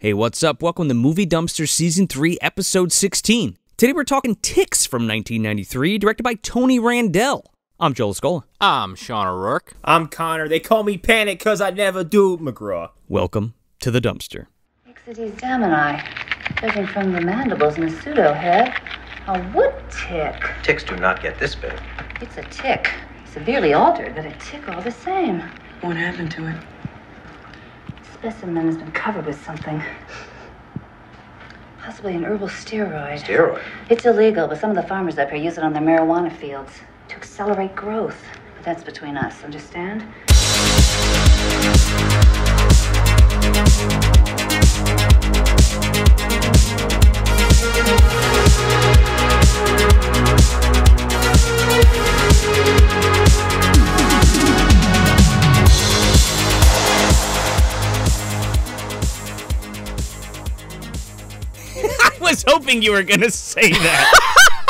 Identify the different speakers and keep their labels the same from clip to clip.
Speaker 1: Hey, what's up? Welcome to Movie Dumpster Season 3, Episode 16. Today we're talking Ticks from 1993, directed by Tony Randell. I'm Joel Scola.
Speaker 2: I'm Sean O'Rourke.
Speaker 3: I'm Connor. They call me Panic because I never do, McGraw.
Speaker 1: Welcome to the dumpster.
Speaker 4: Ixides Damini, judging from the mandibles and the pseudo-head, a wood tick.
Speaker 5: Ticks do not get this big.
Speaker 4: It's a tick. Severely altered, but a tick all the same.
Speaker 6: What happened to it?
Speaker 4: Specimen has been covered with something. Possibly an herbal steroid.
Speaker 5: Steroid?
Speaker 4: It's illegal, but some of the farmers up here use it on their marijuana fields to accelerate growth. But that's between us, understand?
Speaker 1: I was hoping you were going to say that.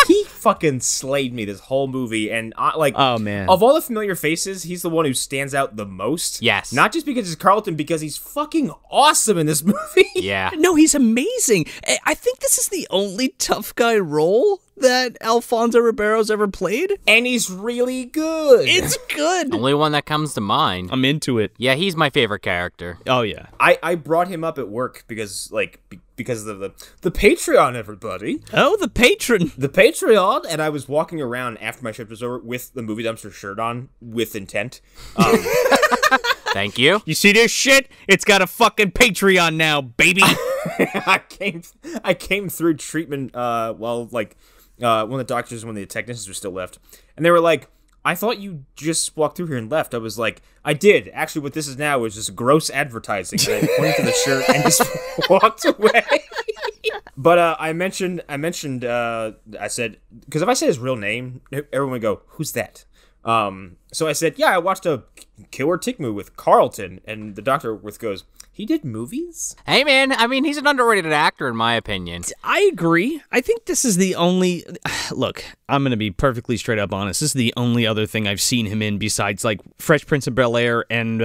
Speaker 3: He fucking slayed me this whole movie, and
Speaker 1: Oh, man.
Speaker 3: of all the familiar faces, he's the one who stands out the most.
Speaker 2: Yes.
Speaker 3: Not just because it's Carlton, because he's fucking awesome in this movie.
Speaker 2: Yeah.
Speaker 1: No, he's amazing. I think this is the only tough guy role that Alfonso Ribeiro's ever played.
Speaker 3: And he's really good.
Speaker 1: It's good.
Speaker 2: Only one that comes to mind.
Speaker 1: I'm into it.
Speaker 2: Yeah, he's my favorite character.
Speaker 1: Oh, yeah.
Speaker 3: I brought him up at work because of the Patreon, everybody.
Speaker 1: Oh, the patron.
Speaker 3: The Patreon, and I was walking around after my shift was over with the Movie Dumpster shirt on with intent.
Speaker 2: Thank you.
Speaker 1: You see this shit? It's got a fucking Patreon now, baby.
Speaker 3: I came through treatment while one of the doctors, one of the technicians were still left, and they were like, I thought you just walked through here and left. I was like, I did. Actually, what this is now is just gross advertising. And I pointed to the shirt and just walked away. But I said, because if I say his real name, everyone would go, who's that? So I said, yeah, I watched a killer tick movie with Carlton, and the doctor goes, he did movies?
Speaker 2: Hey, man, I mean, he's an underrated actor, in my opinion.
Speaker 1: I agree. I think this is the only... Look, I'm going to be perfectly straight up honest. This is the only other thing I've seen him in besides, like, Fresh Prince of Bel-Air and,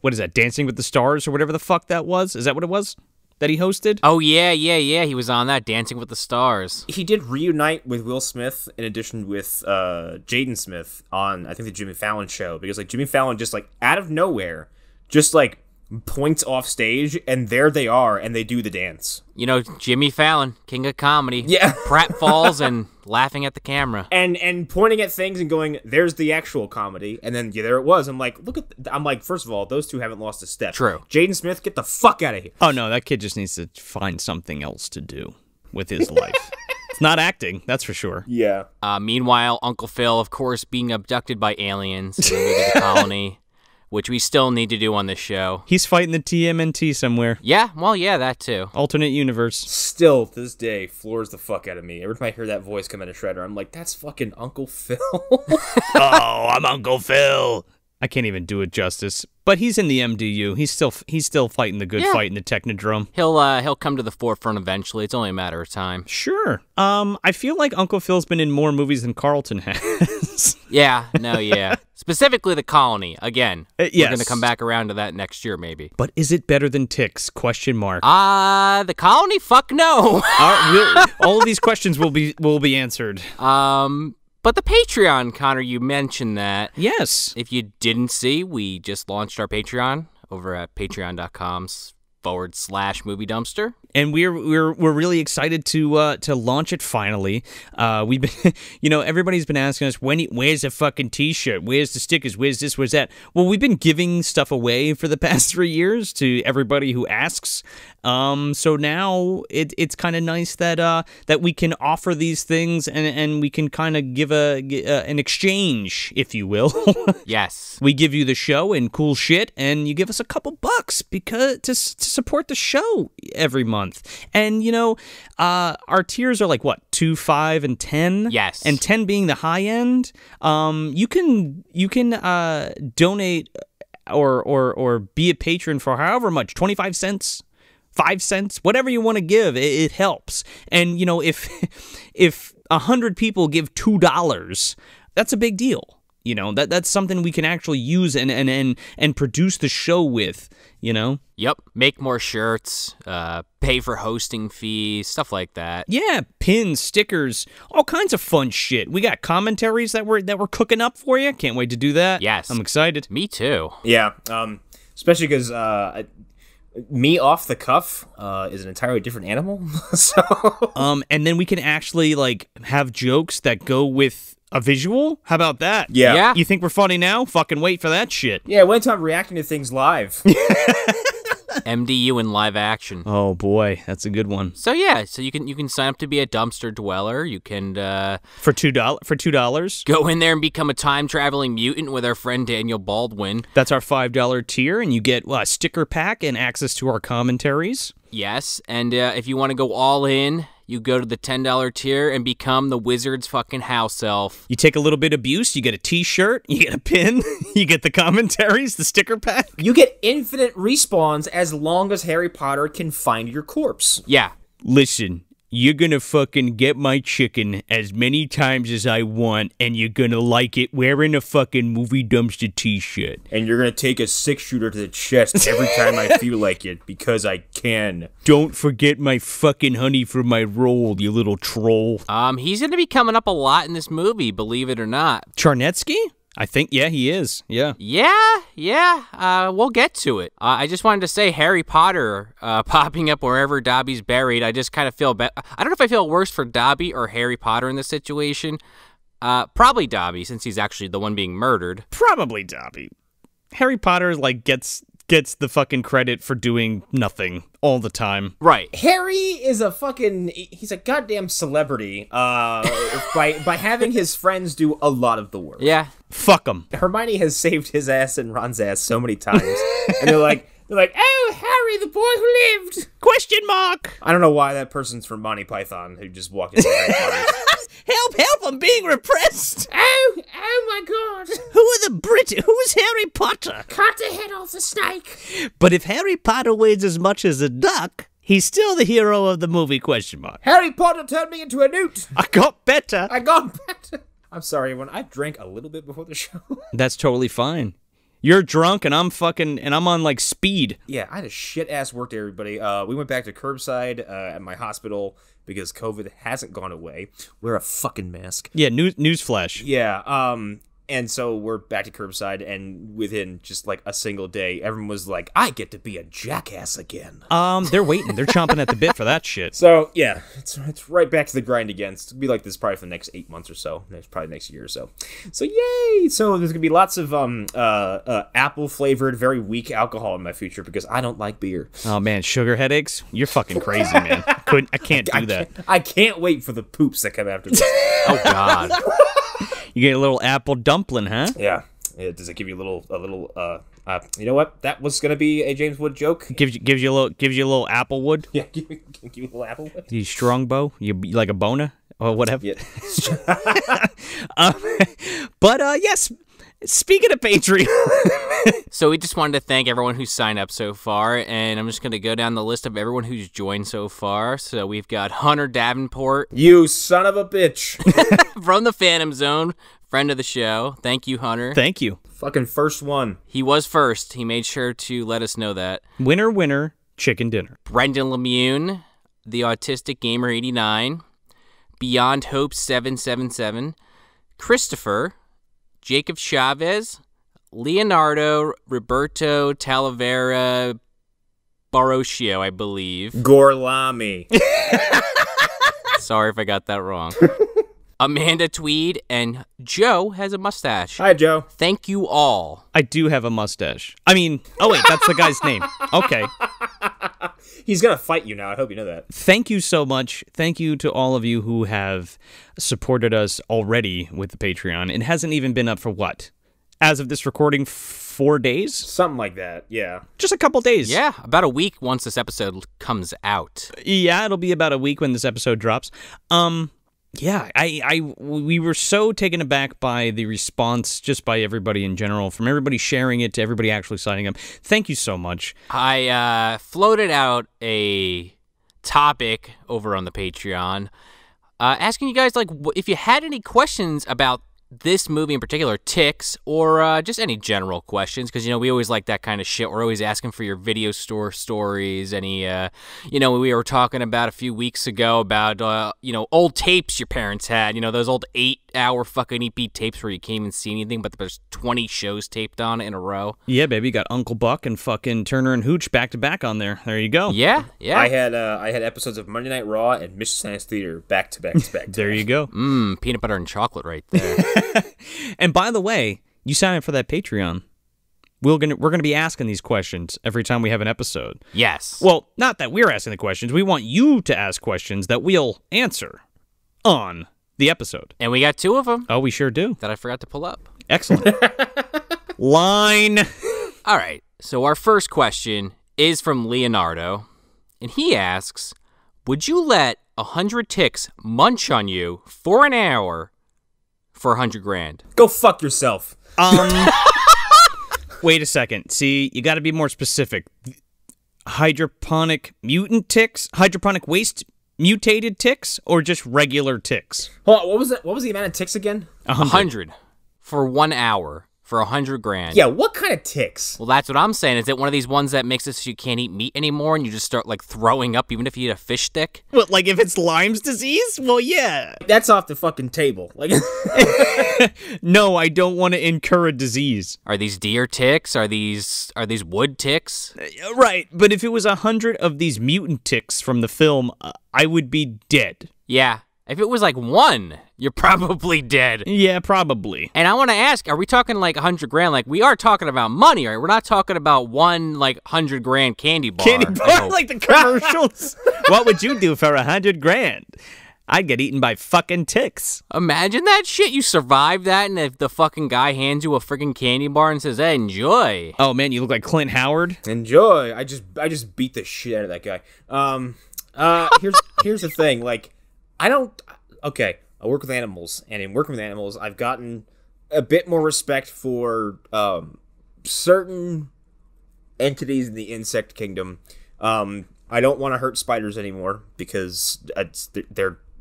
Speaker 1: what is that, Dancing with the Stars or whatever the fuck that was? Is that what it was that he hosted?
Speaker 2: Oh, yeah. He was on that, Dancing with the Stars.
Speaker 3: He did reunite with Will Smith in addition with Jaden Smith on, I think, the Jimmy Fallon show. Because, like, Jimmy Fallon just, like, out of nowhere, just, like, points off stage, and there they are, and they do the dance.
Speaker 2: You know, Jimmy Fallon, king of comedy.
Speaker 3: Yeah.
Speaker 2: Pratfalls and laughing at the camera.
Speaker 3: And pointing at things and going, there's the actual comedy. And then, yeah, there it was. I'm like, first of all, those two haven't lost a step.
Speaker 2: True.
Speaker 3: Jaden Smith, get the fuck out of here.
Speaker 1: Oh, no, that kid just needs to find something else to do with his life. It's not acting, that's for sure.
Speaker 3: Yeah.
Speaker 2: Meanwhile, Uncle Phil, of course, being abducted by aliens in the movie The Colony, which we still need to do on this show.
Speaker 1: He's fighting the TMNT somewhere.
Speaker 2: Yeah, well, yeah, that too.
Speaker 1: Alternate universe.
Speaker 3: Still, to this day, floors the fuck out of me. Every time I hear that voice come out of Shredder, I'm like, that's fucking Uncle Phil.
Speaker 1: Oh, I'm Uncle Phil. I can't even do it justice. But he's in the MDU. He's still fighting the good fight in the Technodrome.
Speaker 2: He'll come to the forefront eventually. It's only a matter of time.
Speaker 1: Sure. I feel like Uncle Phil's been in more movies than Carlton has.
Speaker 2: Yeah. Specifically The Colony. Again,
Speaker 1: yes.
Speaker 2: We're going to come back around to that next year, maybe.
Speaker 1: But is it better than Ticks? Question mark.
Speaker 2: The Colony? Fuck no.
Speaker 1: All of these questions will be answered.
Speaker 2: But the Patreon, Connor, you mentioned that.
Speaker 1: Yes.
Speaker 2: If you didn't see, we just launched our Patreon over at patreon.com/movie dumpster.
Speaker 1: And we're really excited to launch it finally. We've been, everybody's been asking us, where's the fucking T-shirt? Where's the stickers? Where's this? Where's that? Well, we've been giving stuff away for the past 3 years to everybody who asks. So now it's kind of nice that we can offer these things and we can kind of give an exchange, if you will.
Speaker 2: Yes.
Speaker 1: We give you the show and cool shit, and you give us a couple bucks because to support the show every month. And our tiers are like what, 2, 5, and 10.
Speaker 2: Yes.
Speaker 1: And 10 being the high end. You can donate or be a patron for however much, 25 cents. 5 cents, whatever you want to give, it helps. And if 100 people give $2, that's a big deal. You know, that's something we can actually use and produce the show with, you know?
Speaker 2: Yep. Make more shirts, pay for hosting fees, stuff like that.
Speaker 1: Yeah, pins, stickers, all kinds of fun shit. We got commentaries that we're cooking up for you. Can't wait to do that.
Speaker 2: Yes.
Speaker 1: I'm excited.
Speaker 2: Me too.
Speaker 3: Yeah, especially because me off the cuff is an entirely different animal. So
Speaker 1: And then we can actually like have jokes that go with a visual. How about that?
Speaker 3: Yeah.
Speaker 1: You think we're funny now? Fucking wait for that shit.
Speaker 3: yeah, one time reacting to things live.
Speaker 2: MDU in live action.
Speaker 1: Oh boy, that's a good one.
Speaker 2: So yeah, so you can sign up to be a dumpster dweller. You can
Speaker 1: For $2.
Speaker 2: go in there and become a time traveling mutant with our friend Daniel Baldwin.
Speaker 1: That's our $5 tier, and you get a sticker pack and access to our commentaries.
Speaker 2: Yes, and if you want to go all in, you go to the $10 tier and become the wizard's fucking house elf.
Speaker 1: You take a little bit of abuse, you get a t-shirt, you get a pin, you get the commentaries, the sticker pack.
Speaker 3: You get infinite respawns as long as Harry Potter can find your corpse.
Speaker 2: Yeah.
Speaker 1: Listen, you're gonna fucking get my chicken as many times as I want, and you're gonna like it wearing a fucking movie dumpster t-shirt.
Speaker 3: And you're gonna take a 6-shooter to the chest every time I feel like it, because I can.
Speaker 1: Don't forget my fucking honey for my roll, you little troll.
Speaker 2: He's going to be coming up a lot in this movie, believe it or not.
Speaker 1: Charnetsky? I think, yeah, he is. Yeah.
Speaker 2: Yeah, we'll get to it. I just wanted to say Harry Potter popping up wherever Dobby's buried. I just kind of feel I don't know if I feel worse for Dobby or Harry Potter in this situation. Probably Dobby, since he's actually the one being murdered.
Speaker 1: Probably Dobby. Harry Potter, like, gets the fucking credit for doing nothing all the time.
Speaker 2: Right.
Speaker 3: Harry is he's a goddamn celebrity by having his friends do a lot of the work.
Speaker 2: Yeah.
Speaker 1: Fuck him.
Speaker 3: Hermione has saved his ass and Ron's ass so many times. And they're like, oh, Harry, the boy who lived.
Speaker 1: Question mark.
Speaker 3: I don't know why that person's from Monty Python who just walked into Harry Potter.
Speaker 1: Help, I'm being repressed.
Speaker 3: Oh my God.
Speaker 1: Who are the British? Who is Harry Potter?
Speaker 3: Cut the head off the snake.
Speaker 1: But if Harry Potter weighs as much as a duck, he's still the hero of the movie, question mark.
Speaker 3: Harry Potter turned me into a newt.
Speaker 1: I got better.
Speaker 3: I got better. I'm sorry, everyone. I drank a little bit before the show.
Speaker 1: That's totally fine. You're drunk and I'm on like speed.
Speaker 3: Yeah, I had a shit ass work day, everybody. We went back to curbside at my hospital because COVID hasn't gone away. Wear a fucking mask.
Speaker 1: Yeah, newsflash.
Speaker 3: Yeah, and so we're back to curbside, and within just like a single day, everyone was like, I get to be a jackass again.
Speaker 1: They're waiting. They're chomping at the bit for that shit.
Speaker 3: So, yeah, it's right back to the grind again. It's going to be like this probably for the next 8 months or so. Probably next year or so. So, yay! So, there's going to be lots of apple-flavored, very weak alcohol in my future because I don't like beer.
Speaker 1: Oh, man, sugar headaches? You're fucking crazy, man. I can't do that.
Speaker 3: I can't wait for the poops that come after this.
Speaker 2: Oh, God.
Speaker 1: You get a little apple dumpling, huh?
Speaker 3: Yeah. Does it give you a little you know what? That was gonna be a James Wood joke.
Speaker 1: Gives you a little applewood.
Speaker 3: Yeah, give you a little apple.
Speaker 1: You strong bow? You like a boner or whatever.
Speaker 3: Yeah.
Speaker 1: Yes. Speaking of Patreon,
Speaker 2: So we just wanted to thank everyone who's signed up so far, and I'm just going to go down the list of everyone who's joined so far. So we've got Hunter Davenport
Speaker 3: You son of a bitch.
Speaker 2: from the Phantom Zone, friend of the show. Thank you, Hunter.
Speaker 1: thank you.
Speaker 3: Fucking first one.
Speaker 2: He was first. He made sure to let us know that.
Speaker 1: Winner, chicken dinner.
Speaker 2: Brendan Lemune, the Autistic Gamer 89, Beyond Hope 777, Christopher, Jacob Chavez, Leonardo Roberto Talavera Barocio, I believe.
Speaker 3: Gorlami.
Speaker 2: Sorry if I got that wrong. Amanda Tweed, and Joe has a mustache.
Speaker 3: Hi, Joe.
Speaker 2: Thank you all.
Speaker 1: I do have a mustache. I mean, oh wait, that's the guy's name. Okay.
Speaker 3: He's gonna fight you now. I hope you know that.
Speaker 1: Thank you so much. Thank you to all of you who have supported us already with the Patreon. It hasn't even been up for what? As of this recording, 4 days?
Speaker 3: Something like that. Yeah.
Speaker 1: Just a couple days.
Speaker 2: Yeah, about a week once this episode comes out.
Speaker 1: Yeah, it'll be about a week when this episode drops. Yeah, we were so taken aback by the response just by everybody in general, from everybody sharing it to everybody actually signing up. Thank you so much.
Speaker 2: I floated out a topic over on the Patreon, asking you guys, like, if you had any questions about this movie in particular ticks, or just any general questions, because, we always like that kind of shit. We're always asking for your video store stories, any, we were talking about a few weeks ago about, old tapes your parents had, those old 8-hour fucking EP tapes where you can't even see anything, but there's 20 shows taped on it in a row.
Speaker 1: Yeah, baby, got Uncle Buck and fucking Turner and Hooch back to back on there. There you go.
Speaker 2: Yeah.
Speaker 3: I had episodes of Monday Night Raw and Mystery Science Theater back to back to back.
Speaker 1: There you go.
Speaker 2: Peanut butter and chocolate right there.
Speaker 1: And by the way, you sign up for that Patreon. We're gonna be asking these questions every time we have an episode.
Speaker 2: Yes.
Speaker 1: Well, not that we're asking the questions. We want you to ask questions that we'll answer on the episode.
Speaker 2: And we got 2 of them.
Speaker 1: Oh, we sure do.
Speaker 2: That I forgot to pull up.
Speaker 1: Excellent. Line.
Speaker 2: All right. So our first question is from Leonardo, and he asks, would you let 100 ticks munch on you for an hour for $100,000?
Speaker 3: Go fuck yourself.
Speaker 1: Wait a second. See, you got to be more specific. Hydroponic mutant ticks? Hydroponic waste mutated ticks? Or just regular ticks?
Speaker 3: Hold on, what was the amount of ticks again?
Speaker 2: 100 for 1 hour for $100,000.
Speaker 3: Yeah, what kind of ticks?
Speaker 2: Well, that's what I'm saying. Is it one of these ones that makes it so you can't eat meat anymore and you just start like throwing up even if you eat a fish stick?
Speaker 1: What, like if it's Lyme's disease? Well, yeah.
Speaker 3: That's off the fucking table. Like,
Speaker 1: No, I don't want to incur a disease.
Speaker 2: Are these deer ticks? Are these wood ticks?
Speaker 1: Right, but if it was 100 of these mutant ticks from the film, I would be dead.
Speaker 2: Yeah. If it was like 1, you're probably dead.
Speaker 1: Yeah, probably.
Speaker 2: And I want to ask, are we talking like $100,000? Like, we are talking about money, right? We're not talking about one like $100,000 candy bar.
Speaker 1: Candy
Speaker 2: I
Speaker 1: bar
Speaker 2: hope.
Speaker 1: like the commercials. What would you do for $100,000? I'd get eaten by fucking ticks.
Speaker 2: Imagine that shit. You survive that, and if the fucking guy hands you a freaking candy bar and says, hey, enjoy.
Speaker 1: Oh man, you look like Clint Howard.
Speaker 3: enjoy. I just beat the shit out of that guy. Here's the thing. Like, I work with animals, and in working with animals, I've gotten a bit more respect for certain entities in the insect kingdom. I don't want to hurt spiders anymore because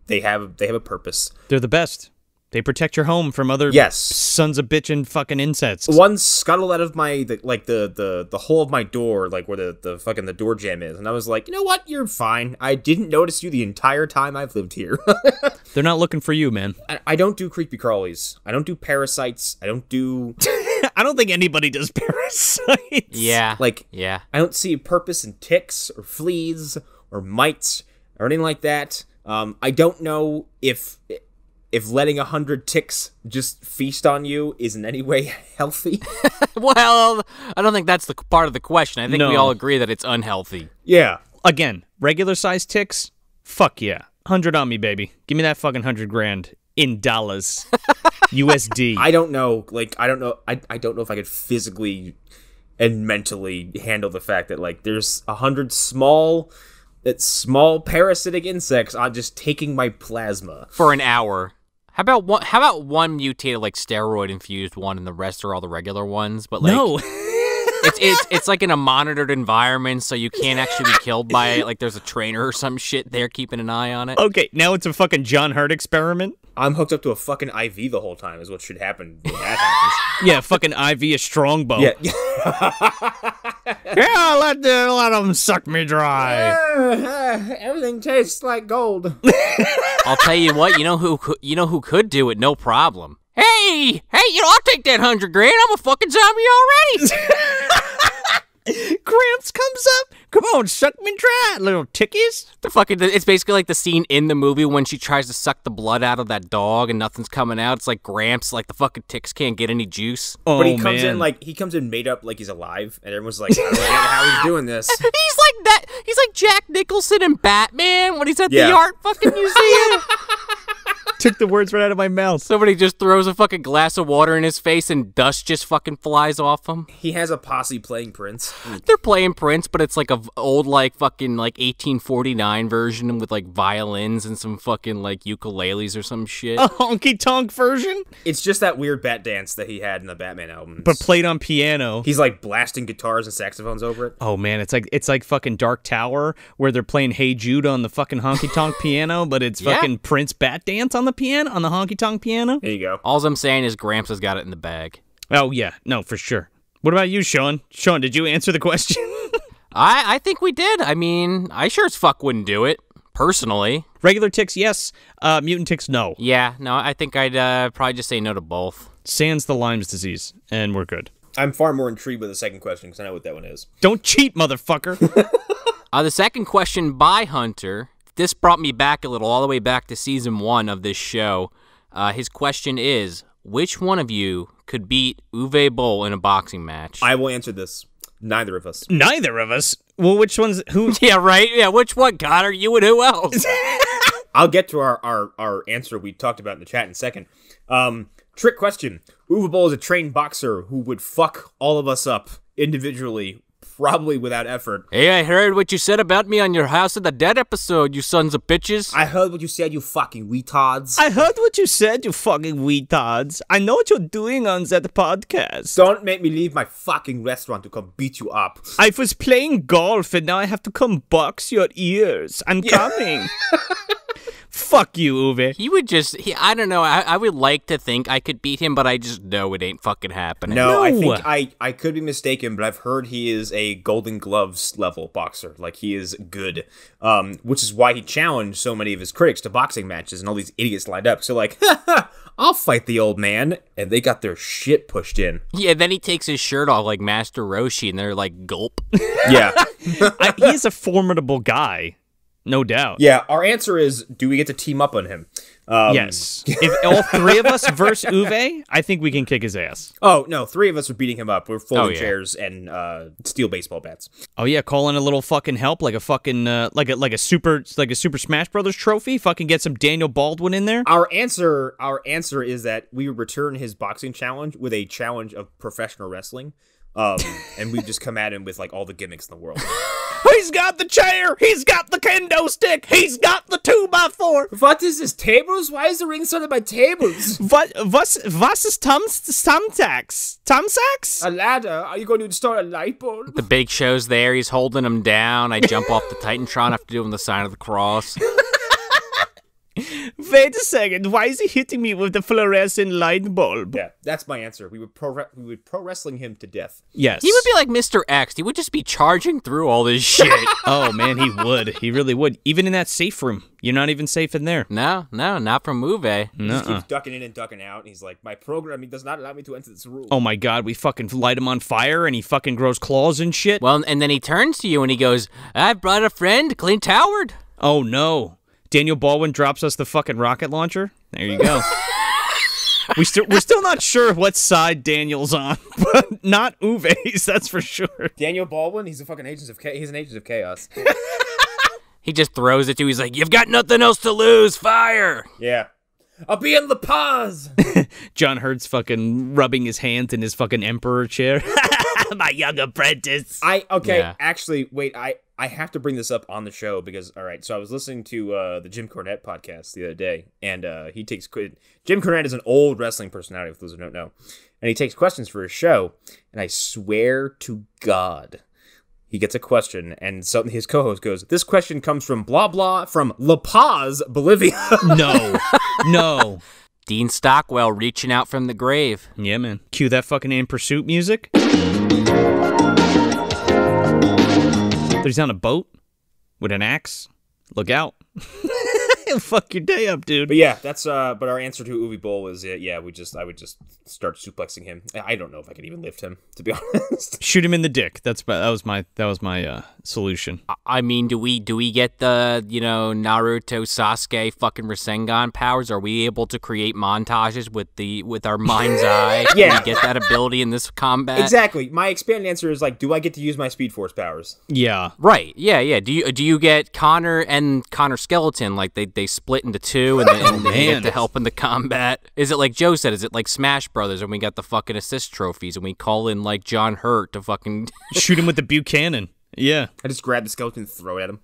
Speaker 3: they have a purpose.
Speaker 1: They're the best. They protect your home from other sons of bitchin' fucking insects.
Speaker 3: One scuttled out of the hole of my door, like where the door jamb is, and I was like, you know what, you're fine. I didn't notice you the entire time I've lived here.
Speaker 1: They're not looking for you, man.
Speaker 3: I don't do creepy crawlies. I don't do parasites. I don't do.
Speaker 1: I don't think anybody does parasites.
Speaker 2: Yeah.
Speaker 3: I don't see a purpose in ticks or fleas or mites or anything like that. I don't know if letting 100 ticks just feast on you is in any way healthy.
Speaker 2: Well, I don't think that's the part of the question. I think we
Speaker 1: No.
Speaker 2: all agree that it's unhealthy.
Speaker 3: Yeah.
Speaker 1: Again, regular size ticks? Fuck yeah. 100 on me, baby. Give me that fucking $100,000 in dollars. USD.
Speaker 3: I don't know. Like, I don't know. I don't know if I could physically and mentally handle the fact that, like, there's 100 small parasitic insects on just taking my plasma
Speaker 2: For an hour. How about one mutated, like, steroid-infused one and the rest are all the regular ones? But, like,
Speaker 1: No.
Speaker 2: It's like in a monitored environment, so you can't actually be killed by it. Like, there's a trainer or some shit there keeping an eye on it.
Speaker 1: Okay, now it's a fucking John Hurt experiment.
Speaker 3: I'm hooked up to a fucking IV the whole time is what should happen when that happens.
Speaker 1: Yeah, fucking IV a strongbow.
Speaker 3: Yeah.
Speaker 1: Yeah, let them suck me dry.
Speaker 3: Everything tastes like gold.
Speaker 2: I'll tell you what, you know who could do it, no problem. Hey, I'll take that $100,000. I'm a fucking zombie already.
Speaker 1: Gramps comes up. Come on, suck me dry, little tickies.
Speaker 2: It's basically like the scene in the movie when she tries to suck the blood out of that dog and nothing's coming out. It's like Gramps, like the fucking ticks can't get any juice.
Speaker 1: Oh,
Speaker 3: But he comes
Speaker 1: man.
Speaker 3: in made up like he's alive, and everyone's like, I don't get how he's doing this.
Speaker 2: He's like that. He's like Jack Nicholson in Batman when he's at
Speaker 3: Yeah.
Speaker 2: the art fucking museum.
Speaker 1: Took the words right out of my mouth.
Speaker 2: Somebody just throws a fucking glass of water in his face and dust just fucking flies off him.
Speaker 3: He has a posse playing Prince.
Speaker 2: They're playing Prince, but it's like a old like fucking like 1849 version with like violins and some fucking like ukuleles or some shit.
Speaker 1: A honky tonk version,
Speaker 3: It's just that weird bat dance that he had in the Batman albums.
Speaker 1: but played on piano.
Speaker 3: He's like blasting guitars and saxophones over it.
Speaker 1: Oh man, it's like fucking Dark Tower where they're playing Hey Jude on the fucking honky tonk piano, but it's
Speaker 2: Yeah.
Speaker 1: fucking Prince bat dance on the the piano, on the honky-tonk piano.
Speaker 3: There you go.
Speaker 2: All I'm saying is Gramps has got it in the bag.
Speaker 1: Oh, yeah. No, for sure. What about you, Sean? Sean, did you answer the question?
Speaker 2: I think we did. I mean, I sure as fuck wouldn't do it, personally.
Speaker 1: Regular ticks, yes. Mutant ticks, no.
Speaker 2: Yeah, no, I think I'd probably just say no to both.
Speaker 1: Sans the Lyme's disease, and we're good.
Speaker 3: I'm far more intrigued with the second question because I know what that one is.
Speaker 1: Don't cheat, motherfucker.
Speaker 2: The second question by Hunter, this brought me back a little, all the way back to season 1 of this show. His question is, which one of you could beat Uwe Boll in a boxing match?
Speaker 3: I will answer this. Neither of us.
Speaker 1: Neither of us. Well, which one's who?
Speaker 2: Yeah, right? Yeah, which one, Connor? You and who else?
Speaker 3: I'll get to our answer we talked about in the chat in a second. Trick question. Uwe Boll is a trained boxer who would fuck all of us up individually, probably without effort.
Speaker 2: Hey, I heard what you said about me on your House of the Dead episode, you sons of bitches.
Speaker 3: I heard what you said, you fucking retards.
Speaker 1: I heard what you said, you fucking retards. I know what you're doing on that podcast.
Speaker 3: Don't make me leave my fucking restaurant to come beat you up.
Speaker 1: I was playing golf and now I have to come box your ears. I'm coming. Fuck you, Uwe.
Speaker 2: He would just, I don't know, I would like to think I could beat him, but I just know it ain't fucking happening.
Speaker 3: No, I
Speaker 1: No.
Speaker 3: think I could be mistaken, but I've heard he is a Golden Gloves level boxer. Like, he is good, which is why he challenged so many of his critics to boxing matches, and all these idiots lined up. So like, I'll fight the old man, and they got their shit pushed in.
Speaker 2: Yeah, then he takes his shirt off like Master Roshi, and they're like, gulp.
Speaker 3: Yeah.
Speaker 1: He's a formidable guy. No doubt.
Speaker 3: Yeah, our answer is, do we get to team up on him?
Speaker 1: Yes. If all three of us versus Uwe, I think we can kick his ass.
Speaker 3: Oh, no, 3 of us are beating him up. We're folding
Speaker 2: yeah.
Speaker 3: chairs and steel baseball bats.
Speaker 1: Oh yeah, call in a little fucking help, like a fucking like a Super Smash Brothers trophy. Fucking get some Daniel Baldwin in there.
Speaker 3: Our answer is that we would return his boxing challenge with a challenge of professional wrestling. And we just come at him with like all the gimmicks in the world.
Speaker 1: He's got the chair. He's got the kendo stick. He's got the 2x4.
Speaker 3: What is this, tables? Why is the ring surrounded by tables?
Speaker 1: Was is Thumbtacks? Thumbsacks?
Speaker 3: A ladder? Are you going to install a light bulb?
Speaker 2: The Big Show's there, he's holding him down. I jump off the Titantron after doing the sign of the cross.
Speaker 1: Wait a second. Why is he hitting me with the fluorescent light bulb?
Speaker 3: Yeah, that's my answer. We would pro wrestling him to death.
Speaker 1: Yes.
Speaker 2: He would be like Mr. X. He would just be charging through all this shit.
Speaker 1: Oh man, he would. He really would. Even in that safe room, you're not even safe in there.
Speaker 2: No, not from Uwe.
Speaker 3: He just keeps ducking in and ducking out. And he's like, my programming does not allow me to enter this room.
Speaker 1: Oh my god, we fucking light him on fire and he fucking grows claws and shit.
Speaker 2: Well, and then he turns to you and he goes, I brought a friend, Clint Howard.
Speaker 1: Oh no. Daniel Baldwin drops us the fucking rocket launcher. There you go. we're still not sure what side Daniel's on, but not Uwe's, that's for sure.
Speaker 3: Daniel Baldwin, he's a fucking Agents of Chaos. He's an Agents of Chaos.
Speaker 2: He just throws it to you. He's like, you've got nothing else to lose. Fire.
Speaker 3: Yeah. I'll be in the pause.
Speaker 1: John Hurt's fucking rubbing his hands in his fucking emperor chair. My young apprentice.
Speaker 3: Actually, wait, I have to bring this up on the show because, all right, so I was listening to the Jim Cornette podcast the other day, and Jim Cornette is an old wrestling personality, for those who don't know, and he takes questions for his show, and I swear to God, he gets a question, and so his co-host goes, this question comes from blah blah from La Paz, Bolivia.
Speaker 1: No.
Speaker 2: Dean Stockwell reaching out from the grave.
Speaker 1: Yeah, man. Cue that fucking In Pursuit music. He's on a boat with an axe. Look out. He'll fuck your day up, dude.
Speaker 3: But yeah, that's but our answer to Uwe Boll is I would just start suplexing him. I don't know if I could even lift him, to be honest.
Speaker 1: Shoot him in the dick. That was my solution.
Speaker 2: I mean, do we get the, Naruto Sasuke fucking Rasengan powers? Are we able to create montages with our mind's eye?
Speaker 3: Yeah.
Speaker 2: Do we get that ability in this combat?
Speaker 3: Exactly. My expanded answer is like, do I get to use my Speed Force powers?
Speaker 1: Yeah.
Speaker 2: Right. Yeah. Do you get Connor and Connor Skeleton, like they split into two and they get to help in the combat? Is it like Joe said, is it like Smash Brothers and we got the fucking assist trophies and we call in like John Hurt to fucking
Speaker 1: shoot him with the Buchanan? Yeah.
Speaker 3: I just grab the skeleton and throw it at him.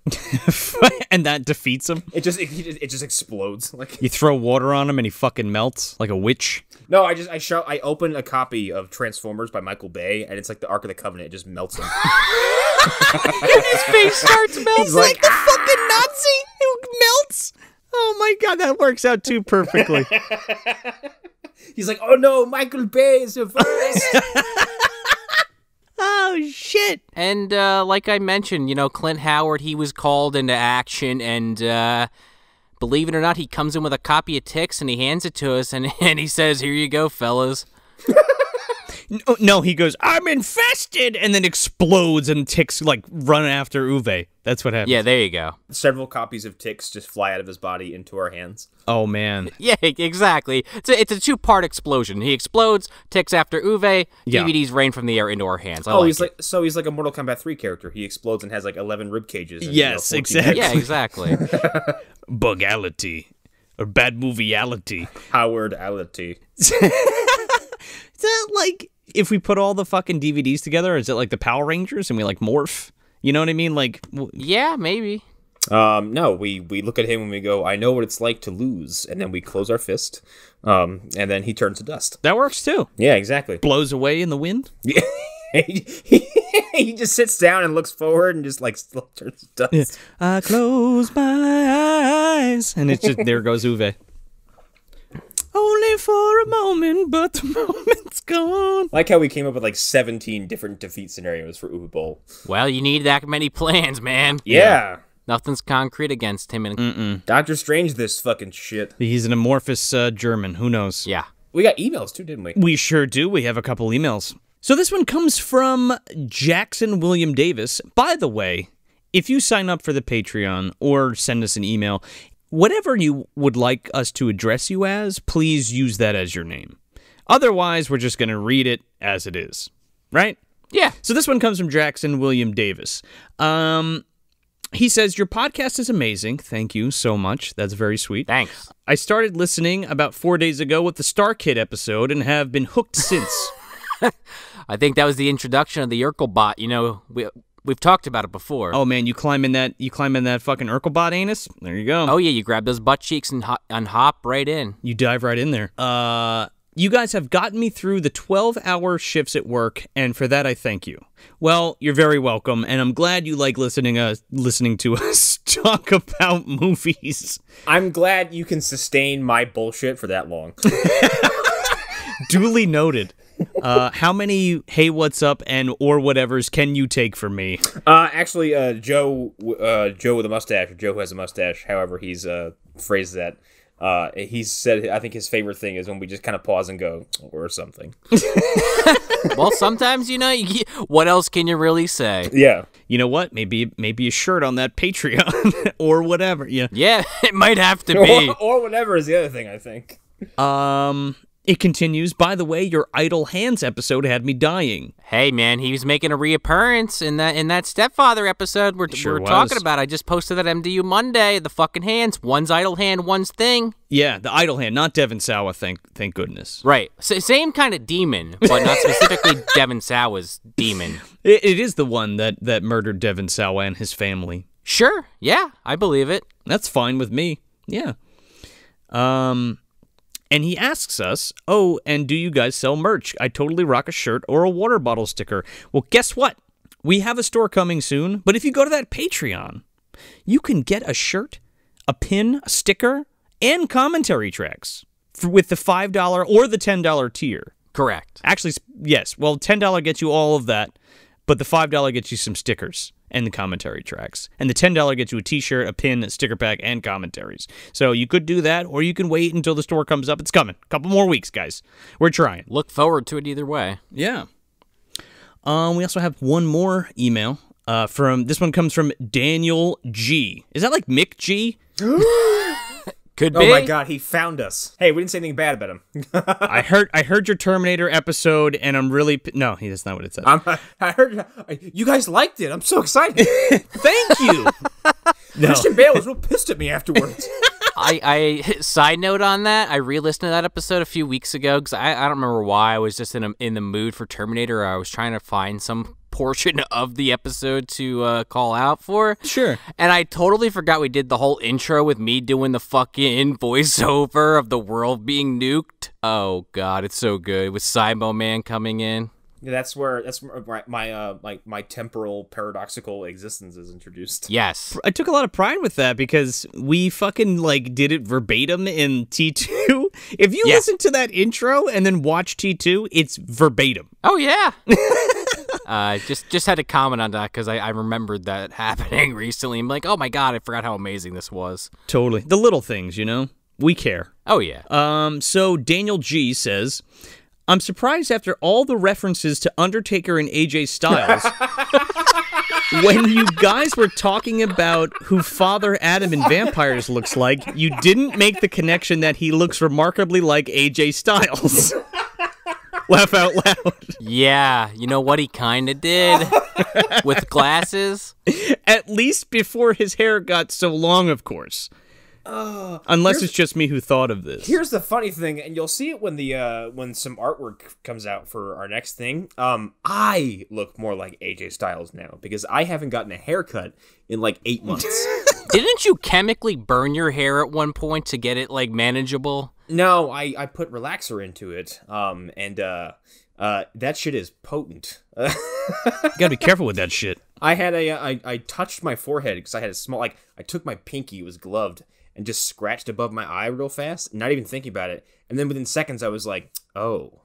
Speaker 1: And that defeats him?
Speaker 3: It just explodes. Like,
Speaker 1: you throw water on him and he fucking melts like a witch?
Speaker 3: No, I open a copy of Transformers by Michael Bay and it's like the Ark of the Covenant. It just melts him.
Speaker 2: His face starts melting.
Speaker 1: He's like the fucking Nazi who melts. Oh my God, that works out too perfectly.
Speaker 3: He's like, oh no, Michael Bay is the first.
Speaker 1: Oh shit.
Speaker 2: And like I mentioned, Clint Howard, he was called into action, and believe it or not, he comes in with a copy of Ticks and he hands it to us, and he says, "Here you go, fellas."
Speaker 1: No, he goes, "I'm infested," and then explodes, and ticks like run after Uwe. That's what happens.
Speaker 2: Yeah, there you go.
Speaker 3: Several copies of Ticks just fly out of his body into our hands.
Speaker 1: Oh man.
Speaker 2: Yeah, exactly. It's a two-part explosion. He explodes, Ticks after Uwe,
Speaker 1: Yeah.
Speaker 2: DVDs rain from the air into our hands.
Speaker 3: He's like a Mortal Kombat 3 character. He explodes and has like 11 rib cages. And,
Speaker 1: Yes,
Speaker 3: 14
Speaker 1: exactly.
Speaker 2: Yeah, exactly.
Speaker 1: Bugality. Or bad movieality.
Speaker 3: Howard-ality.
Speaker 1: Is that like if we put all the fucking DVDs together, is it like the Power Rangers and we like morph? You know what I mean? Like,
Speaker 2: Yeah, maybe.
Speaker 3: No, we look at him and we go, I know what it's like to lose. And then we close our fist. And then he turns to dust.
Speaker 1: that works too.
Speaker 3: Yeah, exactly.
Speaker 1: Blows away in the wind.
Speaker 3: Yeah. He just sits down and looks forward and just like still turns to dust.
Speaker 1: Yeah. I close my eyes, and it's just there goes Uwe. Only for a moment, but the moment's gone.
Speaker 3: Like how we came up with like 17 different defeat scenarios for Uwe Boll.
Speaker 2: Well, you need that many plans, man.
Speaker 3: Yeah.
Speaker 2: Nothing's concrete against him. And
Speaker 3: Doctor Strange this fucking shit.
Speaker 1: He's an amorphous German. Who knows?
Speaker 2: yeah.
Speaker 3: We got emails too, didn't we?
Speaker 1: We sure do. We have a couple emails. So this one comes from Jackson William Davis. By the way, if you sign up for the Patreon or send us an email, whatever you would like us to address you as, please use that as your name. Otherwise, we're just going to read it as it is. Right?
Speaker 2: Yeah.
Speaker 1: So this one comes from Jackson William Davis. He says, your podcast is amazing. Thank you so much. That's very sweet.
Speaker 2: Thanks.
Speaker 1: I started listening about 4 days ago with the Star Kid episode and have been hooked since.
Speaker 2: I think that was the introduction of the Urkelbot. We've talked about it before.
Speaker 1: Oh man, you climb in that fucking Urkelbot anus? There you go.
Speaker 2: Oh, yeah, you grab those butt cheeks and hop right in.
Speaker 1: You dive right in there. You guys have gotten me through the 12-hour shifts at work, and for that I thank you. Well, you're very welcome, and I'm glad you like listening to us talk about movies.
Speaker 3: I'm glad you can sustain my bullshit for that long.
Speaker 1: Duly noted. How many hey what's up and or whatevers can you take from me?
Speaker 3: Actually, Joe with a mustache, Joe who has a mustache, however he's phrased that, he said, I think his favorite thing is when we just kind of pause and go, or something.
Speaker 2: Well, sometimes, what else can you really say?
Speaker 3: Yeah.
Speaker 1: You know what? Maybe a shirt on that Patreon or whatever. Yeah.
Speaker 2: Yeah, it might have to be.
Speaker 3: Or whatever is the other thing, I think.
Speaker 1: It continues. By the way, your Idle Hands episode had me dying.
Speaker 2: Hey, man, he was making a reappearance in that Stepfather episode we're
Speaker 1: Sure
Speaker 2: talking
Speaker 1: was.
Speaker 2: about. I just posted that MDU Monday. The fucking hands. One's idle hand, one's thing.
Speaker 1: Yeah, the Idle Hand, not Devon Sawa. Thank goodness.
Speaker 2: Right. Same kind of demon, but not specifically Devon Sawa's demon.
Speaker 1: It is the one that murdered Devon Sawa and his family.
Speaker 2: Sure. Yeah, I believe it.
Speaker 1: That's fine with me. Yeah. And he asks us, oh, and do you guys sell merch? I totally rock a shirt or a water bottle sticker. Well, guess what? We have a store coming soon, but if you go to that Patreon, you can get a shirt, a pin, a sticker, and commentary tracks with the $5 or the $10 tier.
Speaker 2: Correct.
Speaker 1: Actually, yes. Well, $10 gets you all of that, but the $5 gets you some stickers and the commentary tracks. And the $10 gets you a t-shirt, a pin, a sticker pack, and commentaries. So you could do that, or you can wait until the store comes up. It's coming. A couple more weeks, guys. We're trying.
Speaker 2: Look forward to it either way.
Speaker 1: Yeah. We also have one more email. This one comes from Daniel G. Is that like Mick G?
Speaker 2: Could be.
Speaker 3: Oh my god, he found us. Hey, we didn't say anything bad about him.
Speaker 1: I heard your Terminator episode, and I'm really... No, that's not what it says.
Speaker 3: I heard you guys liked it. I'm so excited.
Speaker 1: Thank you! No.
Speaker 3: Christian Bale was real pissed at me afterwards.
Speaker 2: I side note on that, I re-listened to that episode a few weeks ago because I don't remember why. I was just in the mood for Terminator. I was trying to find some portion of the episode to call out for.
Speaker 1: Sure.
Speaker 2: And I totally forgot we did the whole intro with me doing the fucking voiceover of the world being nuked. Oh god, it's so good with Cybo Man coming in.
Speaker 3: Yeah, that's where my temporal paradoxical existence is introduced.
Speaker 2: Yes.
Speaker 1: I took a lot of pride with that because we fucking like did it verbatim in T2. If you listen to that intro and then watch T2, it's verbatim.
Speaker 2: Oh yeah. Just had to comment on that because I remembered that happening recently. I'm like, oh my god, I forgot how amazing this was.
Speaker 1: Totally. The little things, you know? We care.
Speaker 2: Oh yeah.
Speaker 1: So Daniel G says, I'm surprised after all the references to Undertaker and AJ Styles, when you guys were talking about who Father Adam in Vampires looks like, you didn't make the connection that he looks remarkably like AJ Styles. Laugh out loud.
Speaker 2: Yeah, you know what he kind of did with glasses?
Speaker 1: At least before his hair got so long, of course. Unless it's just me who thought of this.
Speaker 3: Here's the funny thing, and you'll see it when when some artwork comes out for our next thing. I look more like AJ Styles now because I haven't gotten a haircut in like 8 months.
Speaker 2: Didn't you chemically burn your hair at one point to get it like manageable?
Speaker 3: No, I put relaxer into it. And that shit is potent.
Speaker 1: You gotta be careful with that shit.
Speaker 3: I had I touched my forehead because I had a small, like, I took my pinky, it was gloved, and just scratched above my eye real fast, not even thinking about it. And then within seconds, I was like, oh.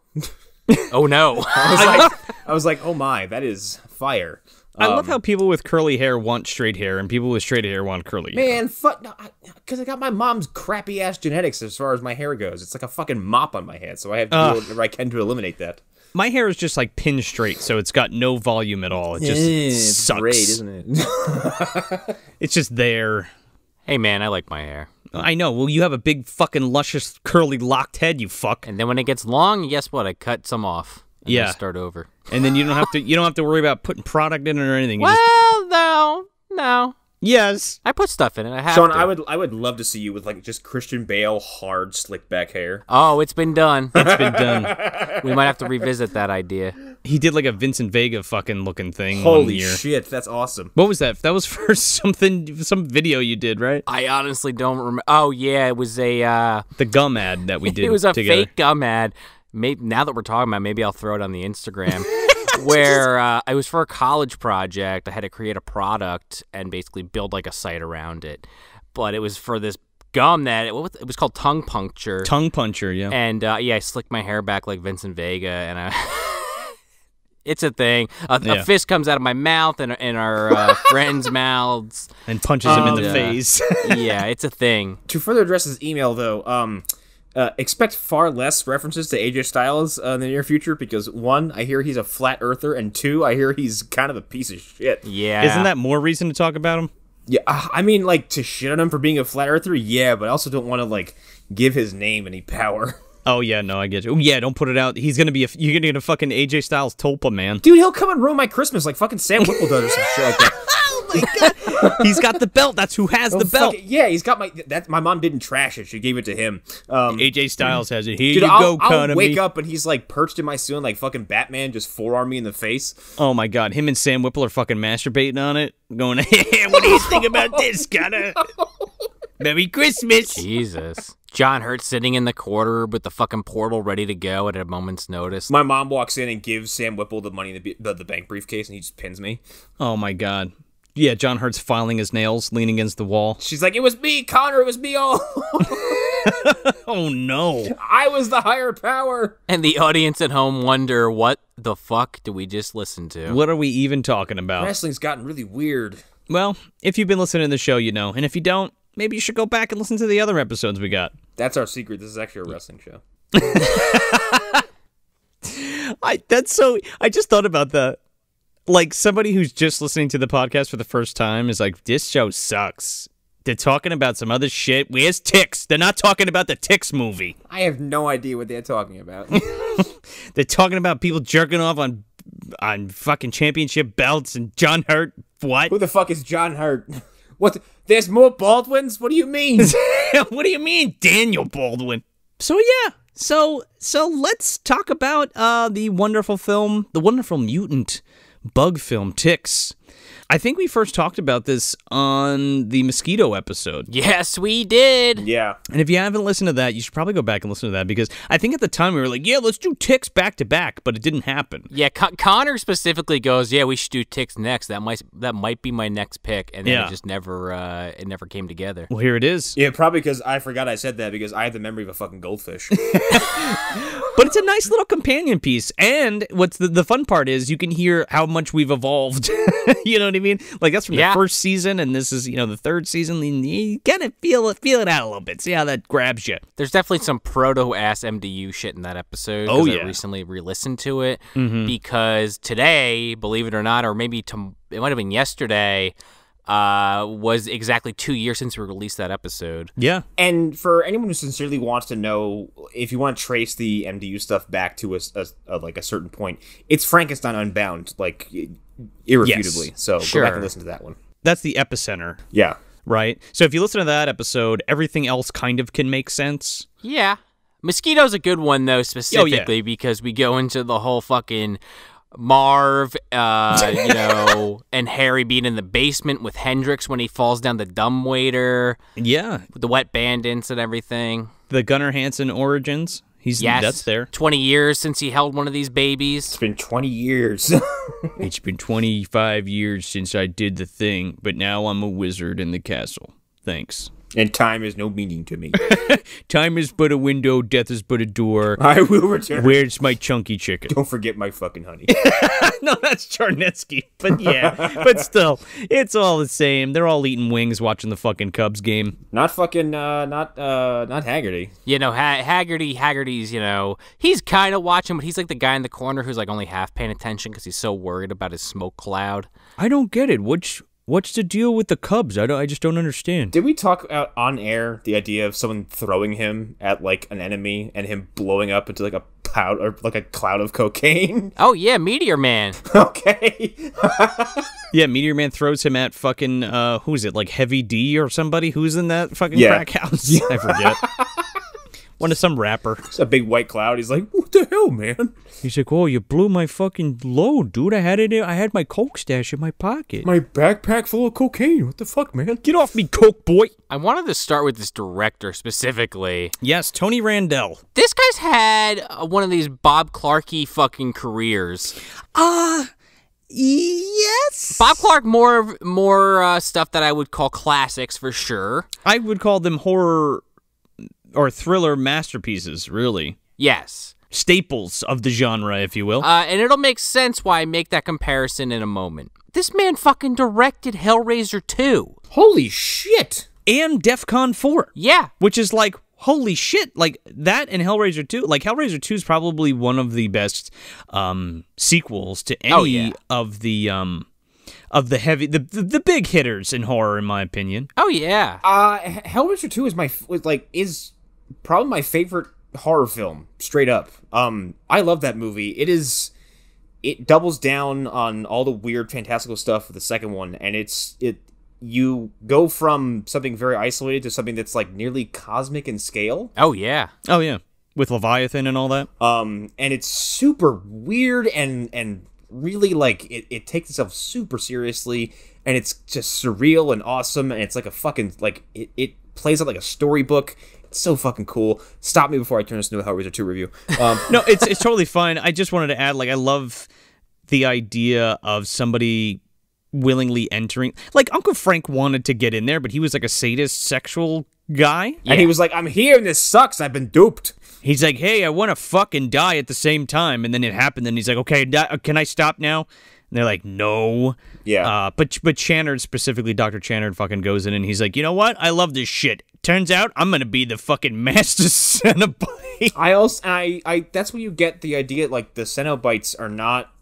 Speaker 2: Oh no.
Speaker 3: I was like, oh my, that is fire.
Speaker 1: I love how people with curly hair want straight hair, and people with straight hair want curly hair.
Speaker 3: Man, because I got my mom's crappy ass genetics as far as my hair goes. It's like a fucking mop on my head, so I have to do whatever I can to eliminate that.
Speaker 1: My hair is just like pin straight, so it's got no volume at all. It just
Speaker 3: It's
Speaker 1: sucks.
Speaker 3: great, isn't it?
Speaker 1: It's just there.
Speaker 2: Hey man, I like my hair.
Speaker 1: I know. Well, you have a big fucking luscious curly locked head, you fuck.
Speaker 2: And then when it gets long, guess what? I cut some off. And
Speaker 1: Yeah.
Speaker 2: then start over.
Speaker 1: And then you don't have to worry about putting product in it or anything. You
Speaker 2: Well, no.
Speaker 1: yes.
Speaker 2: I put stuff in it. I have
Speaker 3: Sean,
Speaker 2: to.
Speaker 3: I would love to see you with like just Christian Bale hard slick back hair.
Speaker 2: Oh, it's been done.
Speaker 1: It's been done.
Speaker 2: We might have to revisit that idea.
Speaker 1: He did like a Vincent Vega fucking looking thing one
Speaker 3: Holy
Speaker 1: year.
Speaker 3: shit, that's awesome.
Speaker 1: What was that? That was for some video you did, right?
Speaker 2: I honestly don't remember. Oh yeah, it was a.
Speaker 1: The gum ad that we did.
Speaker 2: It was a
Speaker 1: together.
Speaker 2: fake gum ad. Maybe now that we're talking about, it, maybe I'll throw it on the Instagram. Where I was for a college project. I had to create a product and basically build like a site around it. But it was for this gum that it was called Tongue Puncture.
Speaker 1: Tongue puncher, yeah.
Speaker 2: And I slicked my hair back like Vincent Vega, and it's a thing. A fist comes out of my mouth and in our friends' mouths.
Speaker 1: And punches him in the
Speaker 2: Yeah.
Speaker 1: face.
Speaker 2: Yeah, it's a thing.
Speaker 3: To further address his email, though, expect far less references to AJ Styles in the near future because, one, I hear he's a flat earther, and two, I hear he's kind of a piece of shit.
Speaker 2: Yeah.
Speaker 1: Isn't that more reason to talk about him?
Speaker 3: Yeah, I mean, like, to shit on him for being a flat earther, yeah, but I also don't want to, like, give his name any power.
Speaker 1: Oh yeah, no, I get you. Oh, yeah, don't put it out. He's gonna be you're gonna get a fucking AJ Styles tulpa, man.
Speaker 3: Dude, he'll come and ruin my Christmas like fucking Sam Whipple does or some shit like that.
Speaker 1: Oh my god, he's got the belt. That's who has the belt.
Speaker 3: Yeah, he's got my mom didn't trash it. She gave it to him.
Speaker 1: AJ Styles has it. Here
Speaker 3: Dude,
Speaker 1: you go,
Speaker 3: I'll wake
Speaker 1: me.
Speaker 3: up and he's like perched in my ceiling like fucking Batman, just forearm me in the face.
Speaker 1: Oh my god, him and Sam Whipple are fucking masturbating on it, going, hey, what do you think about this, Connor? Merry Christmas.
Speaker 2: Jesus. John Hurt sitting in the corner with the fucking portal ready to go at a moment's notice.
Speaker 3: My mom walks in and gives Sam Whipple the money in the bank briefcase, and he just pins me.
Speaker 1: Oh my god. Yeah, John Hurt's filing his nails, leaning against the wall.
Speaker 3: She's like, "It was me, Connor. It was me all.
Speaker 1: Oh no.
Speaker 3: I was the higher power."
Speaker 2: And the audience at home wonder, what the fuck do we just listen to?
Speaker 1: What are we even talking about?
Speaker 3: Wrestling's gotten really weird.
Speaker 1: Well, if you've been listening to the show, you know. And if you don't, maybe you should go back and listen to the other episodes we got.
Speaker 3: That's our secret. This is actually a wrestling show.
Speaker 1: I just thought about that. Like, somebody who's just listening to the podcast for the first time is like, this show sucks. They're talking about some other shit. Where's Tix? They're not talking about the Tix movie.
Speaker 3: I have no idea what they're talking about.
Speaker 1: They're talking about people jerking off on fucking championship belts and John Hurt. What?
Speaker 3: Who the fuck is John Hurt? What? There's more Baldwins? What do you mean?
Speaker 1: What do you mean, Daniel Baldwin? So yeah, so let's talk about the wonderful film, the wonderful mutant bug film Tix. I think we first talked about this on the Mosquito episode.
Speaker 2: Yes, we did.
Speaker 3: Yeah.
Speaker 1: And if you haven't listened to that, you should probably go back and listen to that, because I think at the time we were like, yeah, let's do Ticks back to back, but it didn't happen.
Speaker 2: Yeah, Connor specifically goes, yeah, we should do Ticks next. That might be my next pick, and then
Speaker 1: Yeah.
Speaker 2: it just never came together.
Speaker 1: Well, here it is.
Speaker 3: Yeah, probably because I forgot I said that because I have the memory of a fucking goldfish.
Speaker 1: But it's a nice little companion piece. And what's the fun part is you can hear how much we've evolved. You know what I mean? Like, that's from the first season, and this is, the third season. You kind of feel it out a little bit. See how that grabs you.
Speaker 2: There's definitely some proto-ass MDU shit in that episode.
Speaker 1: Oh,
Speaker 2: 'cause
Speaker 1: yeah.
Speaker 2: I recently re-listened to it because today, believe it or not, or maybe it might have been yesterday, was exactly 2 years since we released that episode.
Speaker 1: Yeah.
Speaker 3: And for anyone who sincerely wants to know, if you want to trace the MDU stuff back to a certain point, it's Frankenstein Unbound, like irrefutably.
Speaker 1: Yes.
Speaker 3: So
Speaker 2: Sure.
Speaker 3: go back and listen to that one.
Speaker 1: That's the epicenter,
Speaker 3: Yeah.
Speaker 1: right? So if you listen to that episode, everything else kind of can make sense.
Speaker 2: Yeah. Mosquito's a good one, though, specifically because we go into the whole fucking Marv, and Harry being in the basement with Hendrix when he falls down the dumbwaiter,
Speaker 1: Yeah.
Speaker 2: with the wet bandits and everything.
Speaker 1: The Gunnar Hansen origins.
Speaker 2: Yes.
Speaker 1: That's there.
Speaker 2: 20 years since he held one of these babies.
Speaker 3: It's been 20 years.
Speaker 1: It's been 25 years since I did the thing, but now I'm a wizard in the castle. Thanks.
Speaker 3: And time is no meaning to me.
Speaker 1: Time is but a window, death is but a door.
Speaker 3: I will return.
Speaker 1: Where's my chunky chicken?
Speaker 3: Don't forget my fucking honey.
Speaker 1: No, that's Charnetsky. But yeah, but still, it's all the same. They're all eating wings watching the fucking Cubs game.
Speaker 3: Not fucking, not Haggerty.
Speaker 2: Haggerty's, he's kind of watching, but he's like the guy in the corner who's like only half paying attention because he's so worried about his smoke cloud.
Speaker 1: I don't get it. What's the deal with the Cubs? I just don't understand.
Speaker 3: Did we talk about on air the idea of someone throwing him at like an enemy and him blowing up into like a cloud of cocaine?
Speaker 2: Oh yeah, Meteor Man.
Speaker 3: Okay.
Speaker 1: Yeah, Meteor Man throws him at fucking who is it? Like Heavy D or somebody who's in that fucking crack house? I forget. Some rapper.
Speaker 3: It's a big white cloud. He's like, what the hell, man?
Speaker 1: He's like, oh, you blew my fucking load, dude. I had my coke stash in my pocket.
Speaker 3: My backpack full of cocaine. What the fuck, man?
Speaker 1: Get off me, coke boy.
Speaker 2: I wanted to start with this director specifically.
Speaker 1: Yes, Tony Randell.
Speaker 2: This guy's had one of these Bob Clarke-y fucking careers.
Speaker 1: Yes.
Speaker 2: Bob Clark, more stuff that I would call classics for sure.
Speaker 1: I would call them horror or thriller masterpieces, really.
Speaker 2: Yes.
Speaker 1: Staples of the genre, if you will.
Speaker 2: And it'll make sense why I make that comparison in a moment. This man fucking directed Hellraiser 2.
Speaker 3: Holy shit.
Speaker 1: And DEFCON 4.
Speaker 2: Yeah.
Speaker 1: Which is like, holy shit. Like, that and Hellraiser 2. Like, Hellraiser 2 is probably one of the best sequels to any of the heavy, the big hitters in horror, in my opinion.
Speaker 2: Oh, yeah.
Speaker 3: Hellraiser 2 is probably my favorite horror film, straight up. I love that movie. It doubles down on all the weird fantastical stuff of the second one, and you go from something very isolated to something that's like nearly cosmic in scale.
Speaker 2: Oh, yeah.
Speaker 1: Oh, yeah. With Leviathan and all that.
Speaker 3: And it's super weird and really like it takes itself super seriously, and it's just surreal and awesome, and it's like a fucking like it plays out like a storybook. It's so fucking cool. Stop me before I turn this into a Hellraiser 2 review.
Speaker 1: No, it's totally fine. I just wanted to add, like, I love the idea of somebody willingly entering. Like, Uncle Frank wanted to get in there, but he was like a sadist sexual guy.
Speaker 3: And he was like, I'm here and this sucks. I've been duped.
Speaker 1: He's like, hey, I want to fucking die at the same time. And then it happened, and he's like, okay, can I stop now? And they're like, no.
Speaker 3: Yeah.
Speaker 1: But Channard, specifically Dr. Channard, fucking goes in, and he's like, you know what? I love this shit. Turns out I'm going to be the fucking master Cenobite.
Speaker 3: I that's when you get the idea, like, the Cenobites are not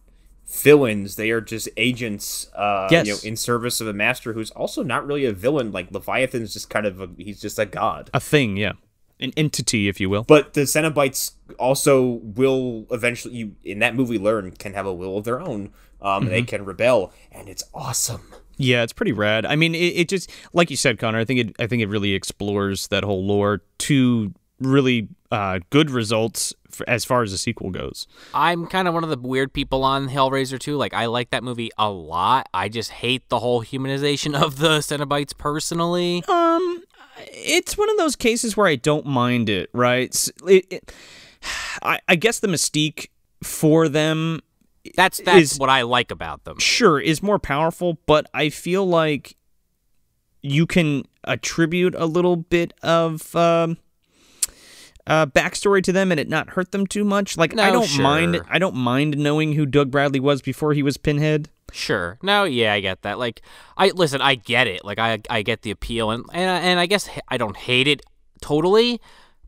Speaker 3: villains. They are just agents,
Speaker 1: Yes.
Speaker 3: In service of a master who's also not really a villain. Like, Leviathan's just kind of he's just a god.
Speaker 1: A thing, yeah. An entity, if you will.
Speaker 3: But the Cenobites also will eventually, in that movie, can have a will of their own. They can rebel, and it's awesome.
Speaker 1: Yeah, it's pretty rad. I mean, it just, like you said, Connor, I think it really explores that whole lore to really good results as far as the sequel goes.
Speaker 2: I'm kind of one of the weird people on Hellraiser 2. Like, I like that movie a lot. I just hate the whole humanization of the Cenobites personally.
Speaker 1: It's one of those cases where I don't mind it, right? I guess the mystique for them,
Speaker 2: That's
Speaker 1: is,
Speaker 2: what I like about them.
Speaker 1: sure, is more powerful, but I feel like you can attribute a little bit of backstory to them and it not hurt them too much. Like,
Speaker 2: No,
Speaker 1: I don't
Speaker 2: sure.
Speaker 1: mind knowing who Doug Bradley was before he was Pinhead.
Speaker 2: Sure. No, yeah, I get that. Like, I get it. Like, I get the appeal, and I guess I don't hate it totally,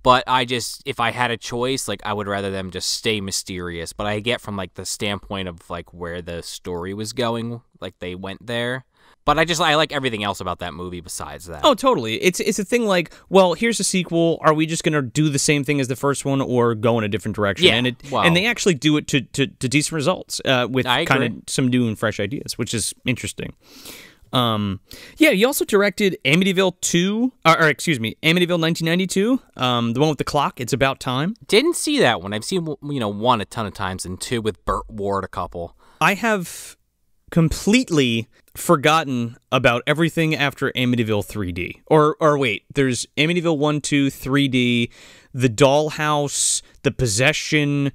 Speaker 2: but I just, if I had a choice, like, I would rather them just stay mysterious. But I get from, like, the standpoint of, like, where the story was going, like, they went there. But I like everything else about that movie besides that.
Speaker 1: Oh, totally. It's a thing like, well, here's a sequel. Are we just going to do the same thing as the first one or go in a different direction?
Speaker 2: Yeah,
Speaker 1: And they actually do it to decent results with
Speaker 2: I
Speaker 1: kind
Speaker 2: agree.
Speaker 1: of some new and fresh ideas, which is interesting. Yeah, he also directed Amityville 2, or excuse me, Amityville 1992, the one with the clock. It's About Time.
Speaker 2: Didn't see that one. I've seen, one a ton of times and two with Burt Ward a couple.
Speaker 1: I have completely forgotten about everything after Amityville 3D. Or wait, there's Amityville 1, 2, 3D, The Dollhouse, The Possession,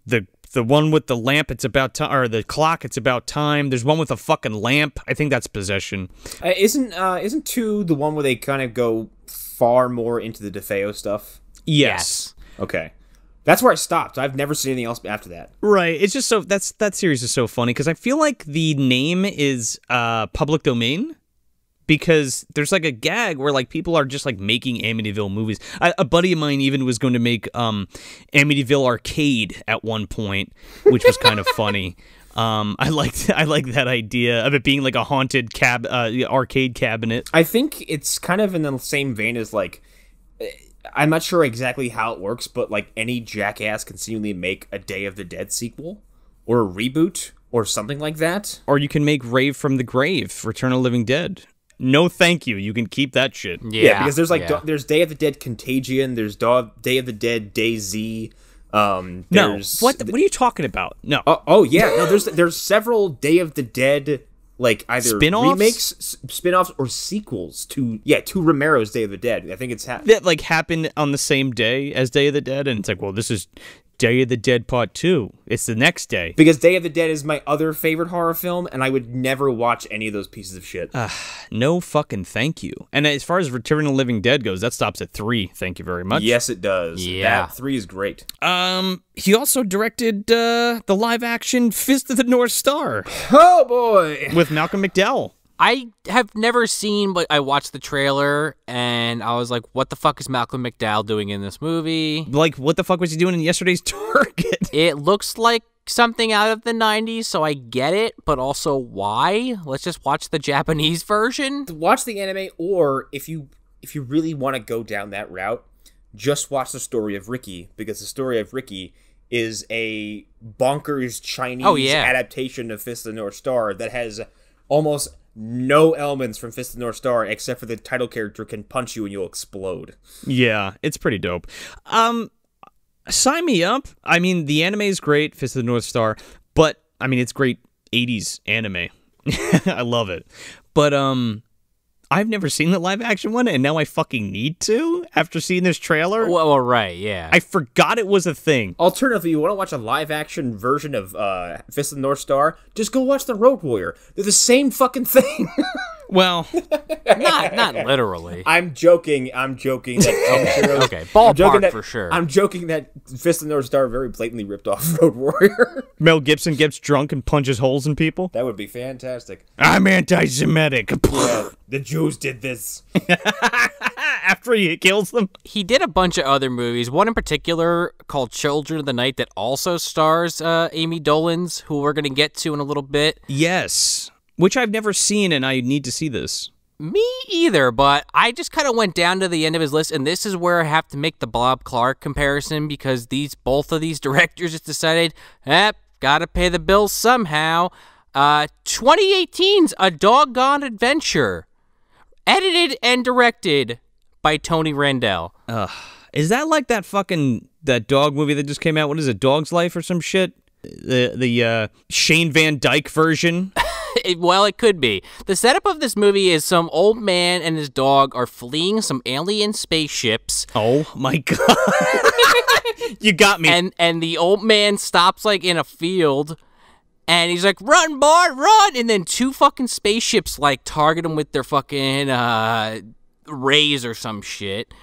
Speaker 1: the one with the lamp, It's About Time, or the clock, It's About Time. There's one with a fucking lamp. I think that's Possession.
Speaker 3: Isn't 2 the one where they kind of go far more into the DeFeo stuff?
Speaker 1: Yes.
Speaker 3: Okay. That's where I stopped. I've never seen anything else after that.
Speaker 1: Right. It's just so that series is so funny because I feel like the name is public domain because there's like a gag where like people are just like making Amityville movies. A buddy of mine even was going to make Amityville Arcade at one point, which was kind of funny. I like that idea of it being like a haunted arcade cabinet.
Speaker 3: I think it's kind of in the same vein as like, I'm not sure exactly how it works, but like any jackass can seemingly make a Day of the Dead sequel or a reboot or something like that.
Speaker 1: Or you can make Rave from the Grave, Return of the Living Dead. No, thank you. You can keep that shit.
Speaker 3: Yeah, because there's like there's Day of the Dead Contagion, there's Day of the Dead DayZ.
Speaker 1: No, what are you talking about? No.
Speaker 3: Oh yeah, no. There's several Day of the Dead like either
Speaker 1: Spin-offs?
Speaker 3: remakes, spin-offs, or sequels to Romero's Day of the Dead. I think it's
Speaker 1: that like happened on the same day as Day of the Dead, and it's like, well, this is Day of the Dead Part 2. It's the next day.
Speaker 3: Because Day of the Dead is my other favorite horror film, and I would never watch any of those pieces of shit.
Speaker 1: No fucking thank you. And as far as Return of the Living Dead goes, that stops at 3. Thank you very much.
Speaker 3: Yes, it does.
Speaker 2: Yeah.
Speaker 3: That 3 is great.
Speaker 1: He also directed the live-action Fist of the North Star
Speaker 3: Oh boy.
Speaker 1: with Malcolm McDowell.
Speaker 2: I have never seen, but I watched the trailer and I was like, what the fuck is Malcolm McDowell doing in this movie?
Speaker 1: Like, what the fuck was he doing in Yesterday's Target?
Speaker 2: It looks like something out of the 90s, so I get it, but also why? Let's just watch the Japanese version.
Speaker 3: Watch the anime, or if you really want to go down that route, just watch the story of Ricky, because the story of Ricky is a bonkers Chinese adaptation of Fist of the North Star that has almost no elements from Fist of the North Star except for the title character can punch you and you'll explode.
Speaker 1: Yeah, it's pretty dope. Sign me up. I mean, the anime is great, Fist of the North Star, but I mean, it's great 80s anime. I love it. But I've never seen the live action one, and now I fucking need to after seeing this trailer.
Speaker 2: Well, right, yeah.
Speaker 1: I forgot it was a thing.
Speaker 3: Alternatively, you want to watch a live action version of Fist of the North Star? Just go watch The Road Warrior. They're the same fucking thing.
Speaker 1: Well,
Speaker 2: not literally.
Speaker 3: I'm joking. That I'm sure.
Speaker 2: Okay, ballpark for sure.
Speaker 3: I'm joking that Fist of the North Star very blatantly ripped off Road Warrior.
Speaker 1: Mel Gibson gets drunk and punches holes in people.
Speaker 3: That would be fantastic.
Speaker 1: I'm anti-Semitic.
Speaker 3: Yeah, the Jews did this.
Speaker 1: After he kills them.
Speaker 2: He did a bunch of other movies, one in particular called Children of the Night that also stars Amy Dolenz, who we're going to get to in a little bit.
Speaker 1: Yes. Which I've never seen, and I need to see this.
Speaker 2: Me either, but I just kind of went down to the end of his list, and this is where I have to make the Bob Clark comparison because both of these directors just decided, gotta pay the bills somehow. 2018's A Doggone Adventure, edited and directed by Tony Randell.
Speaker 1: Is that like that dog movie that just came out? What is it, Dog's Life or some shit? The Shane Van Dyke version?
Speaker 2: Well, it could be. The setup of this movie is some old man and his dog are fleeing some alien spaceships.
Speaker 1: Oh my god. You got me.
Speaker 2: And the old man stops like in a field and he's like, "Run, boy, run!" And then 2 fucking spaceships like target him with their fucking rays or some shit.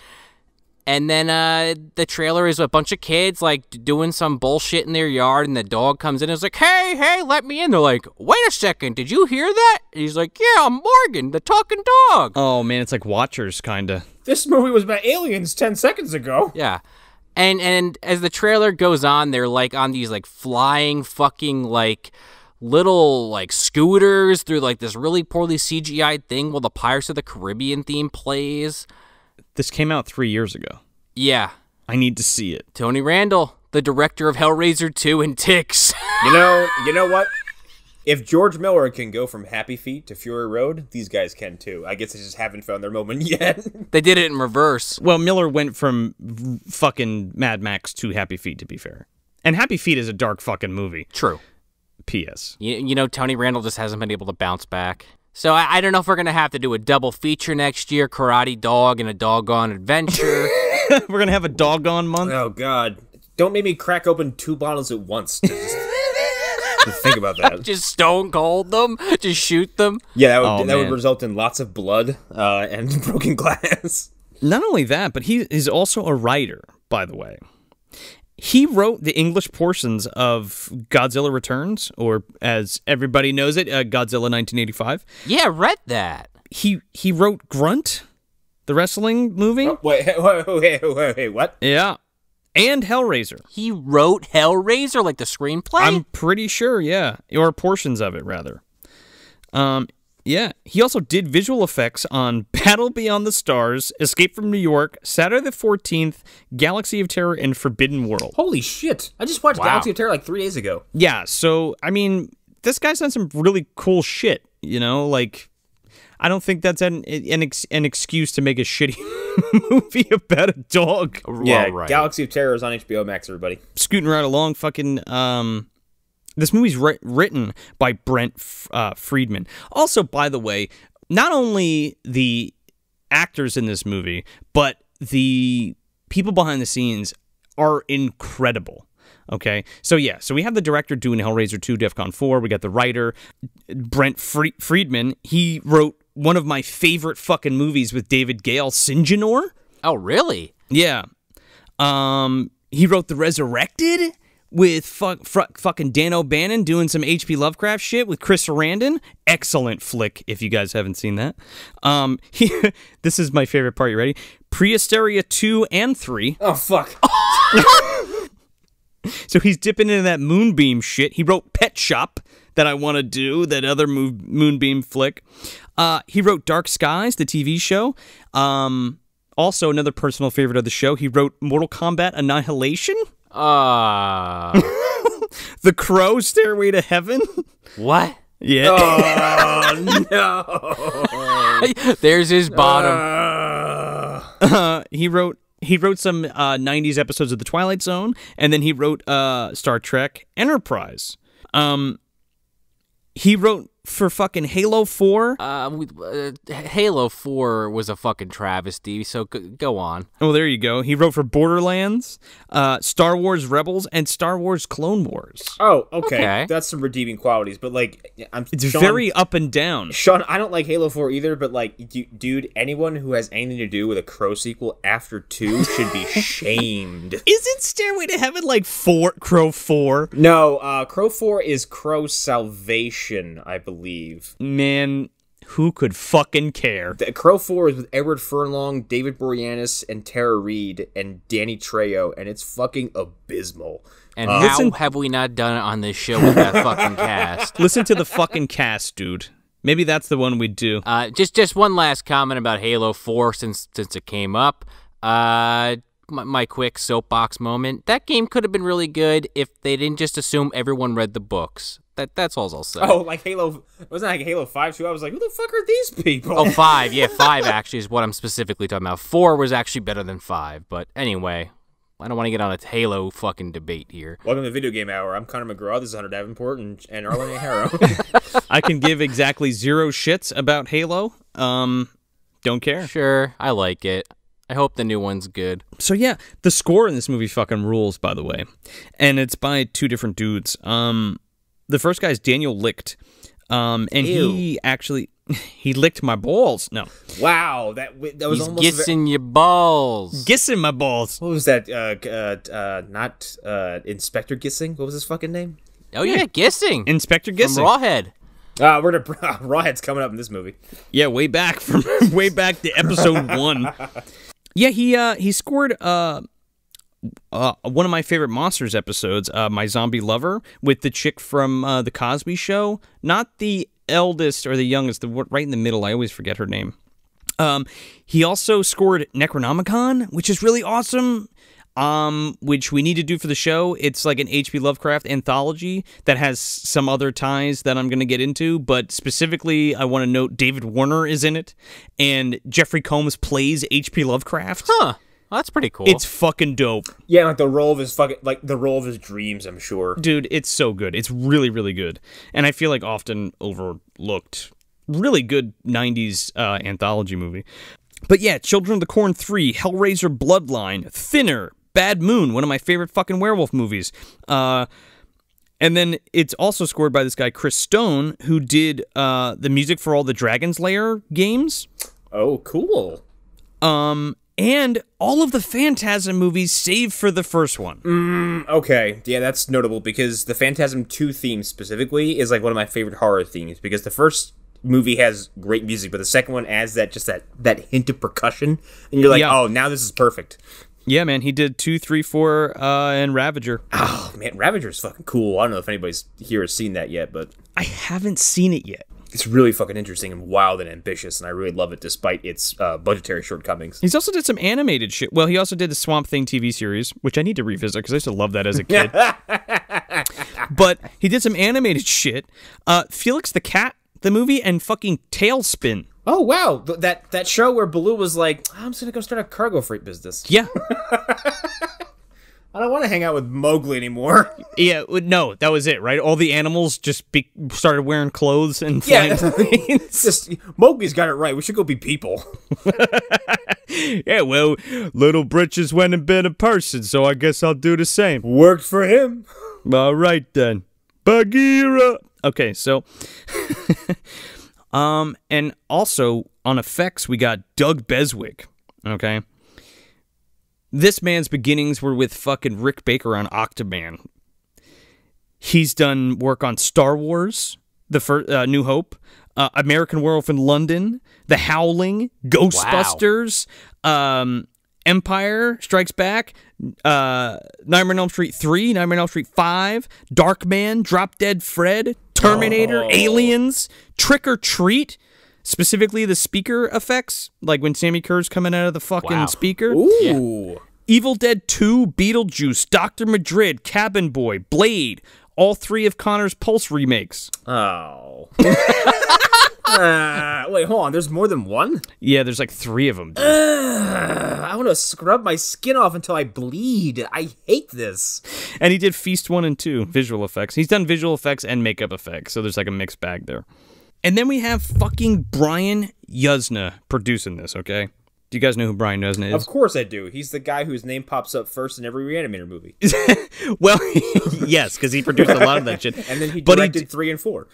Speaker 2: And then the trailer is a bunch of kids like doing some bullshit in their yard, and the dog comes in and is like, hey, let me in. They're like, wait a second, did you hear that? And he's like, yeah, I'm Morgan, the talking dog.
Speaker 1: Oh man, it's like Watchers, kinda.
Speaker 3: This movie was about aliens 10 seconds ago.
Speaker 2: Yeah. And as the trailer goes on, they're like on these like flying fucking like little like scooters through like this really poorly CGI thing while the Pirates of the Caribbean theme plays.
Speaker 1: This came out 3 years ago.
Speaker 2: Yeah.
Speaker 1: I need to see it.
Speaker 2: Tony Randall, the director of Hellraiser 2 and Ticks.
Speaker 3: You know what? If George Miller can go from Happy Feet to Fury Road, these guys can too. I guess they just haven't found their moment yet.
Speaker 2: They did it in reverse.
Speaker 1: Well, Miller went from fucking Mad Max to Happy Feet, to be fair. And Happy Feet is a dark fucking movie.
Speaker 2: True.
Speaker 1: P.S.
Speaker 2: You know, Tony Randall just hasn't been able to bounce back. So I don't know if we're going to have to do a double feature next year, Karate Dog and a Doggone Adventure.
Speaker 1: We're going to have a doggone month?
Speaker 3: Oh, God. Don't make me crack open 2 bottles at once to just think about that.
Speaker 2: Just stone cold them? Just shoot them?
Speaker 3: Yeah, that
Speaker 1: man.
Speaker 3: would result in lots of blood and broken glass.
Speaker 1: Not only that, but he is also a writer, by the way. He wrote the English portions of Godzilla Returns, or as everybody knows it, Godzilla 1985.
Speaker 2: Yeah, read that.
Speaker 1: He wrote Grunt, the wrestling movie.
Speaker 3: Oh, wait, what?
Speaker 1: Yeah. And Hellraiser.
Speaker 2: He wrote Hellraiser, like the screenplay?
Speaker 1: I'm pretty sure, yeah. Or portions of it, rather. Yeah. He also did visual effects on Battle Beyond the Stars, Escape from New York, Saturday the 14th, Galaxy of Terror, and Forbidden World.
Speaker 3: Holy shit. I just watched Galaxy of Terror like 3 days ago.
Speaker 1: Yeah, so, I mean, this guy's done some really cool shit, you know? Like, I don't think that's an excuse to make a shitty movie about a dog.
Speaker 3: Yeah,
Speaker 2: right.
Speaker 3: Galaxy of Terror is on HBO Max, everybody.
Speaker 1: Scooting right along, fucking, this movie's written by Brent Friedman. Also, by the way, not only the actors in this movie, but the people behind the scenes are incredible. Okay, so yeah, so we have the director doing Hellraiser 2, DEFCON 4. We got the writer, Brent Friedman. He wrote one of my favorite fucking movies with David Gale, Sinjanor.
Speaker 2: Oh, really?
Speaker 1: Yeah. He wrote The Resurrected with fucking Dan O'Bannon doing some H.P. Lovecraft shit with Chris Sarandon. Excellent flick, if you guys haven't seen that. This is my favorite part. You ready? Prehysteria 2 and 3.
Speaker 3: Oh, fuck.
Speaker 1: So he's dipping into that Moonbeam shit. He wrote Pet Shop, that I want to do, that other Moonbeam flick. He wrote Dark Skies, the TV show. Also, another personal favorite of the show, he wrote Mortal Kombat Annihilation. The Crow, Stairway to Heaven.
Speaker 2: What?
Speaker 1: Yeah.
Speaker 3: Oh, no.
Speaker 2: There's his bottom.
Speaker 1: He wrote some 90s episodes of The Twilight Zone, and then he wrote Star Trek Enterprise. He wrote for fucking Halo 4.
Speaker 2: Halo 4 was a fucking travesty, so go on.
Speaker 1: Oh, there you go. He wrote for Borderlands, Star Wars Rebels, and Star Wars Clone Wars.
Speaker 3: Oh, okay.
Speaker 2: Okay.
Speaker 3: That's some redeeming qualities, but like,
Speaker 1: It's very up and down.
Speaker 3: Sean, I don't like Halo 4 either, but like, dude, anyone who has anything to do with a Crow sequel after 2 should be shamed.
Speaker 1: Isn't Stairway to Heaven like Crow 4?
Speaker 3: No, Crow 4 is Crow Salvation, I believe.
Speaker 1: Man, who could fucking care?
Speaker 3: Crow 4 is with Edward Furlong, David Boreanaz, and Tara Reid, and Danny Trejo, and it's fucking abysmal.
Speaker 2: And how have we not done it on this show with that fucking cast?
Speaker 1: Listen to the fucking cast, dude. Maybe that's the one we'd do.
Speaker 2: Just one last comment about Halo 4 since it came up. My quick soapbox moment. That game could have been really good if they didn't just assume everyone read the books. That's all I'll say.
Speaker 3: Oh, like Halo. Wasn't it like Halo 5 too? I was like, who the fuck are these people?
Speaker 2: Oh, 5. Yeah, 5 actually is what I'm specifically talking about. 4 was actually better than 5. But anyway, I don't want to get on a Halo fucking debate here.
Speaker 3: Welcome to Video Game Hour. I'm Connor McGraw. This is Hunter Davenport and Arlen A. Harrow.
Speaker 1: I can give exactly 0 shits about Halo. Don't care.
Speaker 2: Sure, I like it. I hope the new one's good.
Speaker 1: So yeah, the score in this movie fucking rules, by the way. And it's by 2 different dudes. The first guy is Daniel Licht. And he actually he licked my balls. No.
Speaker 3: Wow, that was
Speaker 2: He's
Speaker 3: almost
Speaker 2: kissing your balls.
Speaker 1: Kissing my balls.
Speaker 3: What was that? Not Inspector Gissing. What was his fucking name?
Speaker 2: Oh yeah, Gissing.
Speaker 1: Inspector
Speaker 2: From
Speaker 1: Gissing.
Speaker 2: Rawhead.
Speaker 3: We're gonna Rawhead's coming up in this movie.
Speaker 1: Yeah, way back to episode 1. Yeah, he scored one of my favorite Monsters episodes, My Zombie Lover, with the chick from The Cosby Show. Not the eldest or the youngest, right in the middle. I always forget her name. He also scored Necronomicon, which is really awesome, which we need to do for the show. It's like an H.P. Lovecraft anthology that has some other ties that I'm going to get into, but specifically I want to note David Warner is in it, and Jeffrey Combs plays H.P. Lovecraft.
Speaker 2: Huh. Well, that's pretty cool.
Speaker 1: It's fucking dope.
Speaker 3: Yeah, like the role of his dreams, I'm sure.
Speaker 1: Dude, it's so good. It's really, really good. And I feel like often overlooked. Really good 90s anthology movie. But yeah, Children of the Corn 3, Hellraiser Bloodline, Thinner, Bad Moon, one of my favorite fucking werewolf movies. And then it's also scored by this guy, Chris Stone, who did the music for all the Dragon's Lair games.
Speaker 3: Oh, cool.
Speaker 1: And all of the Phantasm movies save for the first one.
Speaker 3: Okay, yeah, that's notable because the Phantasm 2 theme specifically is like one of my favorite horror themes because the first movie has great music, but the second one adds that hint of percussion, and you're like, oh, now this is perfect.
Speaker 1: Yeah, man, he did 2, 3, 4, and Ravager.
Speaker 3: Oh, man, Ravager's fucking cool. I don't know if anybody's here has seen that yet, but
Speaker 1: I haven't seen it yet.
Speaker 3: it's really fucking interesting and wild and ambitious, and I really love it despite its budgetary shortcomings.
Speaker 1: He's also did some animated shit. Well, he also did the Swamp Thing TV series, which I need to revisit because I used to love that as a kid. But he did some animated shit. Felix the Cat, the movie, and fucking Tailspin.
Speaker 3: Oh, wow. That show where Baloo was like, I'm just going to go start a cargo freight business.
Speaker 1: Yeah.
Speaker 3: I don't want to hang out with Mowgli anymore.
Speaker 1: Yeah, no, that was it, right? All the animals just started wearing clothes and flying planes.
Speaker 3: Mowgli's got it right. We should go be people.
Speaker 1: Yeah, well, Little Britches went and been a person, so I guess I'll do the same.
Speaker 3: Worked for him.
Speaker 1: All right, then. Bagheera! Okay, so... and also, on effects, we got Doug Beswick, okay? This man's beginnings were with fucking Rick Baker on Octoman. He's done work on Star Wars, the first, New Hope, American Werewolf in London, The Howling, Ghostbusters, Empire Strikes Back, Nightmare on Elm Street 3, Nightmare on Elm Street 5, Darkman, Drop Dead Fred, Terminator, Aliens, Trick or Treat, specifically the speaker effects, like when Sammy Kerr's coming out of the fucking speaker.
Speaker 3: Ooh.
Speaker 2: Yeah.
Speaker 1: Evil Dead 2, Beetlejuice, Dr. Madrid, Cabin Boy, Blade, all 3 of Connor's Pulse remakes.
Speaker 3: Oh. Wait, hold on. There's more than one?
Speaker 1: Yeah, there's like 3 of them. Dude.
Speaker 3: I want to scrub my skin off until I bleed. I hate this.
Speaker 1: And he did Feast 1 and 2, visual effects. He's done visual effects and makeup effects, so there's like a mixed bag there. And then we have fucking Brian Yuzna producing this, okay? Do you guys know who Brian Yuzna is?
Speaker 3: Of course I do. He's the guy whose name pops up first in every Reanimator movie.
Speaker 1: Well, yes, because he produced a lot of that shit.
Speaker 3: And then he directed 3 and 4.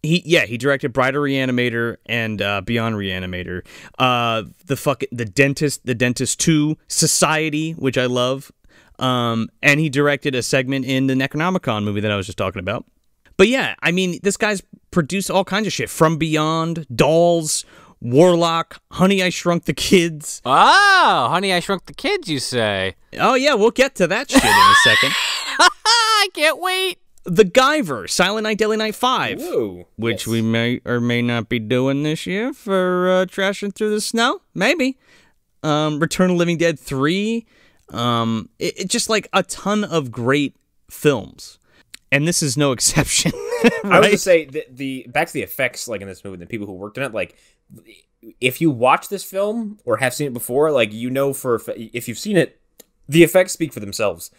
Speaker 1: He directed Bride of Reanimator and Beyond Reanimator. The Dentist 2, Society, which I love. And he directed a segment in the Necronomicon movie that I was just talking about. But yeah, I mean, this guy's produced all kinds of shit. From Beyond, Dolls, Warlock, Honey, I Shrunk the Kids.
Speaker 2: Oh, Honey, I Shrunk the Kids, you say?
Speaker 1: Oh yeah, we'll get to that shit in a second.
Speaker 2: I can't wait.
Speaker 1: The Guyver, Silent Night, Deadly Night 5.
Speaker 3: Whoa.
Speaker 1: Which we may or may not be doing this year for Trashing Through the Snow. Maybe. Return of the Living Dead 3. It just like a ton of great films. and this is no exception.
Speaker 3: I was
Speaker 1: Right?
Speaker 3: gonna say the back to the effects, like in this movie, the people who worked on it, like if you watch this film or have seen it before, like if you've seen it, the effects speak for themselves.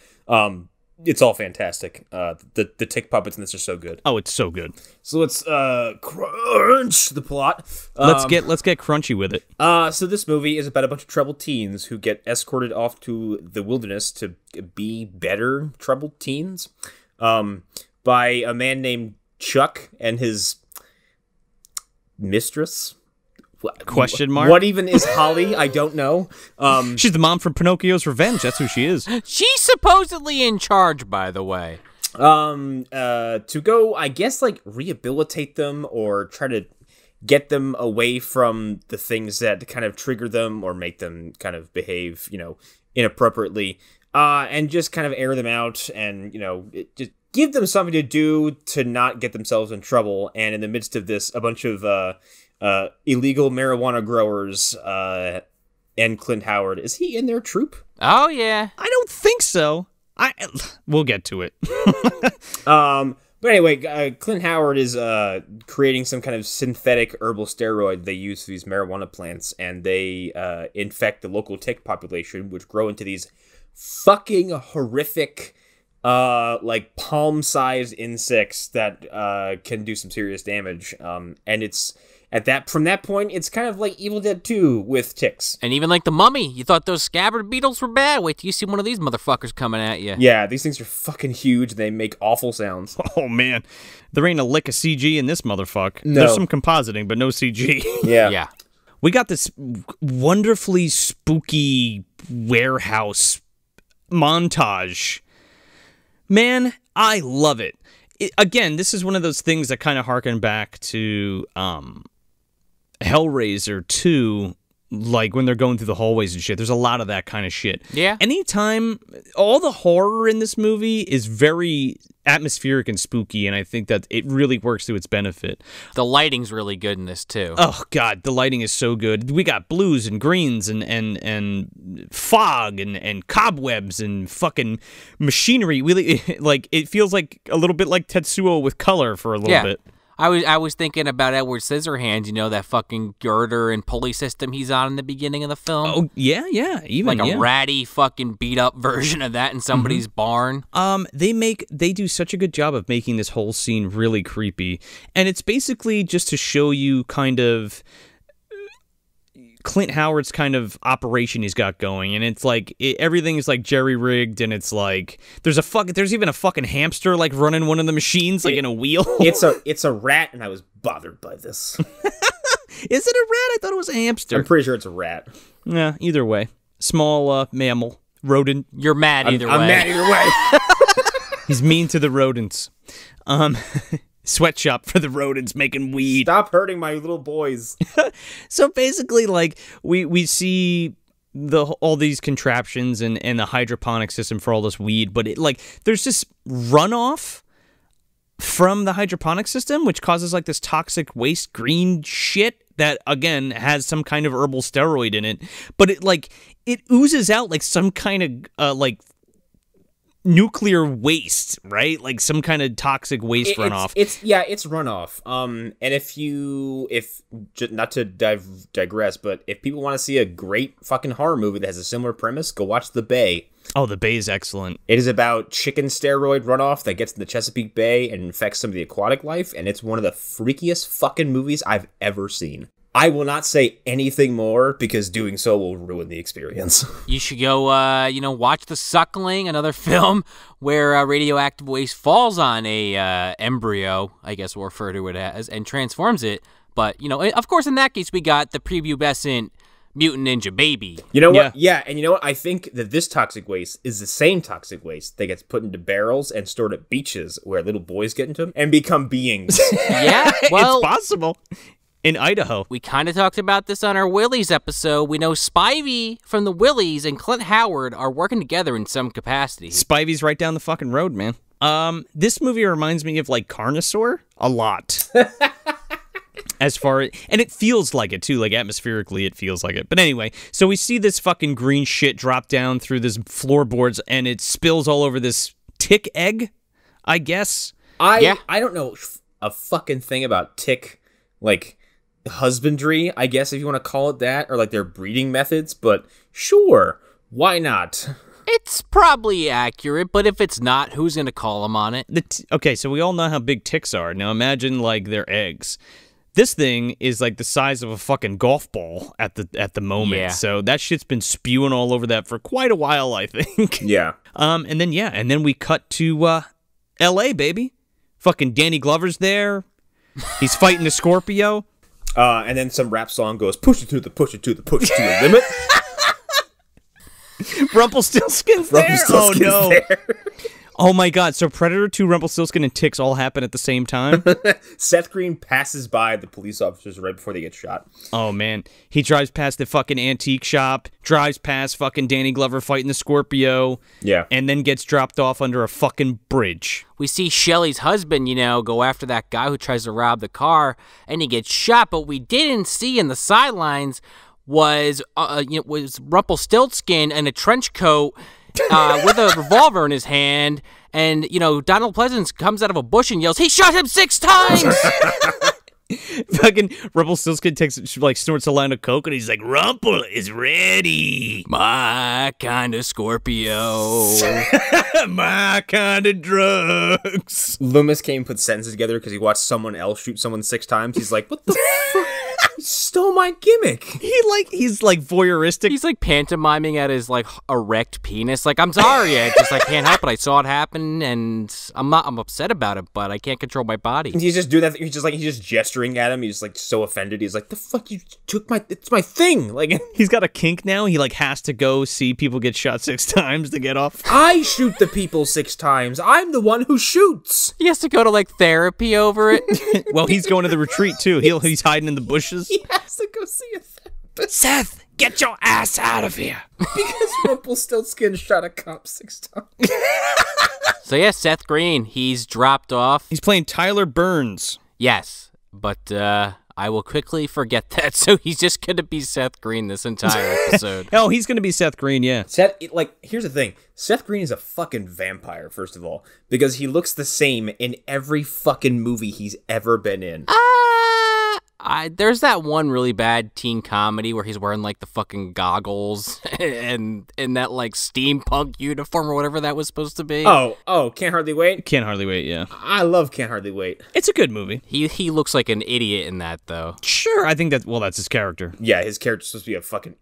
Speaker 3: It's all fantastic. The tick puppets in this are so good.
Speaker 1: Oh, it's so good.
Speaker 3: So let's crunch the plot.
Speaker 1: Let's get crunchy with it.
Speaker 3: So this movie is about a bunch of troubled teens who get escorted off to the wilderness to be better troubled teens, by a man named Chuck and his mistress.
Speaker 1: Question mark?
Speaker 3: What even is Holly? I don't know.
Speaker 1: She's the mom from Pinocchio's Revenge. That's who she is.
Speaker 2: She's supposedly in charge, by the way.
Speaker 3: To go, I guess, like rehabilitate them or try to get them away from the things that kind of trigger them or make them kind of behave, inappropriately, and just kind of air them out and, just give them something to do to not get themselves in trouble. And in the midst of this, a bunch of illegal marijuana growers and Clint Howard, is he in their troop?
Speaker 2: Oh, yeah.
Speaker 1: I don't think so. We'll get to it.
Speaker 3: But anyway, Clint Howard is creating some kind of synthetic herbal steroid they use for these marijuana plants, and they infect the local tick population, which grow into these fucking horrific, like palm-sized insects that can do some serious damage. And it's from that point, it's kind of like Evil Dead 2 with ticks.
Speaker 2: And even like the Mummy, you thought those scabbard beetles were bad? Wait till you see one of these motherfuckers coming at you.
Speaker 3: Yeah, these things are fucking huge. They make awful sounds.
Speaker 1: Oh, man. There ain't a lick of CG in this motherfucker.
Speaker 3: No.
Speaker 1: There's some compositing, but no CG.
Speaker 3: Yeah.
Speaker 2: Yeah.
Speaker 1: We got this wonderfully spooky warehouse montage. Man, I love it. Again, this is one of those things that kind of harken back to Hellraiser 2, like when they're going through the hallways and shit. There's a lot of that kind of shit.
Speaker 2: Yeah.
Speaker 1: Anytime, all the horror in this movie is very atmospheric and spooky, and I think that it really works to its benefit.
Speaker 2: The lighting's really good in this, too.
Speaker 1: Oh, God, the lighting is so good. We got blues and greens and fog and cobwebs and fucking machinery. Really, like, it feels like a little bit like Tetsuo with color for a little bit.
Speaker 2: I was thinking about Edward Scissorhands, that fucking girder and pulley system he's on in the beginning of the film.
Speaker 1: Oh, yeah, even
Speaker 2: like a ratty fucking beat up version of that in somebody's barn.
Speaker 1: They do such a good job of making this whole scene really creepy, and it's basically just to show you kind of Clint Howard's kind of operation he's got going, and it's like everything is like jerry rigged, and it's like there's even a fucking hamster like running one of the machines like in a wheel.
Speaker 3: It's a rat, and I was bothered by this.
Speaker 1: Is it a rat? I thought it was a hamster.
Speaker 3: I'm pretty sure it's a rat.
Speaker 1: Yeah, either way, small mammal, rodent.
Speaker 2: You're mad either way.
Speaker 3: I'm mad either way.
Speaker 1: He's mean to the rodents. Sweatshop for the rodents making weed.
Speaker 3: Stop hurting my little boys.
Speaker 1: So basically, like, we see all these contraptions and the hydroponic system for all this weed, but there's this runoff from the hydroponic system, which causes like this toxic waste green shit that again has some kind of herbal steroid in it, but it oozes out like some kind of like nuclear waste, right? Like some kind of toxic waste runoff.
Speaker 3: It's runoff. And if not to digress, but if people want to see a great fucking horror movie that has a similar premise, go watch The Bay.
Speaker 1: Oh, The Bay is excellent.
Speaker 3: It is about chicken steroid runoff that gets in the Chesapeake Bay and infects some of the aquatic life, and it's one of the freakiest fucking movies I've ever seen. I will not say anything more because doing so will ruin the experience.
Speaker 2: You should go, watch The Suckling, another film where radioactive waste falls on a embryo, I guess we'll refer to it as, and transforms it. But, of course, in that case, we got the prepubescent mutant ninja baby.
Speaker 3: You know what? Yeah, and you know what? I think that this toxic waste is the same toxic waste that gets put into barrels and stored at beaches where little boys get into them and become beings.
Speaker 2: Yeah, well,
Speaker 1: it's possible. In Idaho.
Speaker 2: We kind of talked about this on our Willies episode. We know Spivey from the Willies and Clint Howard are working together in some capacity.
Speaker 1: Spivey's right down the fucking road, man. This movie reminds me of like Carnosaur a lot. And it feels like it too, like atmospherically it feels like it. But anyway, so we see this fucking green shit drop down through this floorboards and it spills all over this tick egg. I guess.
Speaker 3: I don't know a fucking thing about tick, like, husbandry, I guess, if you want to call it that, or like their breeding methods, but sure, why not?
Speaker 2: It's probably accurate, but if it's not, who's going to call them on it?
Speaker 1: Okay, so we all know how big ticks are. Now imagine like their eggs. This thing is like the size of a fucking golf ball at the moment.
Speaker 2: Yeah.
Speaker 1: So that shit's been spewing all over that for quite a while, I think.
Speaker 3: Yeah.
Speaker 1: And then we cut to L.A., baby. Fucking Danny Glover's there. He's fighting a Scorpio.
Speaker 3: And then some rap song goes, push it to the limit.
Speaker 1: Rumpelstiltskin's there.
Speaker 3: Rumpelstiltskin's
Speaker 1: Oh no.
Speaker 3: there.
Speaker 1: Oh my god. So Predator 2, Rumpelstiltskin, and Ticks all happen at the same time?
Speaker 3: Seth Green passes by the police officers right before they get shot.
Speaker 1: Oh man. He drives past the fucking antique shop, drives past fucking Danny Glover fighting the Scorpio.
Speaker 3: Yeah.
Speaker 1: And then gets dropped off under a fucking bridge.
Speaker 2: We see Shelly's husband, go after that guy who tries to rob the car, and he gets shot. But we didn't see in the sidelines was Rumpelstiltskin in a trench coat with a revolver in his hand, and Donald Pleasance comes out of a bush and yells, "He shot him 6 times!"
Speaker 1: Fucking Rumpelstiltskin snorts a line of coke, and he's like, "Rumple is ready.
Speaker 2: My kind of Scorpio.
Speaker 1: My kind of drugs."
Speaker 3: Loomis came and put sentences together because he watched someone else shoot someone 6 times. He's like, what the fuck? You stole my gimmick.
Speaker 1: He's voyeuristic.
Speaker 2: He's pantomiming at his erect penis. I'm sorry, I can't help it. I saw it happen, and I'm upset about it, but I can't control my body.
Speaker 3: He's just doing that. He's just gesturing at him. He's so offended. He's like, the fuck, you took it's my thing.
Speaker 1: He's got a kink now. He has to go see people get shot 6 times to get off.
Speaker 3: I shoot the people 6 times. I'm the one who shoots.
Speaker 2: He has to go to therapy over it.
Speaker 1: Well, he's going to the retreat too. He's hiding in the bushes.
Speaker 3: He has to go see a therapist.
Speaker 1: Seth, get your ass out of here.
Speaker 3: Because Rumpelstiltskin shot a cop 6 times.
Speaker 2: So yeah, Seth Green, he's dropped off.
Speaker 1: He's playing Tyler Burns.
Speaker 2: Yes, but I will quickly forget that. So he's just going to be Seth Green this entire episode.
Speaker 1: Oh, he's going to be Seth Green, yeah.
Speaker 3: Here's the thing. Seth Green is a fucking vampire, first of all, because he looks the same in every fucking movie he's ever been in.
Speaker 2: There's that one really bad teen comedy where he's wearing the fucking goggles and that steampunk uniform or whatever that was supposed to be.
Speaker 3: Oh, Can't Hardly Wait?
Speaker 1: Can't Hardly Wait, yeah.
Speaker 3: I love Can't Hardly Wait.
Speaker 1: It's a good movie.
Speaker 2: He looks like an idiot in that, though.
Speaker 1: Sure, I think that's his character.
Speaker 3: Yeah, his character's supposed to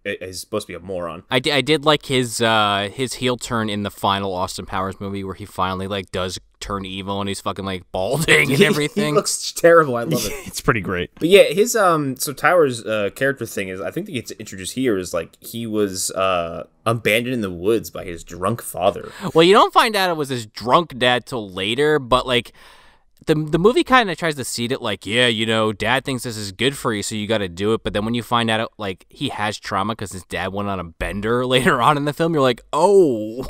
Speaker 3: be he's supposed to be a moron.
Speaker 2: I did like his heel turn in the final Austin Powers movie where he finally does turn evil and he's fucking balding and everything.
Speaker 3: He looks terrible. I love it.
Speaker 1: It's pretty great.
Speaker 3: But yeah, his so Tyler's character thing is, I think that gets introduced here is he was abandoned in the woods by his drunk father.
Speaker 2: Well, you don't find out it was his drunk dad till later, but the movie kind of tries to seed it dad thinks this is good for you, so you got to do it. But then when you find out he has trauma because his dad went on a bender later on in the film, you're like, oh.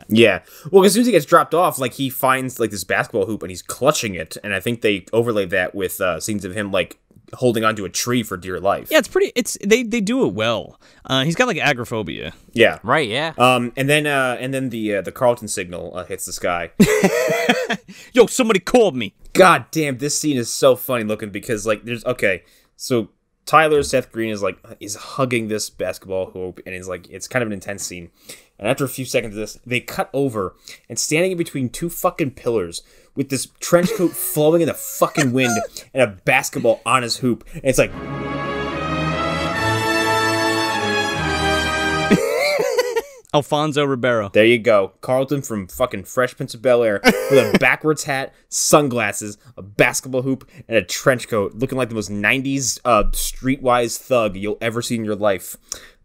Speaker 3: Yeah. Well, as soon as he gets dropped off, he finds this basketball hoop and he's clutching it. And I think they overlaid that with scenes of him holding onto a tree for dear life.
Speaker 1: Yeah, they do it well. He's got agoraphobia.
Speaker 3: Yeah.
Speaker 2: Right, yeah.
Speaker 3: And then the Carlton signal hits the sky.
Speaker 1: Yo, somebody called me.
Speaker 3: God damn, this scene is so funny looking because so Tyler Seth Green is hugging this basketball hoop and it's kind of an intense scene. And after a few seconds of this, they cut over and standing in between 2 fucking pillars with this trench coat flowing in the fucking wind and a basketball on his hoop. And it's
Speaker 1: Alfonso Ribeiro.
Speaker 3: There you go. Carlton from fucking Fresh Prince of Bel-Air with a backwards hat, sunglasses, a basketball hoop, and a trench coat, looking like the most 90s streetwise thug you'll ever see in your life.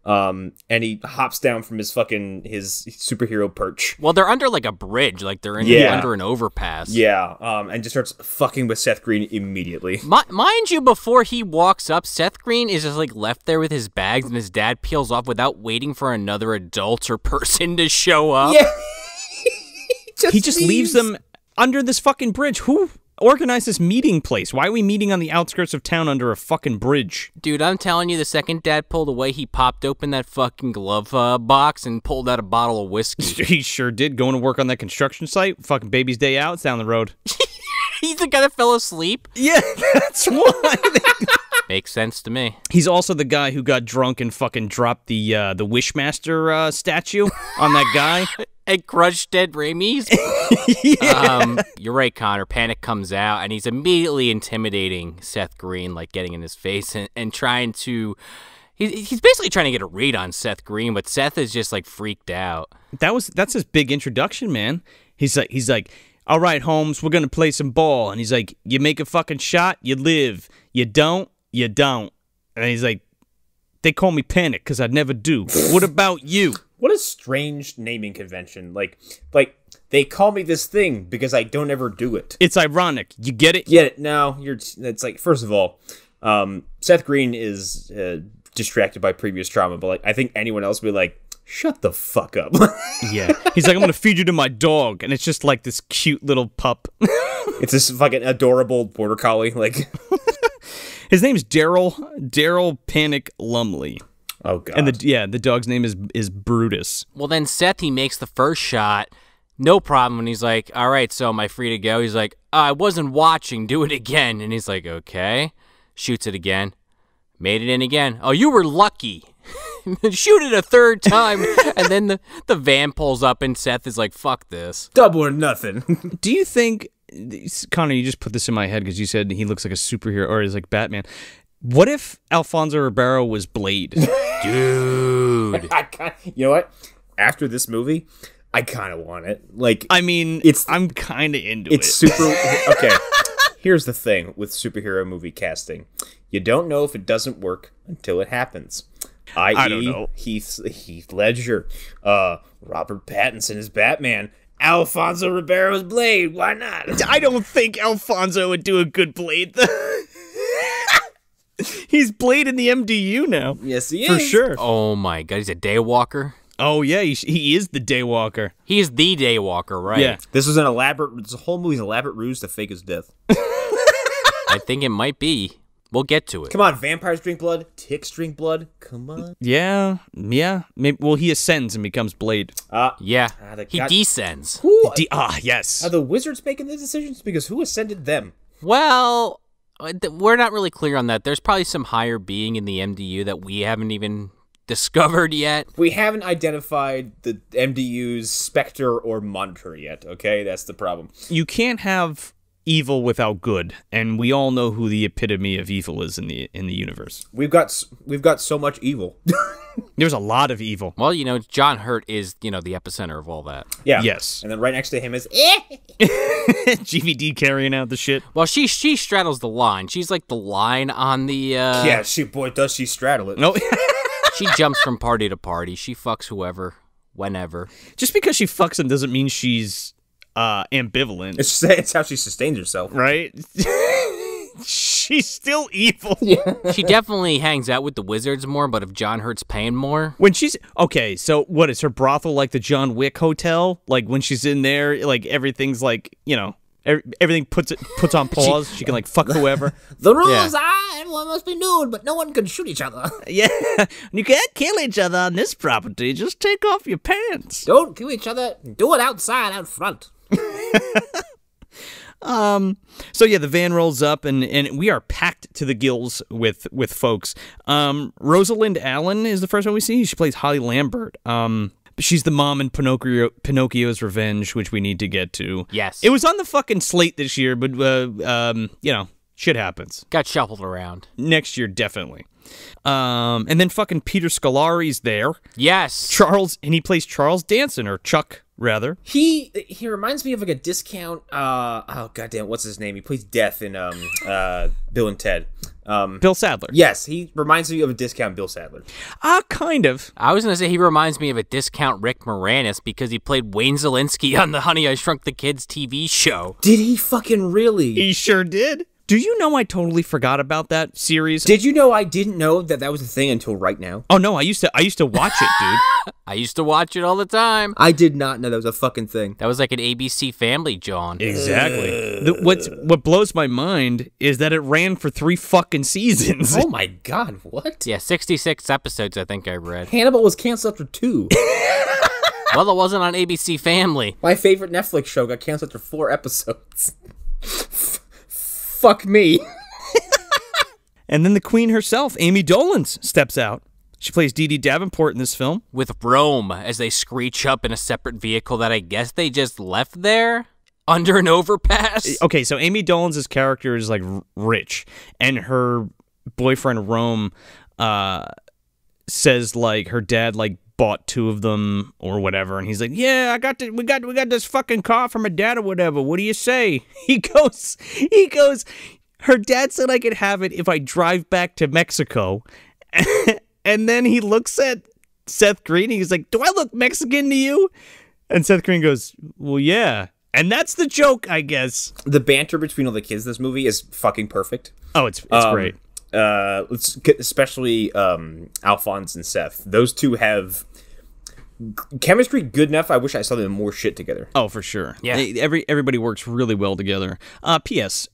Speaker 3: And he hops down from his superhero perch.
Speaker 2: Well, they're under a bridge, they're under an overpass.
Speaker 3: Yeah, and just starts fucking with Seth Green immediately.
Speaker 2: Mind you, before he walks up, Seth Green is just left there with his bags, and his dad peels off without waiting for another adult or person to show up.
Speaker 3: Yeah,
Speaker 1: he just leaves them under this fucking bridge. Who organize this meeting place. Why are we meeting on the outskirts of town under a fucking bridge?
Speaker 2: Dude, I'm telling you, the second Dad pulled away, he popped open that fucking glove box and pulled out a bottle of whiskey.
Speaker 1: He sure did. Going to work on that construction site. Fucking baby's day out. It's down the road.
Speaker 2: He's the guy that fell asleep?
Speaker 1: Yeah, that's why.
Speaker 2: Makes sense to me.
Speaker 1: He's also the guy who got drunk and fucking dropped the Wishmaster statue on that guy.
Speaker 2: And crushed dead Raimi's? You're right, Connor. Panic comes out, and he's immediately intimidating Seth Green, like getting in his face and trying to... He's basically trying to get a read on Seth Green, but Seth is just, like, freaked out.
Speaker 1: That's his big introduction, man. He's like, all right, Holmes, we're going to play some ball. And he's like, you make a fucking shot, you live. You don't, you don't. And he's like, they call me Panic because I'd never do. What about you?
Speaker 3: What a strange naming convention. Like they call me this thing because I don't ever do it.
Speaker 1: It's ironic. You get it?
Speaker 3: Yeah, no, it's like, first of all, Seth Green is distracted by previous trauma, but like I think anyone else would be like, shut the fuck up.
Speaker 1: Yeah. He's like, I'm going to feed you to my dog. And it's just like this cute little pup.
Speaker 3: It's this fucking adorable border collie. Like,
Speaker 1: his name's Daryl Panic Lumley.
Speaker 3: oh god.
Speaker 1: And the dog's name is Brutus.
Speaker 2: Well, then Seth, he makes the first shot. No problem. And he's like, all right, so am I free to go? He's like, I wasn't watching. Do it again. And he's like, okay. Shoots it again. Made it in again. Oh, you were lucky. Shoot it a third time. And then the van pulls up and Seth is like, fuck this.
Speaker 3: Double or nothing.
Speaker 1: Do you think, Connor, you just put this in my head because you said he looks like a superhero or he's like Batman. What if Alfonso Ribeiro was Blade?
Speaker 2: Dude.
Speaker 3: You know what? After this movie, I kind of want it. Like,
Speaker 1: I mean, I'm kind of into it.
Speaker 3: it's super. Okay. Here's the thing with superhero movie casting: you don't know if it doesn't work until it happens.
Speaker 1: I don't know.
Speaker 3: Heath Ledger, Robert Pattinson is Batman, Alfonso Ribeiro is Blade. Why not?
Speaker 1: I don't think Alfonso would do a good Blade, though. He's Blade in the MDU now.
Speaker 3: Yes, he
Speaker 1: For
Speaker 3: is.
Speaker 1: sure.
Speaker 2: Oh my God. He's a daywalker.
Speaker 1: Oh, yeah, he is the Daywalker.
Speaker 2: He is the daywalker, right?
Speaker 1: Yeah.
Speaker 3: This was this whole movie's an elaborate ruse to fake his death.
Speaker 2: I think it might be. We'll get to it.
Speaker 3: Come on, vampires drink blood, ticks drink blood. Come on.
Speaker 1: Yeah. Maybe, well, he ascends and becomes Blade.
Speaker 2: Yeah.
Speaker 3: the
Speaker 2: He
Speaker 3: god-
Speaker 2: descends.
Speaker 1: Yes.
Speaker 3: Are the wizards making the decisions? Because who ascended them?
Speaker 2: Well, we're not really clear on that. There's probably some higher being in the MDU that we haven't even discovered yet.
Speaker 3: We haven't identified the MDU's Spectre or Monitor yet, okay? That's the problem.
Speaker 1: You can't have evil without good, and we all know who the epitome of evil is in the universe.
Speaker 3: We've got so much evil.
Speaker 1: There's a lot of evil.
Speaker 2: Well, John Hurt is, the epicenter of all that.
Speaker 3: Yeah.
Speaker 1: Yes.
Speaker 3: And then right next to him is
Speaker 1: GVD carrying out the shit.
Speaker 2: Well, she straddles the line. She's like the line on the...
Speaker 3: yeah, does she straddle it.
Speaker 1: No.
Speaker 2: She jumps from party to party. She fucks whoever, whenever.
Speaker 1: Just because she fucks him doesn't mean she's ambivalent.
Speaker 3: It's how she sustains herself.
Speaker 1: Right? She's still evil.
Speaker 2: She definitely hangs out with the wizards more, but if John Hurt's paying more...
Speaker 1: When she's... Okay, so what, is her brothel like the John Wick Hotel? Like, when she's in there, like, everything's like, everything puts on pause. She can, like, fuck whoever.
Speaker 3: The rules are everyone must be nude, but no one can shoot each other.
Speaker 1: Yeah. You can't kill each other on this property. Just take off your pants.
Speaker 3: Don't kill each other. Do it outside, out front.
Speaker 1: So yeah, the van rolls up and we are packed to the gills with folks. Rosalind Allen is the first one we see. She plays Holly Lambert. She's the mom in Pinocchio's Revenge, which we need to get to.
Speaker 2: Yes.
Speaker 1: It was on the fucking slate this year, but shit happens.
Speaker 2: Got shuffled around.
Speaker 1: Next year, definitely. And then fucking Peter Scolari's there.
Speaker 2: Yes.
Speaker 1: Charles, and he plays Charles Danson, or Chuck, rather.
Speaker 3: He reminds me of like a discount. Oh goddamn, what's his name? He plays Death in Bill and Ted.
Speaker 1: Bill Sadler.
Speaker 3: Yes, he reminds me of a discount Bill Sadler.
Speaker 1: Kind of.
Speaker 2: I was going to say he reminds me of a discount Rick Moranis because he played Wayne Zielinski on the Honey, I Shrunk the Kids TV show.
Speaker 3: Did he fucking really?
Speaker 1: He sure did. Do you know I totally forgot about that series?
Speaker 3: Did you know I didn't know that was a thing until right now?
Speaker 1: Oh no, I used to watch it, dude.
Speaker 2: I used to watch it all the time.
Speaker 3: I did not know that was a fucking thing.
Speaker 2: That was like an ABC Family, John.
Speaker 1: Exactly. What blows my mind is that it ran for 3 fucking seasons.
Speaker 3: Oh my god, what?
Speaker 2: Yeah, 66 episodes, I think I read.
Speaker 3: Hannibal was canceled after 2.
Speaker 2: Well, it wasn't on ABC Family.
Speaker 3: My favorite Netflix show got canceled after 4 episodes. Fuck me.
Speaker 1: And then the queen herself, Amy Dolenz, steps out. She plays Dee Dee Davenport in this film.
Speaker 2: With Rome as they screech up in a separate vehicle that I guess they just left there under an overpass.
Speaker 1: Okay, so Amy Dolenz' character is like rich, and her boyfriend Rome says like her dad like bought 2 of them or whatever, and he's like, yeah, we got this fucking car from my dad or whatever. What do you say? He goes, her dad said I could have it if I drive back to Mexico. And then he looks at Seth Green and he's like, do I look Mexican to you? And Seth Green goes, well, yeah. And that's the joke, I guess.
Speaker 3: The banter between all the kids in this movie is fucking perfect.
Speaker 1: Oh, it's great.
Speaker 3: Let's get, especially Alphonse and Seth. Those two have chemistry good enough. I wish I saw them in more shit together.
Speaker 1: Oh, for sure.
Speaker 2: Yeah.
Speaker 1: Everybody works really well together. P.S.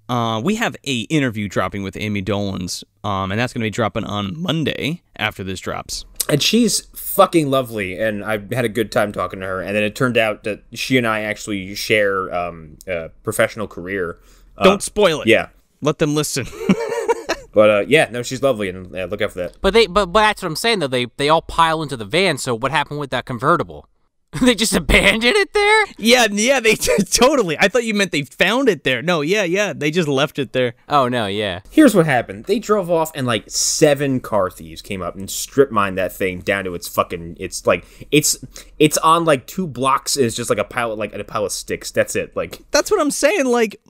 Speaker 1: We have a interview dropping with Amy Dolenz, and that's going to be dropping on Monday after this drops.
Speaker 3: And she's fucking lovely, and I had a good time talking to her. And then it turned out that she and I actually share a professional career.
Speaker 1: Don't spoil it.
Speaker 3: Yeah.
Speaker 1: Let them listen.
Speaker 3: But yeah, no, she's lovely, and look out for that.
Speaker 2: But that's what I'm saying though. They all pile into the van. So what happened with that convertible? They just abandoned it there?
Speaker 1: Yeah, they totally. I thought you meant they found it there. No, yeah, they just left it there.
Speaker 2: Oh no, yeah.
Speaker 3: Here's what happened. They drove off, and like 7 car thieves came up and strip mined that thing down to its fucking. It's like it's on like 2 blocks. And it's just like a pile of sticks. That's it. Like
Speaker 1: that's what I'm saying. Like.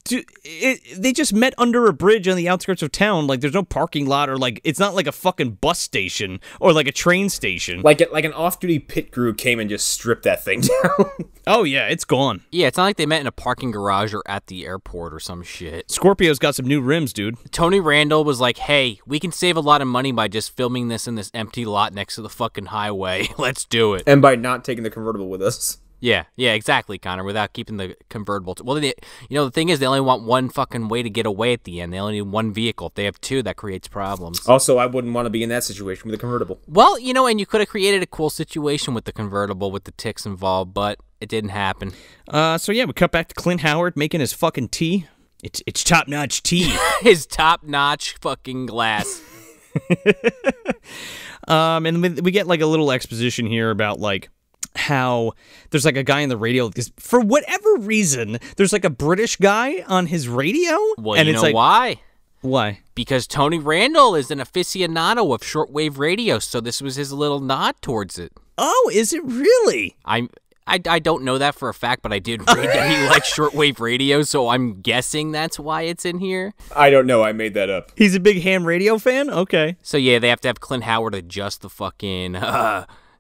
Speaker 1: They just met under a bridge on the outskirts of town. Like, there's no parking lot, or like, it's not like a fucking bus station or like a train station.
Speaker 3: Like an off-duty pit crew came and just stripped that thing down.
Speaker 1: Oh yeah, it's gone.
Speaker 2: Yeah, it's not like they met in a parking garage or at the airport or some shit.
Speaker 1: Scorpio's got some new rims, dude.
Speaker 2: Tony Randall was like, hey, we can save a lot of money by just filming this in this empty lot next to the fucking highway. Let's do it.
Speaker 3: And by not taking the convertible with us.
Speaker 2: Yeah, exactly, Connor, without keeping the convertible. Well, the thing is, they only want one fucking way to get away at the end. They only need one vehicle. If they have 2, that creates problems.
Speaker 3: Also, I wouldn't want to be in that situation with a convertible.
Speaker 2: Well, and you could have created a cool situation with the convertible with the ticks involved, but it didn't happen.
Speaker 1: So yeah, we cut back to Clint Howard making his fucking tea. It's top-notch tea.
Speaker 2: His top-notch fucking glass.
Speaker 1: And we get like a little exposition here about like how there's like a guy on the radio because for whatever reason there's like a British guy on his radio.
Speaker 2: Well,
Speaker 1: and
Speaker 2: you
Speaker 1: it's
Speaker 2: know
Speaker 1: like,
Speaker 2: why?
Speaker 1: Why?
Speaker 2: Because Tony Randall is an aficionado of shortwave radio, so this was his little nod towards it.
Speaker 1: Oh, is it really?
Speaker 2: I don't know that for a fact, but I did read that he likes shortwave radio, so I'm guessing that's why it's in here.
Speaker 3: I don't know. I made that up.
Speaker 1: He's a big ham radio fan? Okay.
Speaker 2: So yeah, they have to have Clint Howard adjust the fucking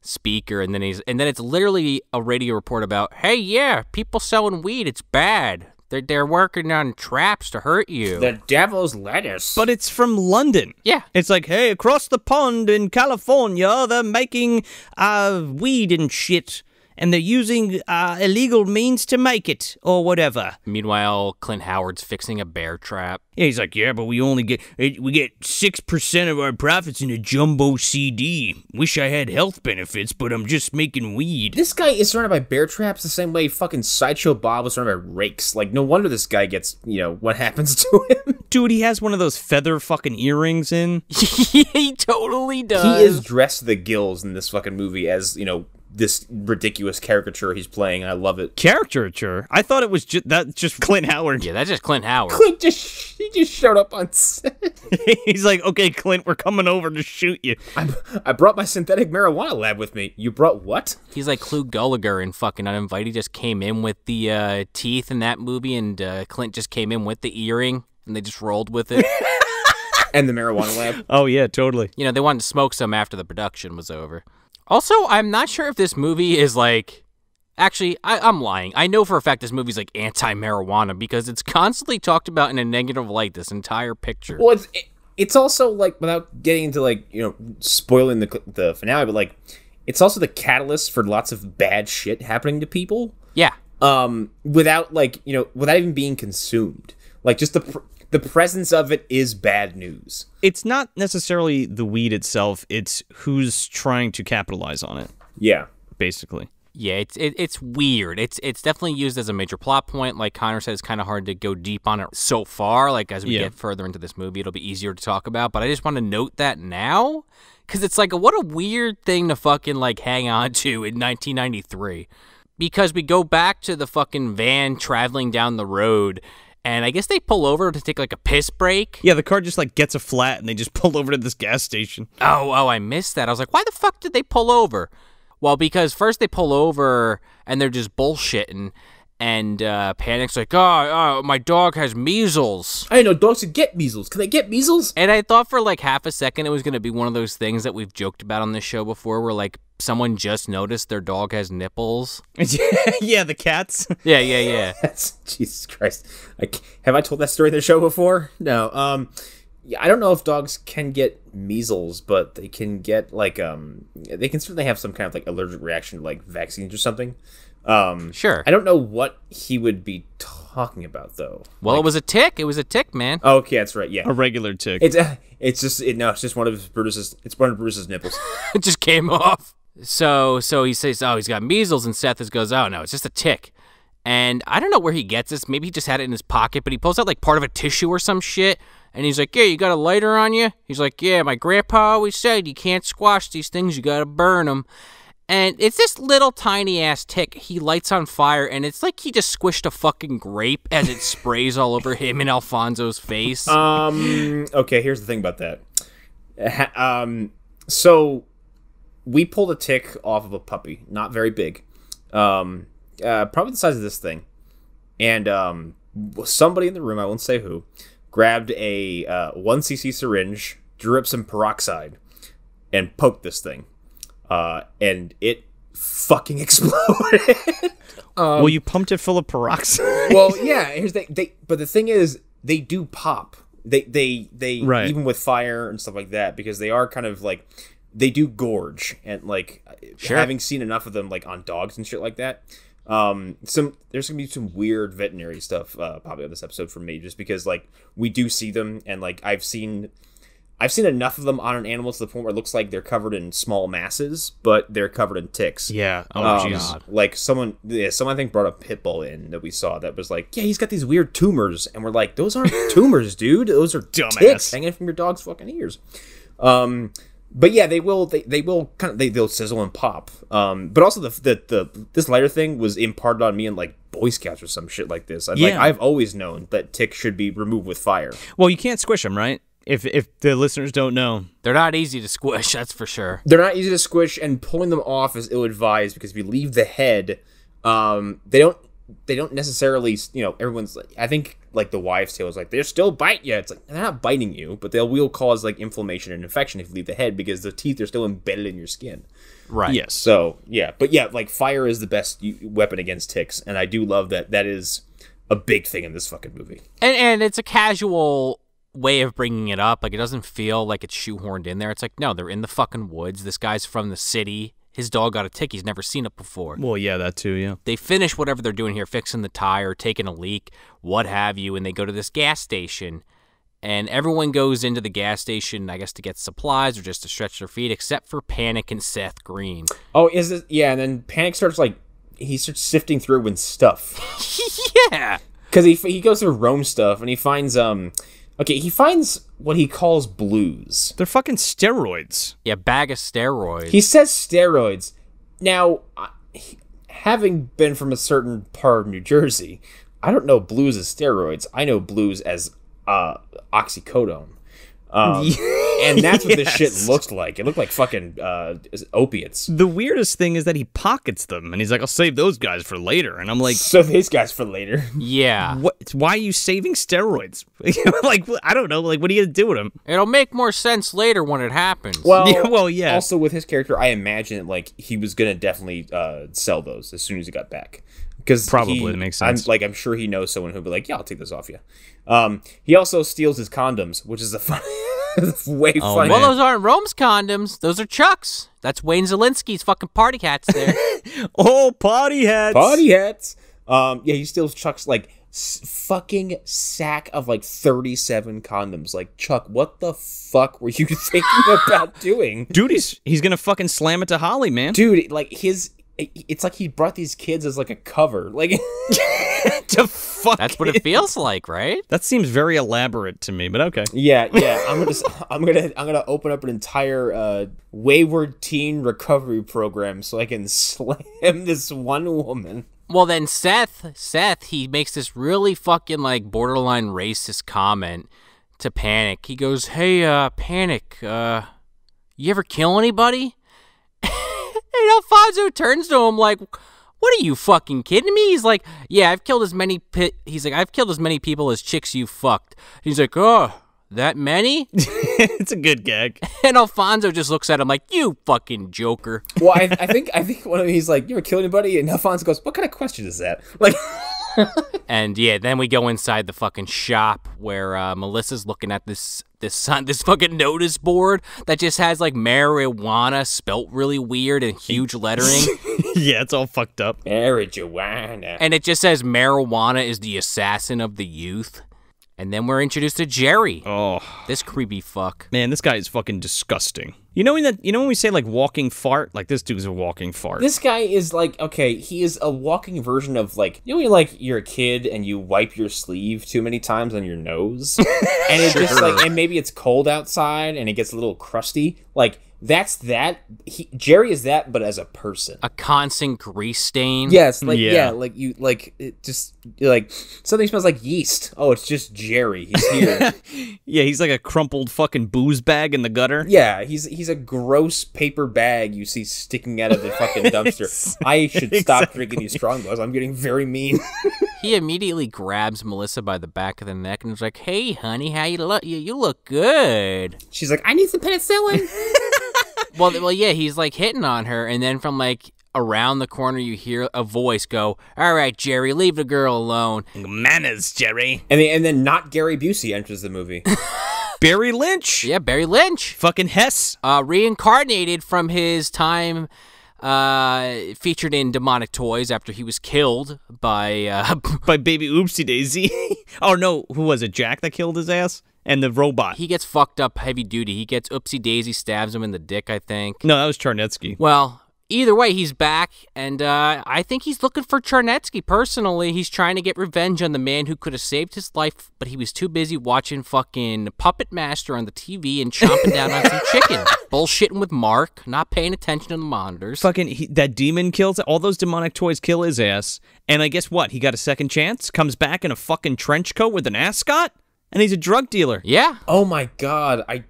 Speaker 2: speaker, and then it's literally a radio report about, hey, yeah, people selling weed, it's bad. They're working on traps to hurt you.
Speaker 3: The devil's lettuce.
Speaker 1: But it's from London.
Speaker 2: Yeah.
Speaker 1: It's like, hey, across the pond in California, they're making weed and shit. And they're using illegal means to make it, or whatever.
Speaker 2: Meanwhile, Clint Howard's fixing a bear trap.
Speaker 1: Yeah, he's like, yeah, but we get 6% of our profits in a jumbo CD. Wish I had health benefits, but I'm just making weed.
Speaker 3: This guy is surrounded by bear traps the same way fucking Sideshow Bob was surrounded by rakes. Like, no wonder this guy gets, what happens to him.
Speaker 1: Dude, he has one of those feather fucking earrings in.
Speaker 2: He totally does.
Speaker 3: He is dressed to the gills in this fucking movie as, this ridiculous caricature he's playing, and I love it.
Speaker 1: Caricature? I thought it was just Clint Howard.
Speaker 2: Yeah, that's just Clint Howard.
Speaker 3: Clint he just showed up on set.
Speaker 1: He's like, okay, Clint, we're coming over to shoot you.
Speaker 3: I brought my synthetic marijuana lab with me. You brought what?
Speaker 2: He's like Clu Gallagher in fucking Uninvited. He just came in with the teeth in that movie, and Clint just came in with the earring, and they just rolled with it.
Speaker 3: And the marijuana lab.
Speaker 1: Oh, yeah, totally.
Speaker 2: They wanted to smoke some after the production was over. Also, I'm not sure if this movie is, like, Actually, I'm lying. I know for a fact this movie's like anti-marijuana because it's constantly talked about in a negative light, this entire picture.
Speaker 3: Well, it's also like, without getting into like, you know, spoiling the finale, but like it's also the catalyst for lots of bad shit happening to people.
Speaker 2: Yeah.
Speaker 3: Without like, you know, without even being consumed. Like just the presence of it is bad news.
Speaker 1: It's not necessarily the weed itself, it's who's trying to capitalize on it,
Speaker 3: Yeah.
Speaker 1: basically.
Speaker 2: Yeah, it's weird. It's definitely used as a major plot point. Like Connor said, it's kind of hard to go deep on it so far. Like as we get further into this movie, it'll be easier to talk about. But I just want to note that now, because it's like what a weird thing to fucking like hang on to in 1993. Because we go back to the fucking van traveling down the road, and I guess they pull over to take like a piss break.
Speaker 1: Yeah, the car just like gets a flat and they just pull over to this gas station.
Speaker 2: Oh, I missed that. I was like, why the fuck did they pull over? Well, because first they pull over and they're just bullshitting, and Panic's like, oh, my dog has measles.
Speaker 3: I didn't know dogs could get measles. Can they get measles?
Speaker 2: And I thought for like half a second it was going to be one of those things that we've joked about on this show before where like someone just noticed their dog has nipples.
Speaker 1: Yeah, the cats.
Speaker 2: Yeah.
Speaker 3: That's Jesus Christ. Have I told that story in the show before? No. Yeah, I don't know if dogs can get measles, but they can get like they can certainly have some kind of like allergic reaction to like vaccines or something.
Speaker 2: Sure.
Speaker 3: I don't know what he would be talking about though.
Speaker 2: Well, it was a tick. It was a tick, man.
Speaker 3: Oh, okay, that's right. Yeah,
Speaker 1: A regular tick.
Speaker 3: it's just one of Brutus's. It's one of Brutus's nipples.
Speaker 2: It just came off. So he says, oh, he's got measles, and Seth just goes, oh, no, it's just a tick. And I don't know where he gets this. Maybe he just had it in his pocket, but he pulls out like part of a tissue or some shit. And he's like, yeah, you got a lighter on you? He's like, yeah, my grandpa always said you can't squash these things, you got to burn them. And it's this little tiny ass tick he lights on fire, and it's like he just squished a fucking grape as it sprays all over him and Alfonso's face.
Speaker 3: Okay, here's the thing about that. So we pulled a tick off of a puppy, not very big, probably the size of this thing, and somebody in the room, I won't say who, grabbed a 1cc syringe, drew up some peroxide, and poked this thing, and it fucking exploded.
Speaker 1: Well, you pumped it full of peroxide.
Speaker 3: Well, yeah. Here's but the thing is, they do pop. They
Speaker 1: Right.
Speaker 3: Even with fire and stuff like that, because they are kind of like, they do gorge, and like having seen enough of them like on dogs and shit like that. There's gonna be some weird veterinary stuff probably on this episode for me, just because like we do see them, and like I've seen enough of them on an animal to the point where it looks like they're covered in small masses, but they're covered in ticks.
Speaker 1: Yeah. Oh, jeez.
Speaker 3: Like someone I think brought a pit bull in that we saw that was like, yeah, he's got these weird tumors, and we're like, those aren't tumors, dude. Those are
Speaker 1: Dumbass.
Speaker 3: ticks hanging from your dog's fucking ears. But yeah, they'll sizzle and pop. But also this lighter thing was imparted on me in like Boy Scouts or some shit like this. I've always known that ticks should be removed with fire.
Speaker 1: Well, you can't squish them, right? If the listeners don't know.
Speaker 2: They're not easy to squish, that's for sure.
Speaker 3: They're not easy to squish, and pulling them off is ill-advised, because if you leave the head, they don't necessarily, you know, everyone's like, I think like the wives' tale is like, they'll still bite you. It's like, they're not biting you, but they will cause like inflammation and infection if you leave the head, because the teeth are still embedded in your skin.
Speaker 2: Right.
Speaker 1: Yes.
Speaker 3: So yeah, but yeah, like fire is the best weapon against ticks, and I do love that is a big thing in this fucking movie.
Speaker 2: And it's a casual way of bringing it up. Like, it doesn't feel like it's shoehorned in there. It's like, no, they're in the fucking woods. This guy's from the city. His dog got a tick. He's never seen it before.
Speaker 1: Well, yeah, that too, yeah.
Speaker 2: They finish whatever they're doing here, fixing the tire, taking a leak, what have you, and they go to this gas station. And everyone goes into the gas station, I guess, to get supplies or just to stretch their feet, except for Panic and Seth Green.
Speaker 3: Oh, is it? Yeah, and then Panic starts sifting through with stuff.
Speaker 2: Yeah.
Speaker 3: Because he goes through Rome stuff, and he finds he finds what he calls blues.
Speaker 1: They're fucking steroids.
Speaker 2: Yeah, bag of steroids.
Speaker 3: He says steroids. Now, having been from a certain part of New Jersey, I don't know blues as steroids. I know blues as oxycodone. And that's what this
Speaker 1: Yes.
Speaker 3: shit looked like. It looked like fucking opiates.
Speaker 1: The weirdest thing is that he pockets them, and he's like, "I'll save those guys for later." And I'm like,
Speaker 3: So these guys for later.
Speaker 2: Yeah.
Speaker 1: "What? Why are you saving steroids? Like, I don't know. Like, what are you gonna do with them?"
Speaker 2: It'll make more sense later when it happens.
Speaker 1: Yeah.
Speaker 3: Also, with his character, I imagine like he was gonna definitely sell those as soon as he got back. Because
Speaker 1: Probably, that makes sense.
Speaker 3: I'm sure he knows someone who'll be like, "Yeah, I'll take this off you." He also steals his condoms, which is a fun, way funny.
Speaker 2: Well, those aren't Rome's condoms. Those are Chuck's. That's Wayne Zelinsky's fucking party hats there.
Speaker 1: Oh, party hats.
Speaker 3: Body hats. Yeah, he steals Chuck's like fucking sack of like 37 condoms. Like, Chuck, what the fuck were you thinking about doing?
Speaker 1: Dude, he's gonna fucking slam it to Holly, man.
Speaker 3: Dude, like it's like he brought these kids as like a cover. Like
Speaker 1: To fuck
Speaker 2: That's what it feels like, right?
Speaker 1: That seems very elaborate to me, but okay.
Speaker 3: yeah. I'm gonna open up an entire wayward teen recovery program so I can slam this one woman.
Speaker 2: Well, then Seth, he makes this really fucking like borderline racist comment to Panic. He goes, "Hey, Panic, you ever kill anybody?" And Alfonso turns to him like, "What are you fucking kidding me?" He's like, "Yeah, I've killed as many people as chicks you fucked." And he's like, "Oh, that many?"
Speaker 1: It's a good gag.
Speaker 2: And Alfonso just looks at him like, "You fucking joker."
Speaker 3: Well, I think one of them, he's like, "You ever kill anybody?" And Alfonso goes, "What kind of question is that?" Like,
Speaker 2: And yeah, then we go inside the fucking shop where Melissa's looking at this fucking notice board that just has like marijuana spelt really weird and huge lettering.
Speaker 1: Yeah, it's all fucked up.
Speaker 3: marijuana.
Speaker 2: And it just says marijuana is the assassin of the youth. And then we're introduced to Jerry.
Speaker 1: Oh,
Speaker 2: This creepy fuck.
Speaker 1: man, this guy is fucking disgusting. You know when we say like walking fart? Like, this dude's a walking fart.
Speaker 3: This guy is like, okay, he is a walking version of like, you know, when like you're a kid and you wipe your sleeve too many times on your nose, and it just like, and maybe it's cold outside and it gets a little crusty. Like, that's that. Jerry is that, but as a person.
Speaker 2: A constant grease stain.
Speaker 3: Yes, like
Speaker 1: Yeah.
Speaker 3: like you like it just like something smells like yeast. Oh, it's just Jerry. He's here.
Speaker 1: Yeah, he's like a crumpled fucking booze bag in the gutter.
Speaker 3: Yeah, he's a gross paper bag you see sticking out of the fucking dumpster. I should stop drinking these Strongbows. I'm getting very mean.
Speaker 2: He immediately grabs Melissa by the back of the neck and is like, "Hey, honey, how you look? You look good."
Speaker 3: She's like, I need some penicillin.
Speaker 2: Well, yeah, he's like hitting on her, and then from like around the corner, you hear a voice go, "All right, Jerry, leave the girl alone."
Speaker 1: Manners, Jerry.
Speaker 3: And then not Gary Busey enters the movie.
Speaker 1: Barry Lynch.
Speaker 2: Yeah, Barry Lynch,
Speaker 1: Fucking Hess.
Speaker 2: reincarnated from his time featured in Demonic Toys after he was killed by
Speaker 1: By Baby Oopsie Daisy. Oh, no. Who was it? Jack that killed his ass? And the robot.
Speaker 2: he gets fucked up heavy duty. He gets Oopsie Daisy stabs him in the dick, I think.
Speaker 1: No, that was Charnetsky.
Speaker 2: Well, either way, he's back, and I think he's looking for Charnetsky personally. He's trying to get revenge on the man who could have saved his life, but he was too busy watching fucking Puppet Master on the TV and chomping down on some chicken. Bullshitting with Mark, not paying attention to the monitors.
Speaker 1: Fucking, that demon kills, all those demonic toys kill his ass. And I guess what? He got a second chance? Comes back in a fucking trench coat with an ascot? And he's a drug dealer.
Speaker 2: Yeah.
Speaker 3: Oh my god, I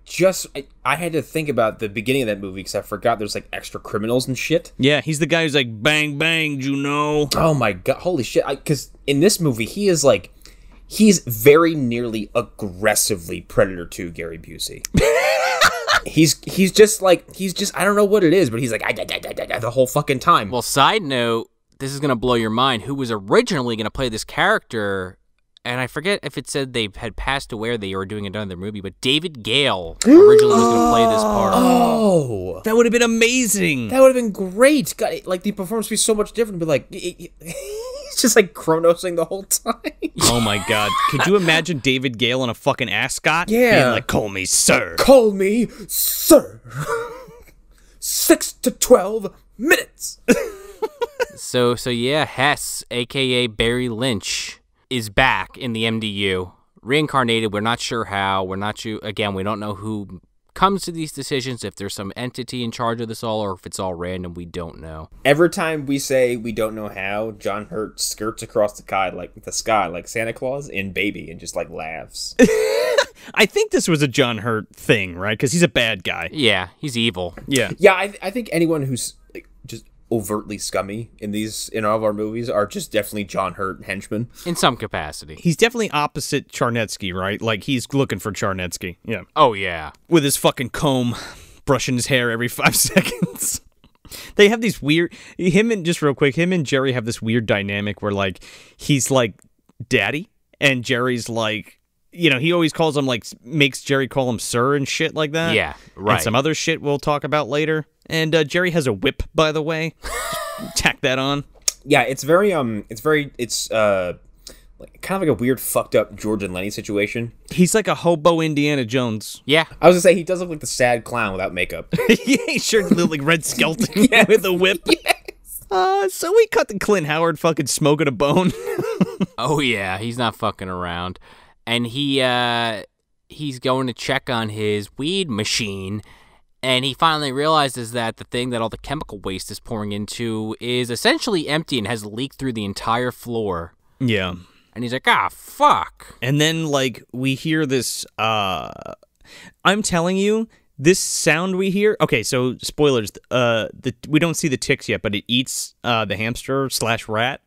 Speaker 3: had to think about the beginning of that movie because I forgot there's like extra criminals and shit.
Speaker 1: Yeah, he's the guy who's like, bang, bang, Juno.
Speaker 3: Oh my god, holy shit. Because in this movie, he's very nearly aggressively Predator 2 Gary Busey. he's just I don't know what it is, but he's like the whole fucking time.
Speaker 2: Well, side note, this is going to blow your mind. Who was originally going to play this character? And I forget if it said they had passed away or they were doing another movie, but David Gale originally was going to play this part.
Speaker 3: Oh,
Speaker 1: That would have been amazing.
Speaker 3: that would have been great. God, like the performance would be so much different, but like he's just like Chronosing the whole time.
Speaker 1: Oh my god. Could you imagine David Gale in a fucking ascot?
Speaker 3: Yeah.
Speaker 1: Being like, call me sir.
Speaker 3: Call me sir. 6 to 12 minutes.
Speaker 2: So yeah, Hess, a.k.a. Barry Lynch, is back in the MDU. Reincarnated, we're not sure how. We're not sure. Again, we don't know who comes to these decisions, if there's some entity in charge of this all, or if it's all random. We don't know.
Speaker 3: Every time we say we don't know how, John Hurt skirts across the sky like Santa Claus in Baby and just like laughs.
Speaker 1: I think this was a John Hurt thing, right? Because he's a bad guy.
Speaker 2: Yeah, he's evil.
Speaker 1: Yeah.
Speaker 3: Yeah, I think anyone who's like, just overtly scummy in all of our movies are just definitely John Hurt henchmen.
Speaker 2: In some capacity.
Speaker 1: He's definitely opposite Charnetsky, right? Like, he's looking for Charnetsky. Yeah.
Speaker 2: Oh, yeah.
Speaker 1: With his fucking comb, brushing his hair every 5 seconds. They have these weird... him and Jerry have this weird dynamic where, like, he's, like, daddy, and Jerry's, like... You know, he always calls him, like, makes Jerry call him sir and shit like that.
Speaker 2: Yeah, right.
Speaker 1: And some other shit we'll talk about later. And Jerry has a whip, by the way. Tack that on.
Speaker 3: Yeah, it's like, kind of like a weird fucked up George and Lenny situation.
Speaker 1: He's like a hobo Indiana Jones.
Speaker 2: Yeah.
Speaker 3: I was gonna say he does look like the sad clown without makeup.
Speaker 1: Yeah, he sure looked like Red Skelton with a whip. Yes. So we cut to Clint Howard fucking smoking a bone.
Speaker 2: Oh, yeah. He's not fucking around. And he's going to check on his weed machine, and he finally realizes that the thing that all the chemical waste is pouring into is essentially empty and has leaked through the entire floor.
Speaker 1: Yeah.
Speaker 2: And he's like, fuck.
Speaker 1: And then, like, we hear this, I'm telling you, this sound we hear, okay, so spoilers, we don't see the ticks yet, but it eats the hamster/rat,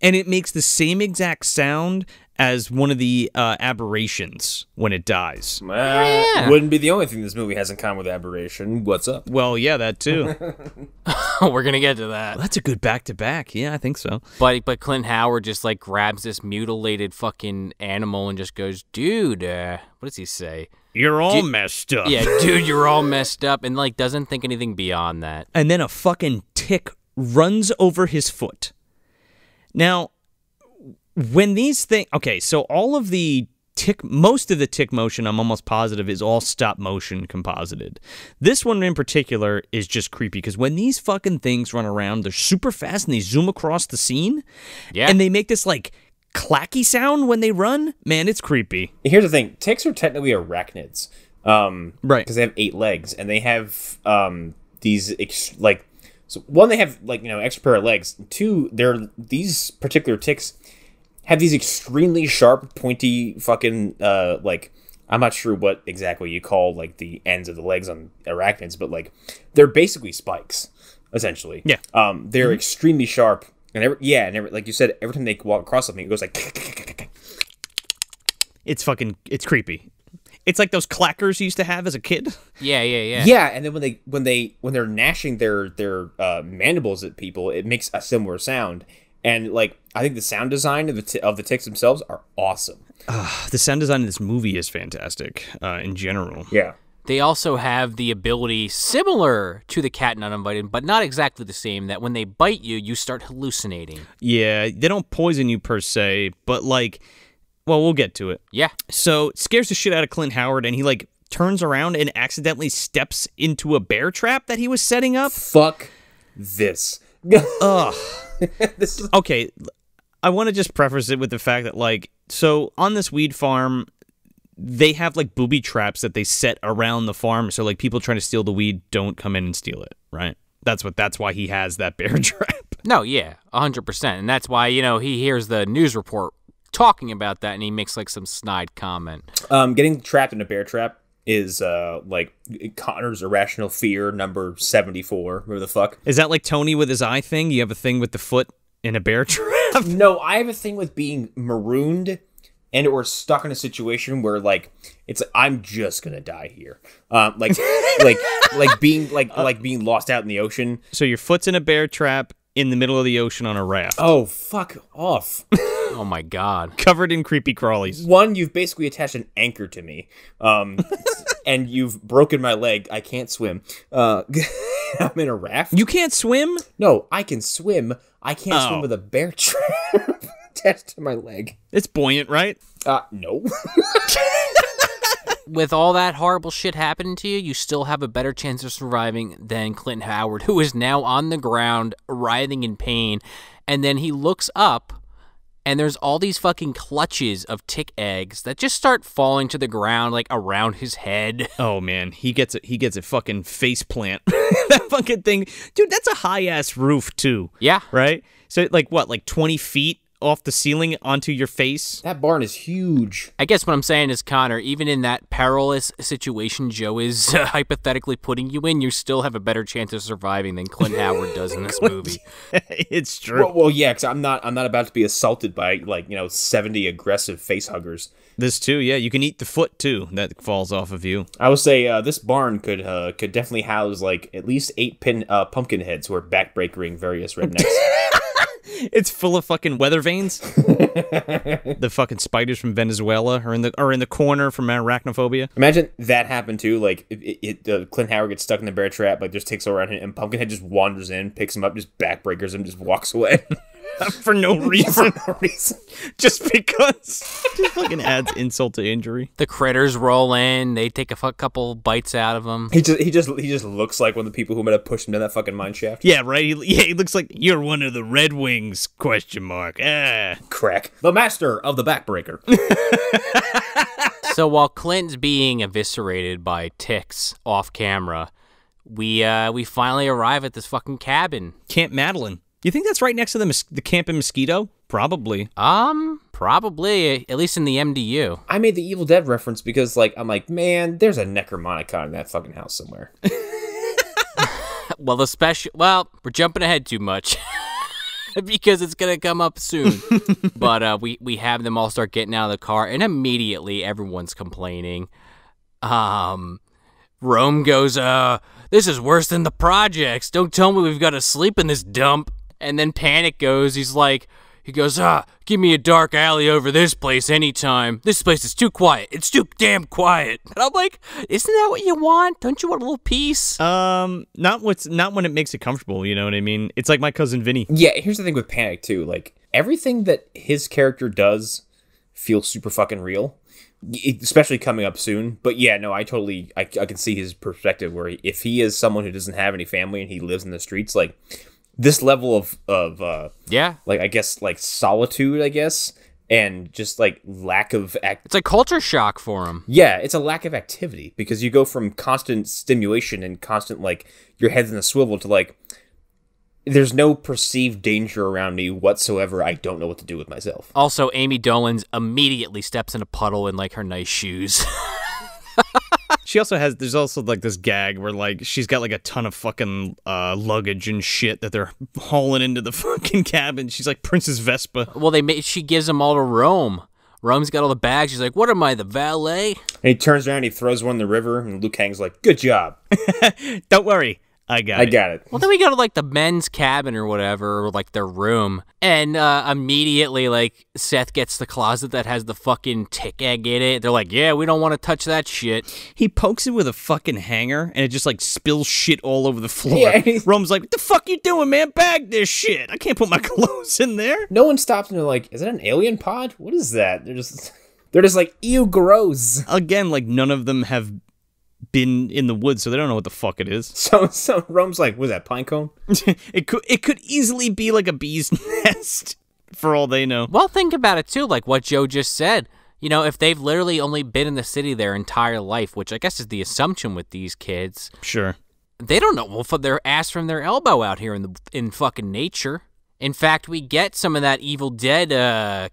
Speaker 1: and it makes the same exact sound as one of the aberrations when it dies.
Speaker 2: Yeah.
Speaker 3: Wouldn't be the only thing this movie has in common with Aberration. What's up?
Speaker 1: Well, yeah, that too.
Speaker 2: We're going to get to that.
Speaker 1: Well, that's a good back-to-back. Yeah, I think so.
Speaker 2: But Clint Howard just, like, grabs this mutilated fucking animal and just goes, dude, what does he say?
Speaker 1: You're all messed up.
Speaker 2: Yeah, dude, you're all messed up, and, like, doesn't think anything beyond that.
Speaker 1: And then a fucking tick runs over his foot. Now, when these things... Okay, so all of the most of the tick motion, I'm almost positive, is all stop motion composited. This one in particular is just creepy, because when these fucking things run around, they're super fast, and they zoom across the scene, and they make this, like, clacky sound when they run. Man, it's creepy.
Speaker 3: Here's the thing. Ticks are technically arachnids.
Speaker 1: Right.
Speaker 3: Because they have 8 legs, and they have these, so one, they have, like, you know, extra pair of legs. 2, these particular ticks have these extremely sharp, pointy fucking, like, I'm not sure what exactly you call, like, the ends of the legs on arachnids, but, like, they're basically spikes, essentially.
Speaker 1: Yeah.
Speaker 3: They're extremely sharp, and like you said, every time they walk across something, it goes like...
Speaker 1: It's creepy. It's like those clackers you used to have as a kid.
Speaker 2: Yeah.
Speaker 3: Yeah, and then when they're gnashing their mandibles at people, it makes a similar sound. And, like, I think the sound design of the ticks themselves are awesome.
Speaker 1: The sound design of this movie is fantastic in general.
Speaker 3: Yeah.
Speaker 2: They also have the ability similar to the cat in Uninvited, but not exactly the same, that when they bite you, you start hallucinating.
Speaker 1: Yeah, they don't poison you per se, but, like, well, we'll get to it.
Speaker 2: Yeah.
Speaker 1: So it scares the shit out of Clint Howard, and he, like, turns around and accidentally steps into a bear trap that he was setting up.
Speaker 3: Fuck this.
Speaker 1: Ugh.
Speaker 3: This is...
Speaker 1: Okay, I want to just preface it with the fact that, like, so on this weed farm, they have, like, booby traps that they set around the farm, so, like, people trying to steal the weed don't come in and steal it, right? That's why he has that bear trap.
Speaker 2: No, yeah, 100%. And that's why, you know, he hears the news report talking about that, and he makes, like, some snide comment.
Speaker 3: Getting trapped in a bear trap is, like, Connor's irrational fear number 74, whatever the fuck.
Speaker 1: Is that like Tony with his eye thing? You have a thing with the foot in a bear trap?
Speaker 3: No, I have a thing with being marooned and or stuck in a situation where, like, it's I'm just gonna die here. Like being lost out in the ocean.
Speaker 1: So your foot's in a bear trap in the middle of the ocean on a raft.
Speaker 3: Oh, fuck off.
Speaker 2: Oh my god.
Speaker 1: Covered in creepy crawlies.
Speaker 3: One, you've basically attached an anchor to me. And you've broken my leg. I can't swim. I'm in a raft.
Speaker 1: You can't swim?
Speaker 3: No, I can swim. I can't swim with a bear trap attached to my leg.
Speaker 1: It's buoyant, right?
Speaker 3: No.
Speaker 2: With all that horrible shit happening to you, you still have a better chance of surviving than Clint Howard, who is now on the ground, writhing in pain. And then he looks up, and there's all these fucking clutches of tick eggs that just start falling to the ground, like, around his head.
Speaker 1: Oh, man. He gets a fucking face plant. That fucking thing. Dude, that's a high-ass roof, too.
Speaker 2: Yeah.
Speaker 1: Right? So, like, what, like 20 feet off the ceiling onto your face.
Speaker 3: That barn is huge.
Speaker 2: I guess what I'm saying is, Connor, even in that perilous situation Joe is hypothetically putting you in, you still have a better chance of surviving than Clint Howard does in this movie.
Speaker 1: It's true.
Speaker 3: Well, yeah, because I'm not about to be assaulted by 70 aggressive face huggers.
Speaker 1: This too, yeah. You can eat the foot too that falls off of you.
Speaker 3: I would say this barn could definitely house at least 8 pumpkin heads who are backbreakering various rednecks.
Speaker 1: It's full of fucking weather vanes. The fucking spiders from Venezuela are in the corner from arachnophobia.
Speaker 3: Imagine that happened too. Clint Howard gets stuck in the bear trap, just takes over on him, and Pumpkinhead just wanders in, picks him up, just backbreakers him, just walks away.
Speaker 1: For no reason.
Speaker 3: For no reason.
Speaker 1: Just because. Just fucking adds insult to injury.
Speaker 2: The critters roll in. They take a couple bites out of him.
Speaker 3: He just looks like one of the people who might have pushed him down that fucking mine shaft.
Speaker 1: Yeah, right. He looks like you're one of the Red Wings? ?
Speaker 3: Crack. The master of the backbreaker.
Speaker 2: So while Clint's being eviscerated by ticks off camera, we finally arrive at this fucking cabin.
Speaker 1: Camp Madeline. You think that's right next to the Camp in Mosquito? Probably.
Speaker 2: Probably, at least in the MDU.
Speaker 3: I made the Evil Dead reference because, I'm like, man, there's a Necromonicon in that fucking house somewhere.
Speaker 2: Well, we're jumping ahead too much because it's going to come up soon. But we have them all start getting out of the car, and immediately everyone's complaining. Rome goes, this is worse than the projects. Don't tell me we've got to sleep in this dump. And then Panic goes, he goes, give me a dark alley over this place anytime. This place is too quiet. It's too damn quiet. And I'm like, isn't that what you want? Don't you want a little peace?
Speaker 1: Not when it makes it comfortable, you know what I mean? It's like my cousin Vinny.
Speaker 3: Yeah, here's the thing with Panic, too. Everything that his character does feels super fucking real. Especially coming up soon. But yeah, no, I can see his perspective where if he is someone who doesn't have any family and he lives in the streets, this level of I guess solitude, I guess, and just lack of
Speaker 2: it's like culture shock for him.
Speaker 3: Yeah, it's a lack of activity because you go from constant stimulation and constant your head's in a swivel to there's no perceived danger around me whatsoever. I don't know what to do with myself.
Speaker 2: Also, Amy Dolenz immediately steps in a puddle in her nice shoes.
Speaker 1: She also there's also this gag where she's got a ton of fucking luggage and shit that they're hauling into the fucking cabin. She's like Princess Vespa.
Speaker 2: Well, she gives them all to Rome. Rome's got all the bags. She's like, what am I, the valet?
Speaker 3: And he turns around, he throws one in the river, and Luke Kang's like, good job.
Speaker 1: Don't worry. I got it.
Speaker 2: Well, then we go to the men's cabin or whatever, or their room, and immediately Seth gets the closet that has the fucking tick egg in it. They're like, yeah, we don't want to touch that shit.
Speaker 1: He pokes it with a fucking hanger, and it just spills shit all over the floor.
Speaker 3: Yeah.
Speaker 1: Rome's like, what the fuck you doing, man? Bag this shit. I can't put my clothes in there.
Speaker 3: No one stops and they're like, is that an alien pod? What is that? They're just like, ew, gross.
Speaker 1: Again, none of them have been in the woods, so they don't know what the fuck it is.
Speaker 3: So Rome's like, was that pine cone?
Speaker 1: It could easily be a bee's nest for all they know.
Speaker 2: Well, think about it too, what Joe just said. If they've literally only been in the city their entire life, which I guess is the assumption with these kids.
Speaker 1: Sure.
Speaker 2: They don't know wolf their ass from their elbow out here in fucking nature. In fact, we get some of that Evil Dead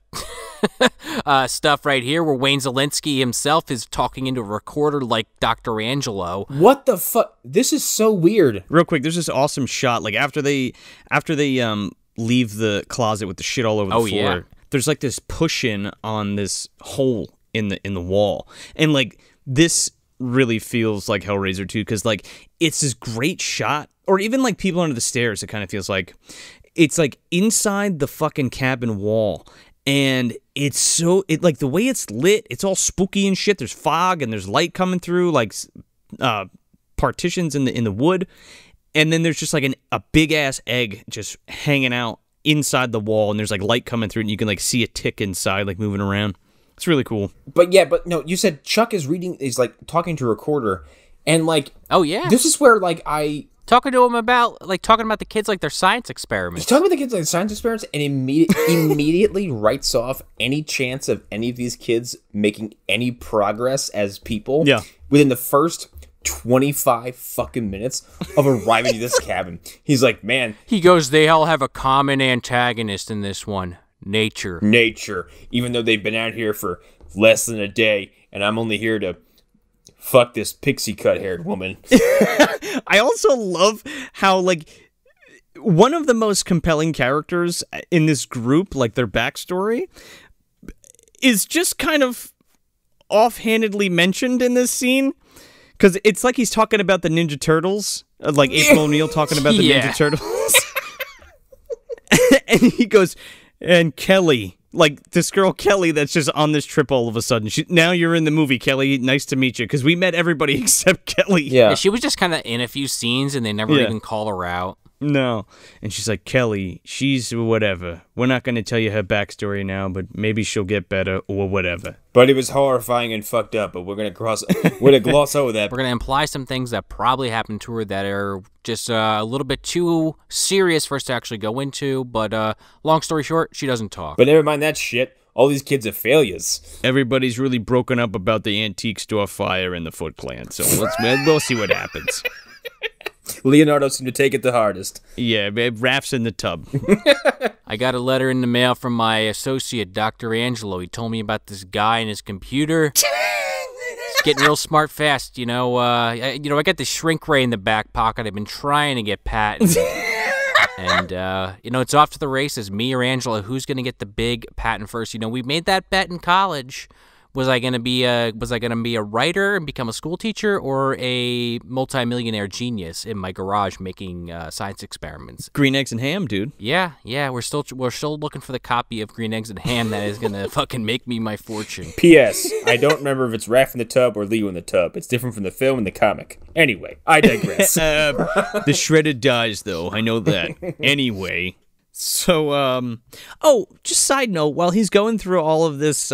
Speaker 2: stuff right here where Wayne Szalinski himself is talking into a recorder like Dr. Angelo.
Speaker 3: What the fuck? This is so weird.
Speaker 1: Real quick, there's this awesome shot. After they leave the closet with the shit all over the floor,
Speaker 2: yeah.
Speaker 1: There's this push-in on this hole in the wall. And this really feels like Hellraiser 2 because it's this great shot. Or even people under the stairs, it kind of feels like it's inside the fucking cabin wall. And it's the way it's lit, it's all spooky and shit. There's fog and there's light coming through, partitions in the wood. And then there's just a big ass egg just hanging out inside the wall. And there's light coming through and you can see a tick inside, moving around. It's really cool.
Speaker 3: But no, you said Chuck is talking to a recorder. And
Speaker 2: oh yeah.
Speaker 3: This is where
Speaker 2: talking to him about talking about the kids like they're science experiments.
Speaker 3: He's talking about the kids like science experiments and immediately writes off any chance of any of these kids making any progress as people.
Speaker 1: Yeah.
Speaker 3: Within the first 25 fucking minutes of arriving to this cabin. He's like, man.
Speaker 2: He goes, they all have a common antagonist in this one. nature.
Speaker 3: Nature. Even though they've been out here for less than a day, and I'm only here to fuck this pixie cut-haired woman.
Speaker 1: I also love how, like, one of the most compelling characters in this group, like their backstory, is just kind of offhandedly mentioned in this scene. Because it's like he's talking about the Ninja Turtles, like April O'Neil talking about the
Speaker 2: Yeah.
Speaker 1: Ninja Turtles. And he goes, and Kelly, like this girl Kelly that's just on this trip all of a sudden. Now you're in the movie, Kelly. Nice to meet you. Because we met everybody except Kelly.
Speaker 3: Yeah.
Speaker 2: Yeah, she was just kind of in a few scenes, and they never
Speaker 1: Yeah.
Speaker 2: even call her out.
Speaker 1: No. And she's like, Kelly, she's whatever. We're not going to tell you her backstory now, but maybe she'll get better or whatever.
Speaker 3: But it was horrifying and fucked up, but we're gonna gloss over that.
Speaker 2: We're going to imply some things that probably happened to her that are just a little bit too serious for us to actually go into. But long story short, she doesn't talk.
Speaker 3: But never mind that shit. All these kids are failures.
Speaker 1: Everybody's really broken up about the antique store fire and the Foot Clan, so we'll see what happens.
Speaker 3: Leonardo seemed to take it the hardest.
Speaker 1: Yeah, Raph's in the tub.
Speaker 2: I got a letter in the mail from my associate, Dr. Angelo. He told me about this guy and his computer. He's getting real smart fast, you know. I got the shrink ray in the back pocket. I've been trying to get patented. And, it's off to the races. Me or Angela, who's going to get the big patent first? You know, we made that bet in college. Was I gonna be a writer and become a school teacher, or a multimillionaire genius in my garage making science experiments?
Speaker 1: Green eggs and ham, dude.
Speaker 2: Yeah, we're still looking for the copy of Green Eggs and Ham that is gonna fucking make me my fortune.
Speaker 3: P.S. I don't remember if it's Raph in the tub or Leo in the tub. It's different from the film and the comic. Anyway, I digress.
Speaker 1: The shredded dies, though. I know that. Anyway. So, just side note, while he's going through all of this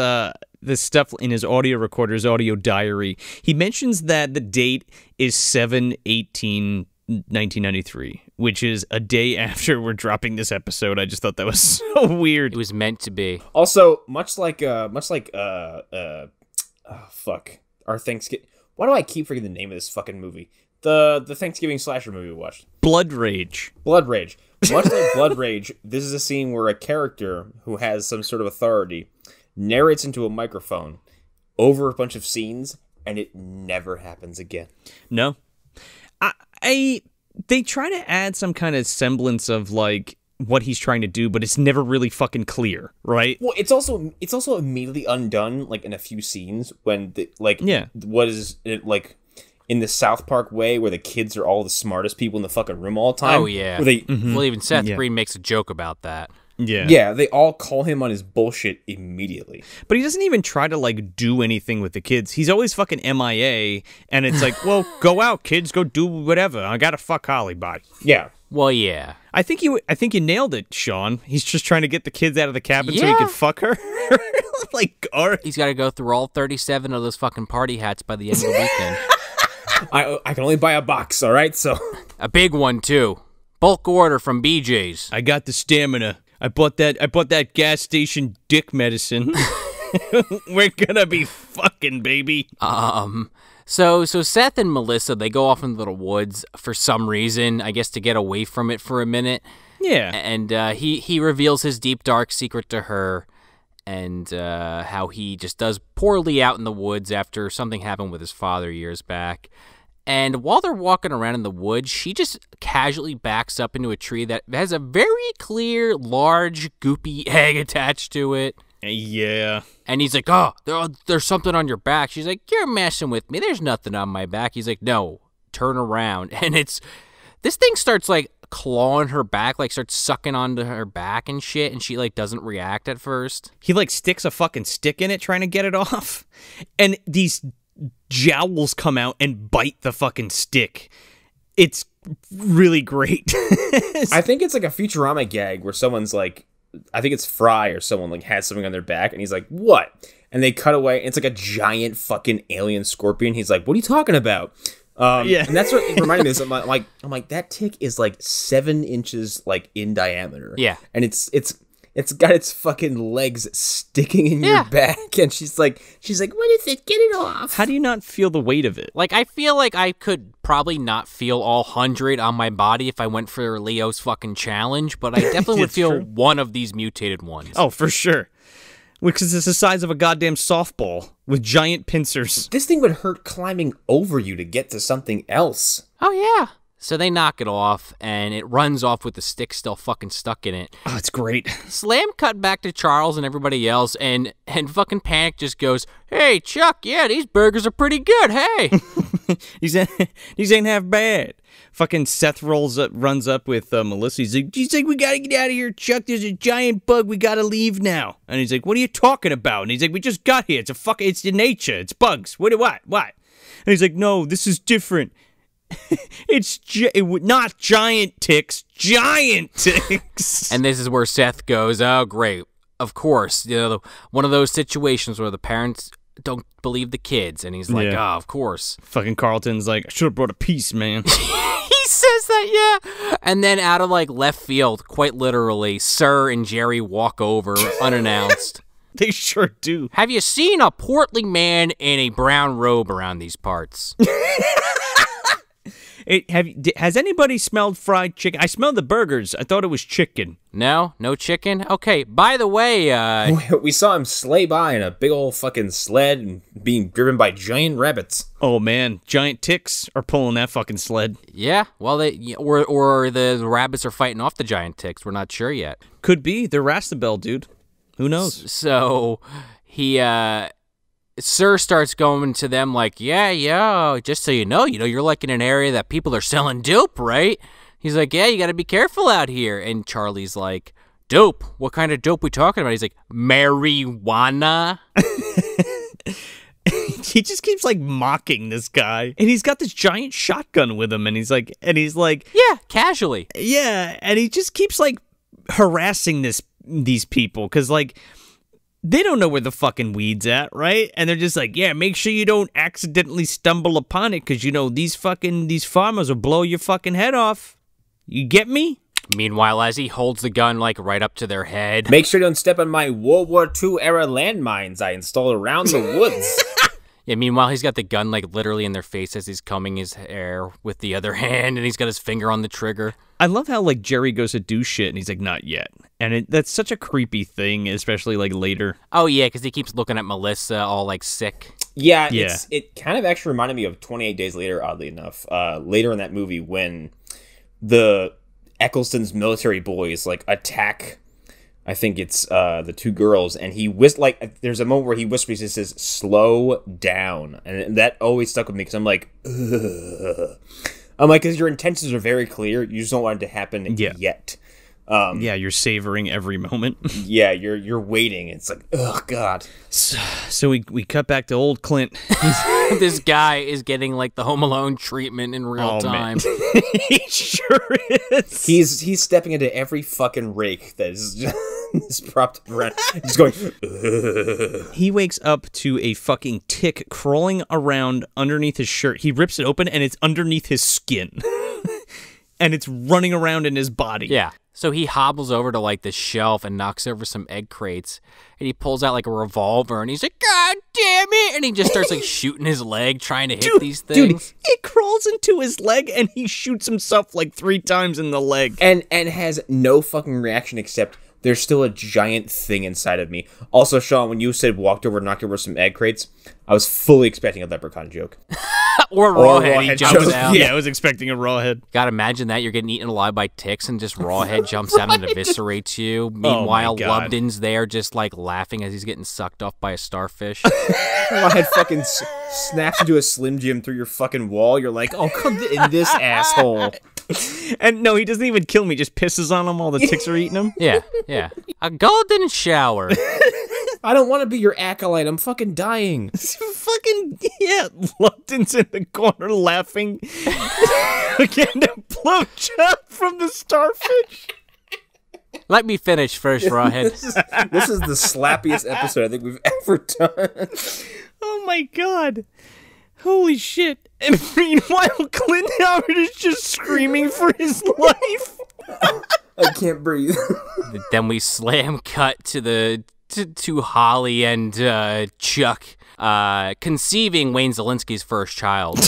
Speaker 1: stuff in his audio recorder, his audio diary, he mentions that the date is 7/18/1993, which is a day after we're dropping this episode. I just thought that was so weird.
Speaker 2: It was meant to be.
Speaker 3: Also, fuck, our Thanksgiving. Why do I keep forgetting the name of this fucking movie? The Thanksgiving slasher movie we watched.
Speaker 1: Blood Rage.
Speaker 3: Blood Rage. Much like Blood Rage, this is a scene where a character who has some sort of authority narrates into a microphone over a bunch of scenes, and it never happens again.
Speaker 1: No. They try to add some kind of semblance of, like, what he's trying to do, but it's never really fucking clear, right?
Speaker 3: Well, it's also immediately undone, like, in a few scenes when, what is it, like, in the South Park way, where the kids are all the smartest people in the fucking room all the time.
Speaker 2: Oh, yeah.
Speaker 3: Where they,
Speaker 2: Well, even Seth Green makes a joke about that.
Speaker 1: Yeah.
Speaker 3: yeah, they all call him on his bullshit immediately.
Speaker 1: But he doesn't even try to, like, do anything with the kids. He's always fucking MIA, and it's like, well, go out, kids, go do whatever. I gotta fuck Holly, bye.
Speaker 3: Yeah.
Speaker 2: Well, yeah.
Speaker 1: I think you nailed it, Sean. He's just trying to get the kids out of the cabin so he
Speaker 2: Yeah.
Speaker 1: can fuck her. Like,
Speaker 2: He's got to go through all 37 of those fucking party hats by the end of the weekend.
Speaker 3: I can only buy a box, all right? So
Speaker 2: A big one, too. Bulk order from BJ's.
Speaker 1: I got the stamina. I bought that gas station dick medicine. We're gonna be fucking, baby.
Speaker 2: So Seth and Melissa, they go off into the woods for some reason, I guess to get away from it for a minute.
Speaker 1: Yeah.
Speaker 2: And he reveals his deep, dark secret to her, and how he just does poorly out in the woods after something happened with his father years back. And while they're walking around in the woods, she just casually backs up into a tree that has a very clear, large, goopy egg attached to it.
Speaker 1: Yeah.
Speaker 2: And he's like, oh, there's something on your back. She's like, you're messing with me. There's nothing on my back. He's like, no, turn around. And this thing starts, like, clawing her back, like, starts sucking onto her back and shit. And she, like, doesn't react at first.
Speaker 1: He, like, sticks a fucking stick in it trying to get it off. And these jowls come out and bite the fucking stick. It's really great.
Speaker 3: I think it's like a Futurama gag where someone's like, I think it's Fry or someone like has something on their back, and he's like, "What?" And they cut away, and it's like a giant fucking alien scorpion. He's like, "What are you talking about?"
Speaker 1: Yeah.
Speaker 3: And that's what it reminded me of. I'm like, that tick is like 7 inches like in diameter.
Speaker 2: Yeah.
Speaker 3: and it's it's got its fucking legs sticking in your back, and she's like, what is it? Get it off.
Speaker 1: How do you not feel the weight of it?
Speaker 2: Like, I feel like I could probably not feel all 100 on my body if I went for Leo's fucking challenge, but I definitely would feel one of these mutated ones.
Speaker 1: Oh, for sure. Because it's the size of a goddamn softball with giant pincers.
Speaker 3: This thing would hurt climbing over you to get to something else.
Speaker 2: Oh, yeah. So they knock it off, and it runs off with the stick still fucking stuck in it.
Speaker 1: Oh, it's great.
Speaker 2: Slam cut back to Charles and everybody else, and fucking Panic just goes, "Hey, Chuck, yeah, these burgers are pretty good, hey."
Speaker 1: These ain't half bad. Fucking Seth runs up with Melissa. He's like, we gotta get out of here, Chuck. There's a giant bug. We gotta leave now. And he's like, what are you talking about? And he's like, we just got here. It's the nature. It's bugs. What? And he's like, no, this is different. It's not giant ticks, giant ticks.
Speaker 2: And this is where Seth goes, oh, great. Of course, one of those situations where the parents don't believe the kids. And he's like, oh, of course.
Speaker 1: Fucking Carlton's like, I should have brought a piece, man.
Speaker 2: He says that, yeah. And then out of left field, quite literally, Sir and Jerry walk over unannounced.
Speaker 1: They sure do.
Speaker 2: Have you seen a portly man in a brown robe around these parts?
Speaker 1: Has anybody smelled fried chicken? I smelled the burgers. I thought it was chicken.
Speaker 2: No chicken? Okay, by the way,
Speaker 3: we saw him sleigh by in a big old fucking sled and being driven by giant rabbits.
Speaker 1: Oh, man. Giant ticks are pulling that fucking sled.
Speaker 2: Yeah, well, or the rabbits are fighting off the giant ticks. We're not sure yet.
Speaker 1: Could be. They're Rastabel, dude. Who knows?
Speaker 2: So, Sir starts going to them like, yeah, just so you know, you're like in an area that people are selling dope, right? He's like, yeah, you got to be careful out here. And Charlie's like, dope? What kind of dope we talking about? He's like, marijuana.
Speaker 1: He just keeps like mocking this guy, and he's got this giant shotgun with him, and he's like,
Speaker 2: yeah, casually.
Speaker 1: Yeah, and he just keeps like harassing these people because like, they don't know where the fucking weed's at, right? And they're just like, yeah, make sure you don't accidentally stumble upon it because, these farmers will blow your fucking head off. You get me?
Speaker 2: Meanwhile, as he holds the gun, like, right up to their head.
Speaker 3: Make sure you don't step on my World War II era landmines I installed around the woods.
Speaker 2: Yeah, meanwhile, he's got the gun, like, literally in their face as he's combing his hair with the other hand, and he's got his finger on the trigger.
Speaker 1: I love how, like, Jerry goes to do shit, and he's like, not yet. And that's such a creepy thing, especially, like, later.
Speaker 2: Oh, yeah, because he keeps looking at Melissa all, like, sick.
Speaker 3: Yeah. It kind of actually reminded me of 28 Days Later, oddly enough. Later in that movie, when the Eccleston's military boys, like, attack, I think it's the two girls, and there's a moment where he whispers, he says, slow down. And that always stuck with me, because I'm like, ugh. I'm like, because your intentions are very clear. You just don't want it to happen yet.
Speaker 1: Yeah, you're savoring every moment.
Speaker 3: Yeah, you're waiting. It's like, oh god.
Speaker 1: So we cut back to old Clint.
Speaker 2: This guy is getting like the Home Alone treatment in real time.
Speaker 1: He sure is.
Speaker 3: He's stepping into every fucking rake that is propped up around. He's going. Ugh.
Speaker 1: He wakes up to a fucking tick crawling around underneath his shirt. He rips it open and it's underneath his skin. And it's running around in his body.
Speaker 2: Yeah. So he hobbles over to like the shelf and knocks over some egg crates, and he pulls out like a revolver, and he's like, God damn it! And he just starts like shooting his leg, trying to hit these things.
Speaker 1: Dude, it crawls into his leg, and he shoots himself like 3 times in the leg.
Speaker 3: And has no fucking reaction except there's still a giant thing inside of me. Also, Sean, when you said walked over and knocked over some egg crates, I was fully expecting a leprechaun joke.
Speaker 2: Or Rawhead, he jumps
Speaker 3: joke.
Speaker 2: out.
Speaker 1: Yeah, I was expecting a Rawhead.
Speaker 2: God, imagine that. You're getting eaten alive by ticks and just Rawhead jumps out and eviscerates you. Meanwhile, Lubden's there just like laughing as he's getting sucked off by a starfish.
Speaker 3: Rawhead fucking snaps into a Slim Jim through your fucking wall. You're like, oh, come in this asshole.
Speaker 1: And no, he doesn't even kill me. Just pisses on him while the ticks are eating him.
Speaker 2: Yeah. A golden shower.
Speaker 3: I don't want to be your acolyte. I'm fucking dying.
Speaker 1: Fucking, yeah. Lupton's in the corner laughing. Getting a blowjob from the starfish.
Speaker 2: Let me finish first, Rawhead.
Speaker 3: This is the slappiest episode I think we've ever done.
Speaker 1: Oh my god. Holy shit. And meanwhile, Clint Howard is just screaming for his life.
Speaker 3: I can't breathe.
Speaker 2: Then we slam cut to Holly and Chuck conceiving Wayne Zelinsky's first child.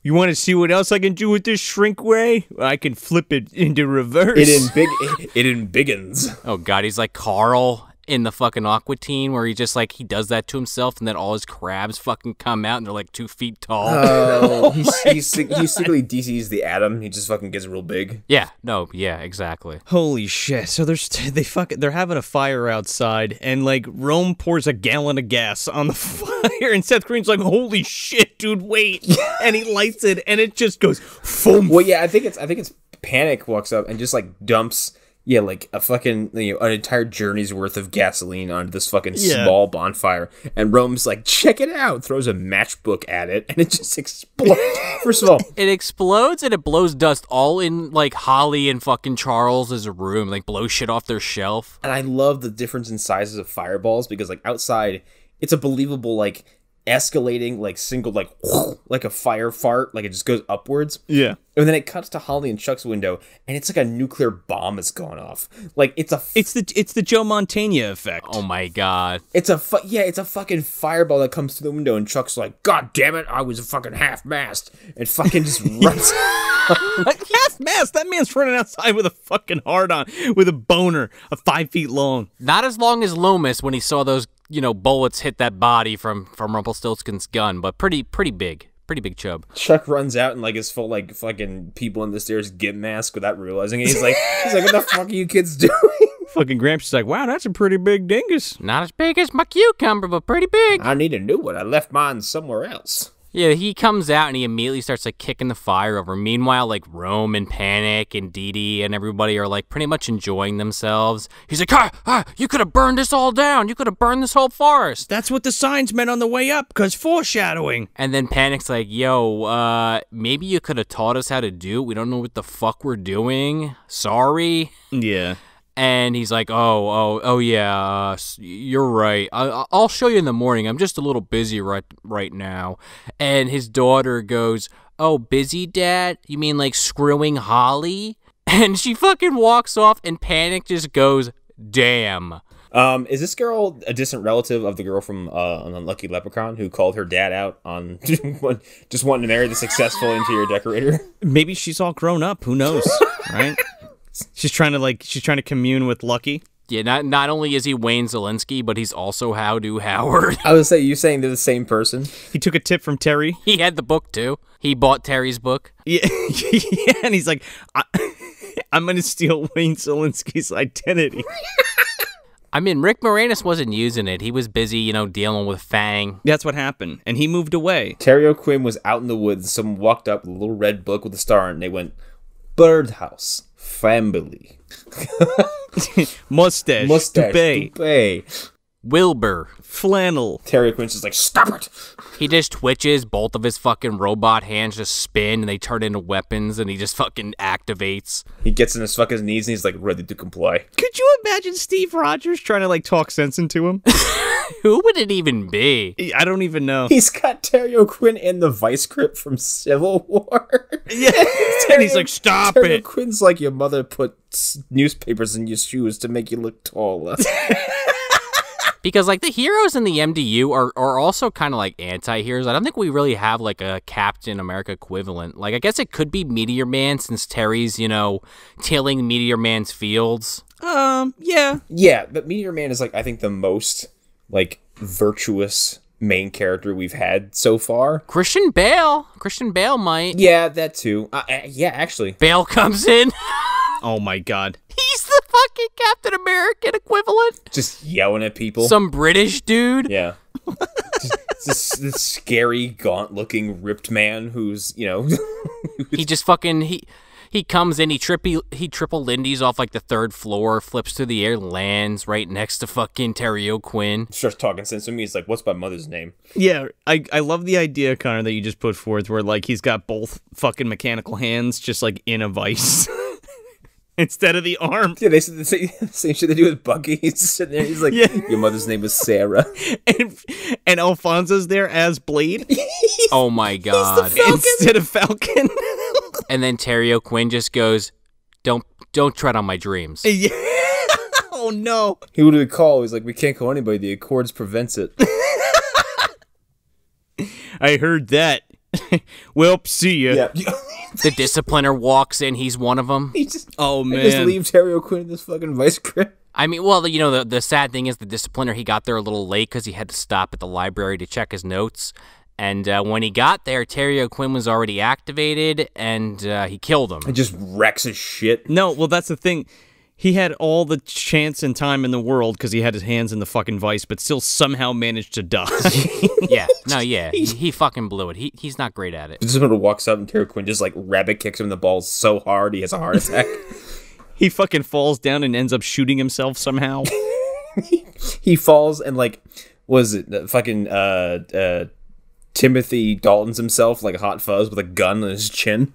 Speaker 1: You want to see what else I can do with this shrink ray? I can flip it into reverse.
Speaker 3: It in biggins.
Speaker 2: Oh god, he's like Carl in the fucking Aqua Teen, where he just like he does that to himself, and then all his crabs fucking come out, and they're like 2 feet tall.
Speaker 3: Oh, he secretly DC's the Atom. He just fucking gets real big.
Speaker 2: Yeah, exactly.
Speaker 1: Holy shit! So they're having a fire outside, and like Rome pours a gallon of gas on the fire, and Seth Green's like, "Holy shit, dude, wait!" And he lights it, and it just goes foam.
Speaker 3: Well, yeah, I think it's Panic walks up and just like dumps. Yeah, like a fucking, an entire journey's worth of gasoline onto this fucking small bonfire. And Rome's like, check it out, throws a matchbook at it, and it just explodes. First of all,
Speaker 2: it explodes and it blows dust all in like Holly and fucking Charles's room, like blow shit off their shelf.
Speaker 3: And I love the difference in sizes of fireballs because like outside, it's a believable like escalating like single like a fire fart, like it just goes upwards.
Speaker 1: Yeah.
Speaker 3: And then it cuts to Holly and Chuck's window, and it's like a nuclear bomb has gone off. Like it's
Speaker 1: the Joe Mantegna effect.
Speaker 2: Oh my god!
Speaker 3: It's a fucking fireball that comes through the window, and Chuck's like, "God damn it, I was a fucking half-mast," and fucking just runs.
Speaker 1: Half-mast? That man's running outside with a fucking hard-on, with a boner, 5 feet long.
Speaker 2: Not as long as Loomis when he saw those bullets hit that body from Rumpelstiltskin's gun, but pretty big. Pretty big chub.
Speaker 3: Chuck runs out and like is full like fucking people in the stairs get mask without realizing it. He's like, what the fuck are you kids doing?
Speaker 1: Fucking Gramps is like, wow, that's a pretty big dingus.
Speaker 2: Not as big as my cucumber, but pretty big.
Speaker 3: I need a new one. I left mine somewhere else.
Speaker 2: Yeah, he comes out and he immediately starts like kicking the fire over. Meanwhile, like Rome and Panic and Dee Dee and everybody are like pretty much enjoying themselves. He's like, you could have burned this all down. You could have burned this whole forest.
Speaker 1: That's what the signs meant on the way up, because foreshadowing.
Speaker 2: And then Panic's like, yo, maybe you could have taught us how to do it. We don't know what the fuck we're doing. Sorry.
Speaker 1: Yeah.
Speaker 2: And he's like, oh yeah, you're right. I'll show you in the morning. I'm just a little busy right now. And his daughter goes, oh, busy, Dad? You mean like screwing Holly? And she fucking walks off, and Panic just goes, damn.
Speaker 3: Is this girl a distant relative of the girl from an Unlucky Leprechaun who called her dad out on just wanting to marry the successful interior decorator?
Speaker 1: Maybe she's all grown up. Who knows, right? She's trying to commune with Lucky.
Speaker 2: Yeah, not only is he Wayne Zelinsky, but he's also Howdy Howard.
Speaker 3: I would say, you saying they're the same person?
Speaker 1: He took a tip from Terry.
Speaker 2: He had the book too. He bought Terry's book.
Speaker 1: Yeah, yeah, and he's like, I'm gonna steal Wayne Zelinsky's identity.
Speaker 2: I mean, Rick Moranis wasn't using it. He was busy, dealing with Fang.
Speaker 1: That's what happened, and he moved away.
Speaker 3: Terry O'Quinn was out in the woods. Someone walked up with a little red book with a star, and they went, Birdhouse. Family.
Speaker 1: Mustache. Toupee.
Speaker 2: Wilbur.
Speaker 1: Flannel.
Speaker 3: Terry Quin's just like, stop it!
Speaker 2: He just twitches, both of his fucking robot hands just spin, and they turn into weapons, and he just fucking activates.
Speaker 3: He gets in his fucking knees, and he's like, ready to comply.
Speaker 1: Could you imagine Steve Rogers trying to like talk sense into him?
Speaker 2: Who would it even be?
Speaker 1: I don't even know.
Speaker 3: He's got Terry O'Quinn in the vice grip from Civil War.
Speaker 1: Yeah, and he's like, stop
Speaker 3: Terry
Speaker 1: it.
Speaker 3: O'Quinn's like, your mother put newspapers in your shoes to make you look taller.
Speaker 2: Because, like, the heroes in the MDU are also kind of like anti-heroes. I don't think we really have, like, a Captain America equivalent. Like, I guess it could be Meteor Man since Terry's, tilling Meteor Man's fields.
Speaker 1: Yeah.
Speaker 3: Yeah, but Meteor Man is, like, I think the most, like, virtuous main character we've had so far.
Speaker 2: Christian Bale might.
Speaker 3: Yeah, that too. Yeah, actually.
Speaker 2: Bale comes in.
Speaker 1: Oh, my God.
Speaker 2: He's the fucking Captain American equivalent.
Speaker 3: Just yelling at people.
Speaker 2: Some British dude.
Speaker 3: Yeah. this scary, gaunt-looking, ripped man who's,
Speaker 2: He just fucking... He comes in, he triple Lindy's off like the 3rd floor, flips through the air, lands right next to fucking Terry O'Quinn.
Speaker 3: Starts talking sense to me. He's like, what's my mother's name?
Speaker 1: Yeah, I love the idea, Connor, that you just put forth where, like, he's got both fucking mechanical hands just, like, in a vice. Instead of the arm.
Speaker 3: Yeah, they said the same shit they do with Bucky. He's just sitting there. He's like, yeah. Your mother's name is Sarah.
Speaker 1: And Alfonso's there as Blade.
Speaker 2: Oh, my God.
Speaker 1: Instead of Falcon.
Speaker 2: And then Terry O'Quinn just goes, don't tread on my dreams.
Speaker 1: Yeah. Oh no.
Speaker 3: He would call. He's like, we can't call anybody. The Accords prevents it.
Speaker 1: I heard that. Well, see ya.
Speaker 3: Yeah.
Speaker 2: The discipliner walks in. He's one of them.
Speaker 3: He just,
Speaker 1: Oh
Speaker 3: they just
Speaker 1: man.
Speaker 3: leave Terry O'Quinn in this fucking vice grip.
Speaker 2: I mean, well, you know, the sad thing is the discipliner, he got there a little late because he had to stop at the library to check his notes. And when he got there, Terry O'Quinn was already activated, and he killed him.
Speaker 3: It just wrecks his shit.
Speaker 1: No, well, that's the thing. He had all the chance and time in the world because he had his hands in the fucking vice, but still somehow managed to die.
Speaker 2: Yeah, no, yeah, he fucking blew it. He's not great at it.
Speaker 3: Just someone walks up and Terry O'Quinn just like rabbit kicks him in the balls so hard he has a heart attack.
Speaker 1: He fucking falls down and ends up shooting himself somehow.
Speaker 3: He falls and like, was it fucking Timothy Dalton's himself like a Hot Fuzz with a gun on his chin?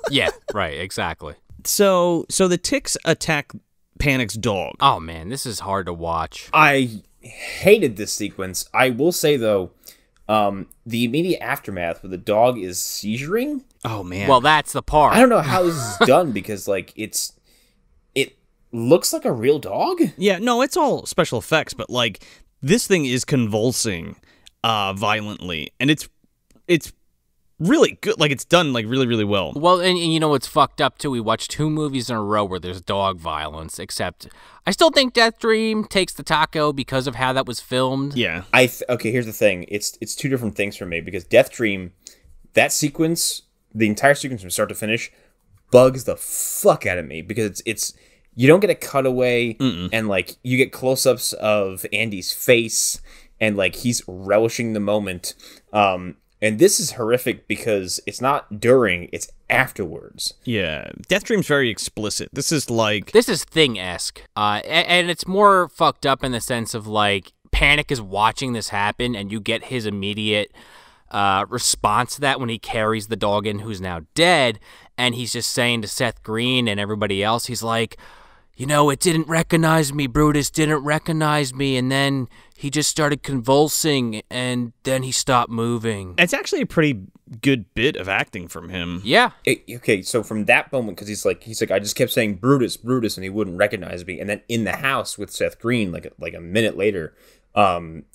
Speaker 2: Yeah, right, exactly.
Speaker 1: So the ticks attack Panic's dog.
Speaker 2: Oh man, this is hard to watch.
Speaker 3: I hated this sequence. I will say though, the immediate aftermath where the dog is seizuring.
Speaker 1: Oh man.
Speaker 2: Well, that's the part.
Speaker 3: I don't know how this is done because like it looks like a real dog.
Speaker 1: Yeah, no, it's all special effects, but like this thing is convulsing violently, and it's really good. Like it's done like really, really well.
Speaker 2: Well, and you know what's fucked up too? We watched 2 movies in a row where there's dog violence, except I still think Death Dream takes the taco because of how that was filmed.
Speaker 1: Yeah.
Speaker 3: Okay, here's the thing. It's 2 different things for me because Death Dream, that sequence, the entire sequence from start to finish, bugs the fuck out of me because it's you don't get a cutaway and like you get close-ups of Andy's face and like he's relishing the moment. And this is horrific because it's not during, it's afterwards.
Speaker 1: Yeah. Death Dream's very explicit. This is
Speaker 2: Thing-esque. And it's more fucked up in the sense of, like, Panic is watching this happen, and you get his immediate response to that when he carries the dog in who's now dead, and he's just saying to Seth Green and everybody else, he's like, you know, it didn't recognize me, Brutus didn't recognize me, and then he just started convulsing, and then he stopped moving.
Speaker 1: It's actually a pretty good bit of acting from him.
Speaker 2: Yeah.
Speaker 3: Okay, so from that moment, because he's like, I just kept saying Brutus, Brutus, and he wouldn't recognize me. And then in the house with Seth Green, like a minute later,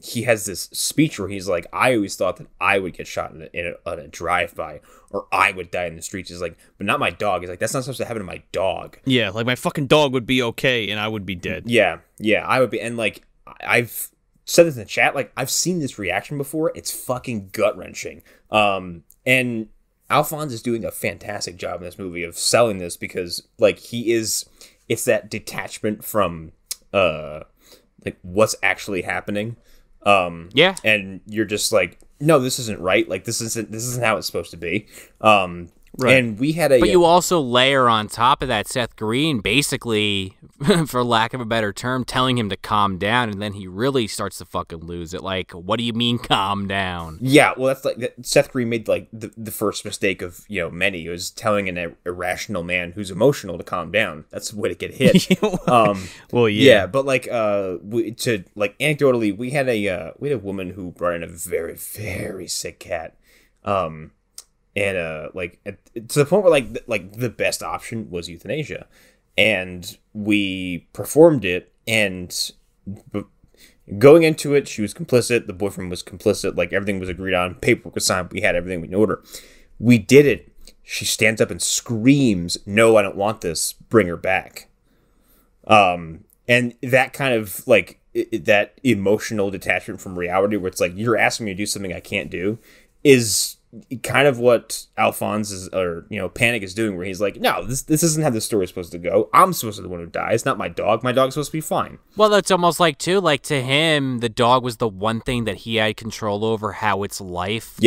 Speaker 3: he has this speech where he's like, I always thought that I would get shot in a drive-by, or I would die in the streets. He's like, but not my dog. He's like, that's not supposed to happen to my dog.
Speaker 1: Yeah, like my fucking dog would be okay, and I would be dead.
Speaker 3: Yeah, I would be. And like, I've said this in the chat, like, I've seen this reaction before. It's fucking gut-wrenching. And Alphonse is doing a fantastic job in this movie of selling this because, like, it's that detachment from, like, what's actually happening.
Speaker 2: Yeah.
Speaker 3: And you're just like, no, this isn't right. Like, this isn't how it's supposed to be.
Speaker 1: Right.
Speaker 3: And we had a...
Speaker 2: But you also layer on top of that Seth Green basically, for lack of a better term, telling him to calm down, and then he really starts to fucking lose it. Like, what do you mean calm down?
Speaker 3: Yeah, well, that's like Seth Green made like the first mistake of many. It was telling an irrational man who's emotional to calm down. That's the way to get hit.
Speaker 1: Well, yeah.
Speaker 3: But like anecdotally, we had a woman who brought in a very, very sick cat. And to the point where like the best option was euthanasia, and we performed it. And going into it, she was complicit. The boyfriend was complicit. Like, everything was agreed on. Paperwork was signed. We had everything in order. We did it. She stands up and screams, "No, I don't want this. Bring her back." And that kind of like that emotional detachment from reality, where it's like, you're asking me to do something I can't do, is kind of what Alphonse is, or Panic is doing, where he's like, no, this isn't how the story's supposed to go. I'm supposed to be the one who dies, not my dog. My dog's supposed to be fine.
Speaker 2: Well, that's almost like, too, like, to him, the dog was the one thing that he had control over how its life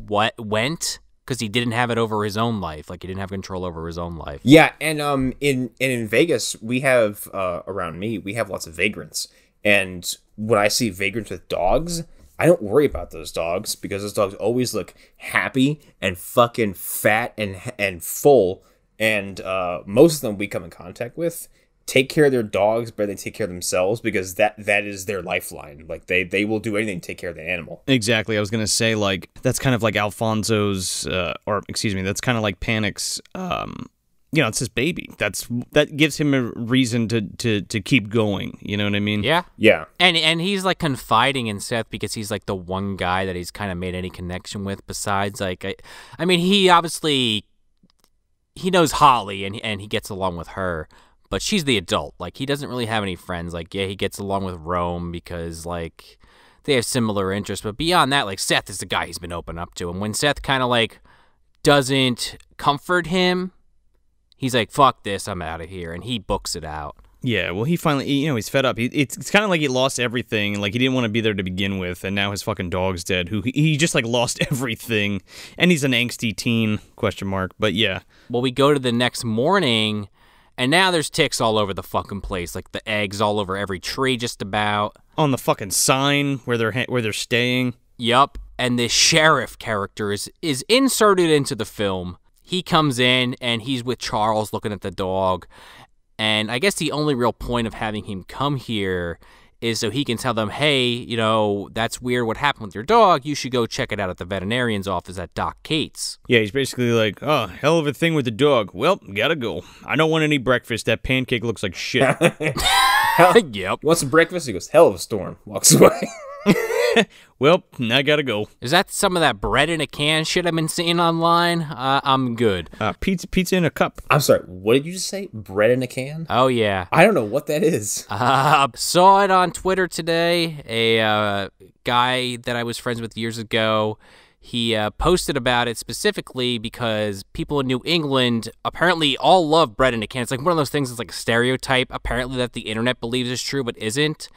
Speaker 2: went, because he didn't have it over his own life. Like, he didn't have control over his own life.
Speaker 3: Yeah, and in Vegas, we have, around me, we have lots of vagrants. And when I see vagrants with dogs, I don't worry about those dogs, because those dogs always look happy and fucking fat and full. And most of them we come in contact with, take care of their dogs better than they take care of themselves, because that is their lifeline. Like they will do anything to take care of the animal.
Speaker 1: Exactly. I was gonna say, like, that's kind of like Alfonso's, that's kind of like Panic's. It's his baby. That gives him a reason to keep going. You know what I mean?
Speaker 2: Yeah.
Speaker 3: Yeah.
Speaker 2: And he's like confiding in Seth because he's like the one guy that he's kind of made any connection with besides like I mean he obviously he knows Holly and he gets along with her, but she's the adult. Like he doesn't really have any friends. Like yeah, he gets along with Rome because like they have similar interests, but beyond that, like Seth is the guy he's been open up to. And when Seth kind of like doesn't comfort him, he's like, fuck this, I'm out of here, and he books it out.
Speaker 1: Yeah, well, he finally, he's fed up. It's kind of like he lost everything, and like he didn't want to be there to begin with, and now his fucking dog's dead. He just like lost everything, and he's an angsty teen ? But yeah.
Speaker 2: Well, we go to the next morning, and now there's ticks all over the fucking place, like the eggs all over every tree, just about
Speaker 1: On the fucking sign where they're staying.
Speaker 2: Yup, and this sheriff character is inserted into the film. He comes in, and he's with Charles looking at the dog. And I guess the only real point of having him come here is so he can tell them, hey, that's weird what happened with your dog. You should go check it out at the veterinarian's office at Doc Cates.
Speaker 1: Yeah, he's basically like, oh, hell of a thing with the dog. Well, gotta go. I don't want any breakfast. That pancake looks like shit.
Speaker 2: Yep.
Speaker 3: You want some breakfast? He goes, hell of a storm. Walks away.
Speaker 1: Well, I gotta go.
Speaker 2: Is that some of that bread in a can shit I've been seeing online? I'm good.
Speaker 1: Pizza in a cup.
Speaker 3: I'm sorry, what did you just say? Bread in a can?
Speaker 2: Oh, yeah.
Speaker 3: I don't know what that is.
Speaker 2: Saw it on Twitter today. A guy that I was friends with years ago, he posted about it specifically because people in New England apparently all love bread in a can. It's like one of those things that's like a stereotype, apparently, that the internet believes is true but isn't.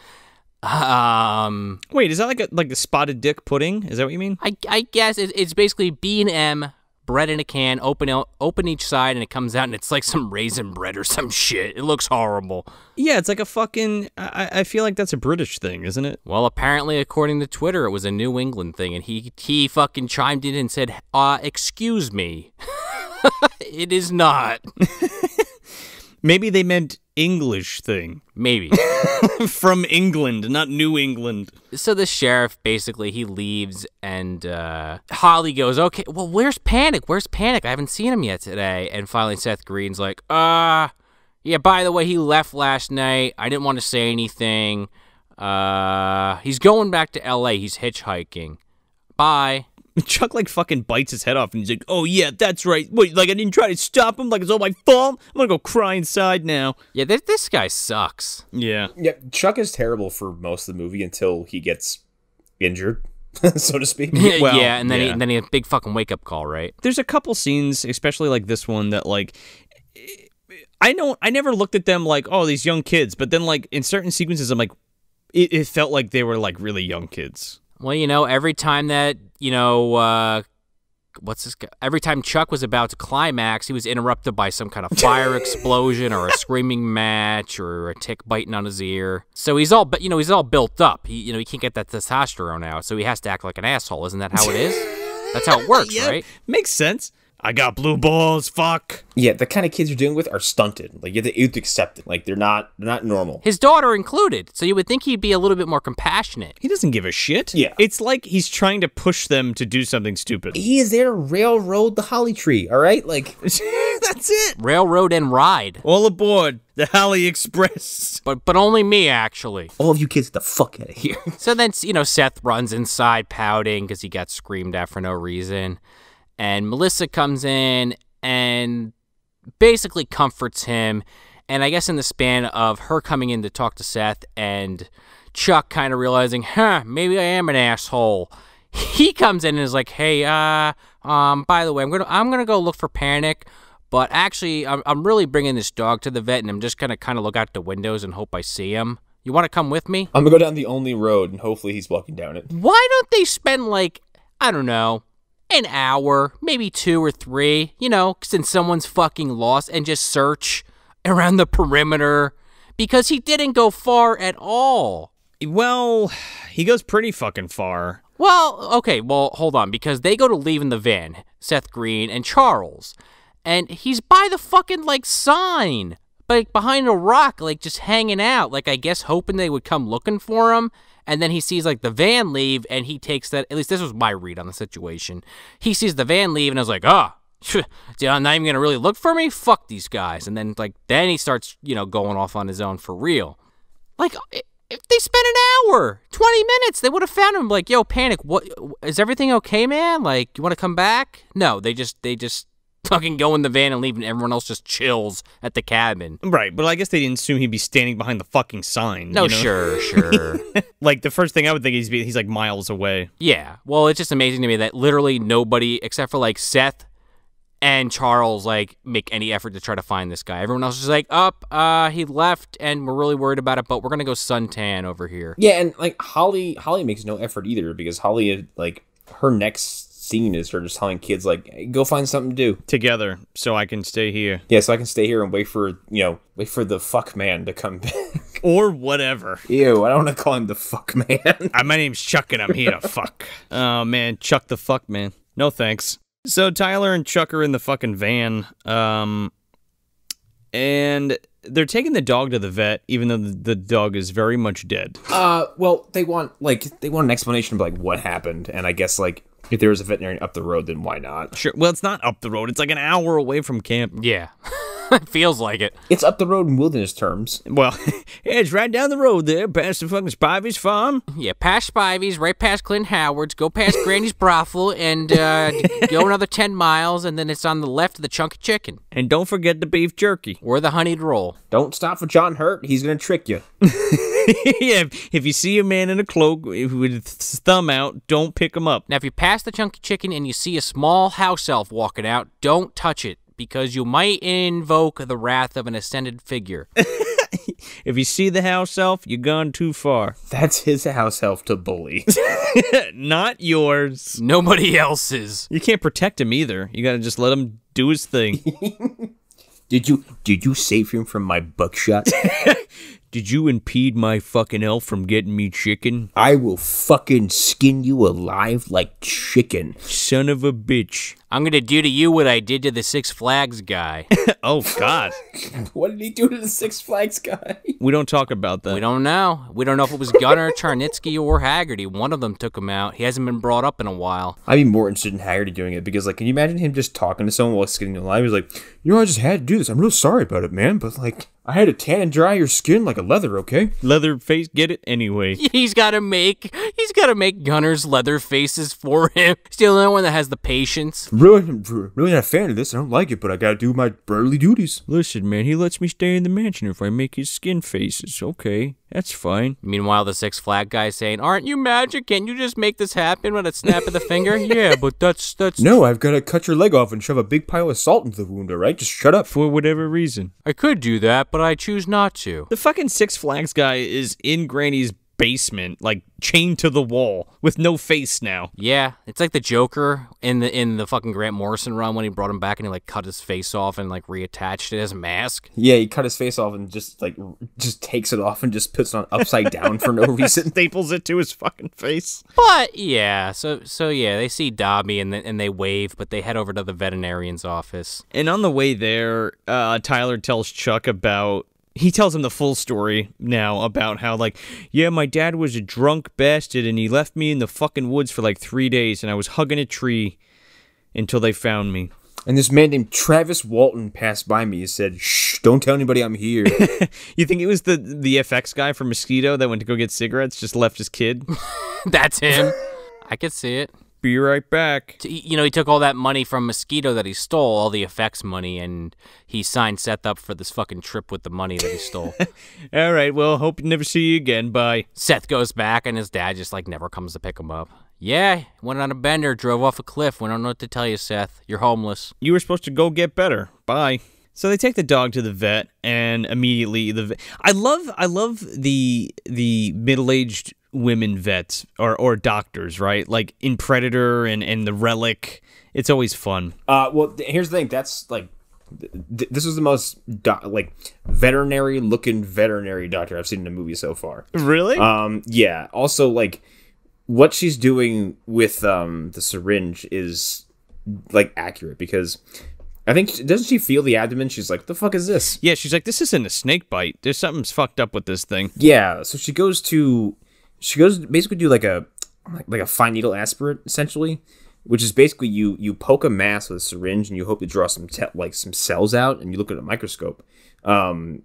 Speaker 1: Wait, is that like a spotted dick pudding? Is that what you mean?
Speaker 2: I guess it's basically B&M bread in a can, open each side, and it comes out, and it's like some raisin bread or some shit. It looks horrible.
Speaker 1: Yeah, it's like a fucking. I feel like that's a British thing, isn't it?
Speaker 2: Well, apparently, according to Twitter, it was a New England thing, and he fucking chimed in and said, excuse me. It is not.
Speaker 1: Maybe they meant English thing.
Speaker 2: Maybe.
Speaker 1: From England, not New England.
Speaker 2: So the sheriff, basically, he leaves, and Holly goes, okay, well, where's Panic? Where's Panic? I haven't seen him yet today. And finally, Seth Green's like, yeah, by the way, he left last night. I didn't want to say anything. He's going back to L.A. He's hitchhiking. Bye.
Speaker 1: Chuck like fucking bites his head off and he's like, oh yeah, that's right. Wait, like I didn't try to stop him? Like it's all my fault? I'm gonna go cry inside now.
Speaker 2: Yeah, this guy sucks.
Speaker 1: Yeah.
Speaker 3: Yeah, Chuck is terrible for most of the movie until he gets injured, so to speak.
Speaker 2: Well, yeah, and then he had a big fucking wake-up call, right?
Speaker 1: There's a couple scenes, especially like this one, that like I never looked at them like, oh, these young kids, but then like in certain sequences I'm like it felt like they were like really young kids.
Speaker 2: Well, every time that, every time Chuck was about to climax, he was interrupted by some kind of fire explosion or a screaming match or a tick biting on his ear. So he's all built up. He can't get that testosterone out, so he has to act like an asshole. Isn't that how it is? That's how it works,
Speaker 1: Yeah,
Speaker 2: right?
Speaker 1: Makes sense. I got blue balls, fuck.
Speaker 3: Yeah, the kind of kids you're dealing with are stunted. Like you have to accept it. Like they're not normal.
Speaker 2: His daughter included, so you would think he'd be a little bit more compassionate.
Speaker 1: He doesn't give a shit.
Speaker 3: Yeah.
Speaker 1: It's like he's trying to push them to do something stupid.
Speaker 3: He is there to railroad the Holly tree, all right? Like
Speaker 1: That's it.
Speaker 2: Railroad and ride.
Speaker 1: All aboard the Holly Express.
Speaker 2: But only me, actually.
Speaker 3: all of you kids get the fuck out of here.
Speaker 2: So then, Seth runs inside pouting because he got screamed at for no reason. And Melissa comes in and basically comforts him. And I guess in the span of her coming in to talk to Seth and Chuck kind of realizing, maybe I am an asshole, he comes in and is like, hey, by the way, I'm gonna go look for Panic, but actually I'm really bringing this dog to the vet, and I'm just gonna kind of look out the windows and hope I see him. You want to come with me?
Speaker 3: I'm gonna go down the only road, and hopefully he's walking down it.
Speaker 2: Why don't they spend I don't know, an hour, maybe 2 or 3, since someone's fucking lost, and just search around the perimeter? Because he didn't go far at all.
Speaker 1: Well, he goes pretty fucking far.
Speaker 2: Well, okay, hold on, because they go to leave in the van, Seth Green and Charles, and he's by the fucking, sign. like behind a rock, like just hanging out, like I guess hoping they would come looking for him. And then he sees like the van leave, and he takes that. At least this was my read on the situation. He sees the van leave, and I was like, I'm not even gonna really look for me. Fuck these guys. And then then he starts, going off on his own for real. Like, if they spent an hour, 20 minutes, they would have found him. Like, yo, Panic, what is everything okay, man? Like, you want to come back? No, they just fucking go in the van and leave, and everyone else just chills at the cabin.
Speaker 1: Right, but I guess they didn't assume he'd be standing behind the fucking sign.
Speaker 2: No, sure.
Speaker 1: Like, the first thing I would think is he's like miles away.
Speaker 2: Yeah, well, it's just amazing to me that literally nobody, except for like Seth and Charles, like, make any effort to try to find this guy. Everyone else is like, he left, and we're really worried about it, but we're gonna go suntan over here.
Speaker 3: Yeah, and like Holly makes no effort either, because Holly, like, her next scene is her just telling kids, like, hey, go find something to do
Speaker 1: Together, so I can stay here.
Speaker 3: Yeah, so I can stay here and wait for the fuck man to come back.
Speaker 1: Or whatever.
Speaker 3: Ew, I don't want to call him the fuck man.
Speaker 1: My name's Chuck, and I'm here to fuck. Oh, man, Chuck the fuck man. No thanks. So Tyler and Chuck are in the fucking van, and they're taking the dog to the vet, even though the dog is very much dead.
Speaker 3: Well, they want an explanation of, like, what happened, and I guess, like, if there was a veterinarian up the road, then why not?
Speaker 1: Sure. Well, it's not up the road. It's like an hour away from camp.
Speaker 2: Yeah. It feels like it.
Speaker 3: It's up the road in wilderness terms.
Speaker 1: Well, it's right down the road there, past the fucking Spivey's farm.
Speaker 2: Yeah, past Spivey's, right past Clint Howard's, go past Granny's brothel, and go another 10 miles, and then it's on the left of the chunky chicken.
Speaker 1: And don't forget the beef jerky.
Speaker 2: Or the honeyed roll.
Speaker 3: Don't stop for John Hurt. He's going to trick you.
Speaker 1: Yeah, if you see a man in a cloak with his thumb out, don't pick him up.
Speaker 2: Now, if you pass the chunky chicken and you see a small house elf walking out, don't touch it, because you might invoke the wrath of an ascended figure.
Speaker 1: If you see the house elf, you've gone too far.
Speaker 3: That's his house elf to bully.
Speaker 1: Not yours.
Speaker 2: Nobody else's.
Speaker 1: You can't protect him either. You gotta just let him do his thing.
Speaker 3: Did you save him from my buckshot?
Speaker 1: Did you impede my fucking elf from getting me chicken?
Speaker 3: I will fucking skin you alive like chicken.
Speaker 1: Son of a bitch.
Speaker 2: I'm gonna do to you what I did to the Six Flags guy.
Speaker 1: Oh, God.
Speaker 3: What did he do to the Six Flags guy?
Speaker 1: We don't talk about that.
Speaker 2: We don't know. We don't know if it was Gunnar, Charnitsky, or Haggerty. One of them took him out. He hasn't been brought up in a while.
Speaker 3: I'd be more interested in Haggerty doing it, because, like, can you imagine him just talking to someone while skinning alive? He's like, I just had to do this. I'm real sorry about it, man, but, like, I had to tan and dry your skin like a leather, okay?
Speaker 1: Leather face, get it anyway.
Speaker 2: He's gotta make Gunnar's leather faces for him. He's the only one that has the patience.
Speaker 3: Really not a fan of this. I don't like it, but I gotta do my brotherly duties.
Speaker 1: Listen, man, he lets me stay in the mansion if I make his skin faces. Okay, that's fine.
Speaker 2: Meanwhile, the Six Flag guy's saying, aren't you magic? Can't you just make this happen with a snap of the finger? Yeah, but that's...
Speaker 3: No, I've gotta cut your leg off and shove a big pile of salt into the wound, alright? Just shut up.
Speaker 1: For whatever reason.
Speaker 2: I could do that, but I choose not to.
Speaker 1: The fucking Six Flags guy is in Granny's basement, like, chained to the wall, with no face now.
Speaker 2: Yeah, it's like the Joker in the fucking Grant Morrison run when he brought him back and he, like, cut his face off and, like, reattached it as a mask.
Speaker 3: Yeah, he cut his face off and just takes it off and just puts it on upside down for no reason.
Speaker 1: Staples it to his fucking face.
Speaker 2: But, yeah, so yeah, they see Dobby and they wave, but they head over to the veterinarian's office.
Speaker 1: And on the way there, Tyler tells Chuck about... He tells him the full story now about how, like, yeah, my dad was a drunk bastard and he left me in the fucking woods for like 3 days and I was hugging a tree until they found me.
Speaker 3: And this man named Travis Walton passed by me and said, shh, don't tell anybody I'm here.
Speaker 1: You think it was the FX guy from Mosquito that went to go get cigarettes, just left his kid?
Speaker 2: That's him. I could see it.
Speaker 1: Be right back.
Speaker 2: You know, he took all that money from Mosquito that he stole, all the effects money, and he signed Seth up for this fucking trip with the money that he stole.
Speaker 1: All right, well, hope to never see you again. Bye.
Speaker 2: Seth goes back, and his dad just, like, never comes to pick him up. Yeah, went on a bender, drove off a cliff. We don't know what to tell you, Seth. You're homeless.
Speaker 1: You were supposed to go get better. Bye. So they take the dog to the vet, and immediately I love the middle-aged women vets or doctors, right? Like in Predator and The Relic. It's always fun.
Speaker 3: Well, here's the thing. That's like this is the most veterinary-looking veterinary doctor I've seen in a movie so far.
Speaker 1: Really?
Speaker 3: Yeah. Also, like what she's doing with the syringe is like accurate, because I think, doesn't she feel the abdomen? She's like, the fuck is this?
Speaker 1: Yeah, she's like, this isn't a snake bite. There's something's fucked up with this thing.
Speaker 3: Yeah, so she goes to basically do like a fine needle aspirate, essentially, which is basically you poke a mass with a syringe and you hope to draw some some cells out, and you look at a microscope.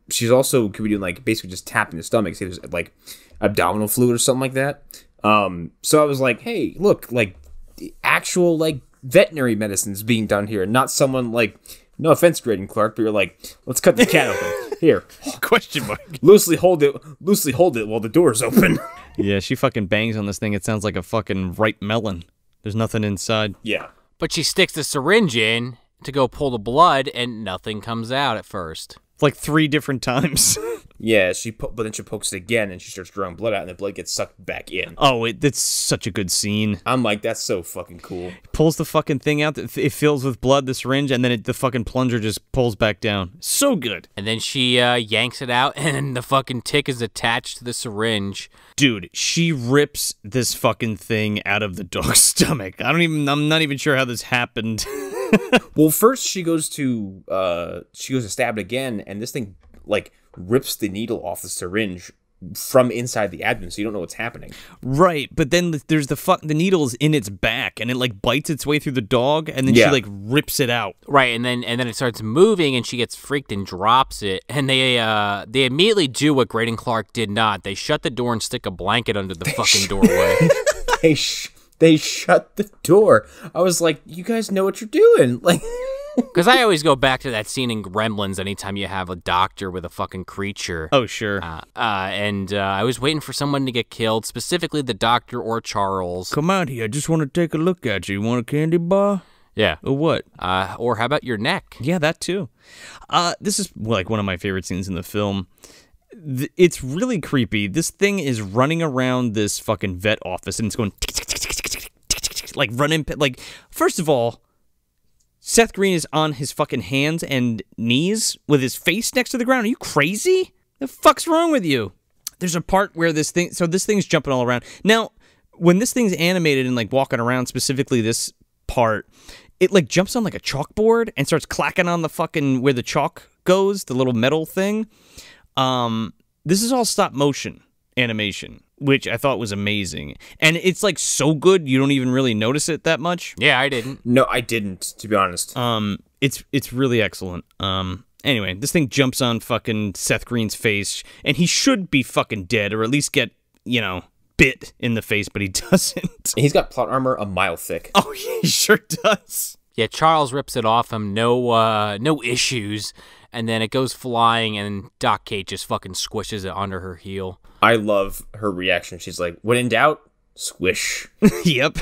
Speaker 3: She's also could be doing like basically just tapping the stomach, say there's like abdominal fluid or something like that. So I was like, hey, look, like the actual like veterinary medicine's being done here, not someone like, no offense, Graydon Clark, but you're like, let's cut the cat open. Here.
Speaker 1: Question mark.
Speaker 3: Loosely hold it while the door's open.
Speaker 1: Yeah, she fucking bangs on this thing. It sounds like a fucking ripe melon. There's nothing inside.
Speaker 3: Yeah.
Speaker 2: But she sticks the syringe in to go pull the blood, and nothing comes out at first.
Speaker 1: Like 3 different times.
Speaker 3: Yeah, but then she pokes it again, and she starts drawing blood out, and the blood gets sucked back in.
Speaker 1: Oh, it's such a good scene.
Speaker 3: I'm like, that's so fucking cool.
Speaker 1: Pulls the fucking thing out. It fills with blood, the syringe, and then the fucking plunger just pulls back down. So good.
Speaker 2: And then she yanks it out, and the fucking tick is attached to the syringe.
Speaker 1: Dude, she rips this fucking thing out of the dog's stomach. I'm not even sure how this happened.
Speaker 3: Well, first she goes to stab it again, and this thing like rips the needle off the syringe from inside the abdomen, so you don't know what's happening.
Speaker 1: Right, but then there's the needle's in its back, and it like bites its way through the dog, and then she like rips it out.
Speaker 2: Right, and then it starts moving, and she gets freaked and drops it. And they immediately do what Graydon Clark did not. They shut the door and stick a blanket under the fucking doorway.
Speaker 3: They shut the door. I was like, you guys know what you're doing, like.
Speaker 2: Because I always go back to that scene in Gremlins anytime you have a doctor with a fucking creature.
Speaker 1: Oh, sure.
Speaker 2: And I was waiting for someone to get killed, specifically the doctor or Charles.
Speaker 1: Come out here. I just want to take a look at you. You want a candy bar?
Speaker 2: Yeah.
Speaker 1: Or what?
Speaker 2: Or how about your neck?
Speaker 1: Yeah, that too. This is like one of my favorite scenes in the film. It's really creepy. This thing is running around this fucking vet office, and it's going like running. Like, first of all, Seth Green is on his fucking hands and knees with his face next to the ground. Are you crazy? The fuck's wrong with you? There's a part where this thing's jumping all around. Now, when this thing's animated and like walking around, specifically this part, it like jumps on like a chalkboard and starts clacking on the fucking where the chalk goes, the little metal thing. This is all stop motion animation, which I thought was amazing. And it's like so good you don't even really notice it that much.
Speaker 2: Yeah, I didn't.
Speaker 3: No, I didn't, to be honest.
Speaker 1: It's really excellent. Anyway, this thing jumps on fucking Seth Green's face, and he should be fucking dead, or at least get, bit in the face, but he doesn't.
Speaker 3: He's got plot armor a mile thick.
Speaker 1: Oh, he sure does.
Speaker 2: Yeah, Charles rips it off him, no issues, and then it goes flying, and Doc Kate just fucking squishes it under her heel.
Speaker 3: I love her reaction. She's like, when in doubt, squish.
Speaker 1: Yep.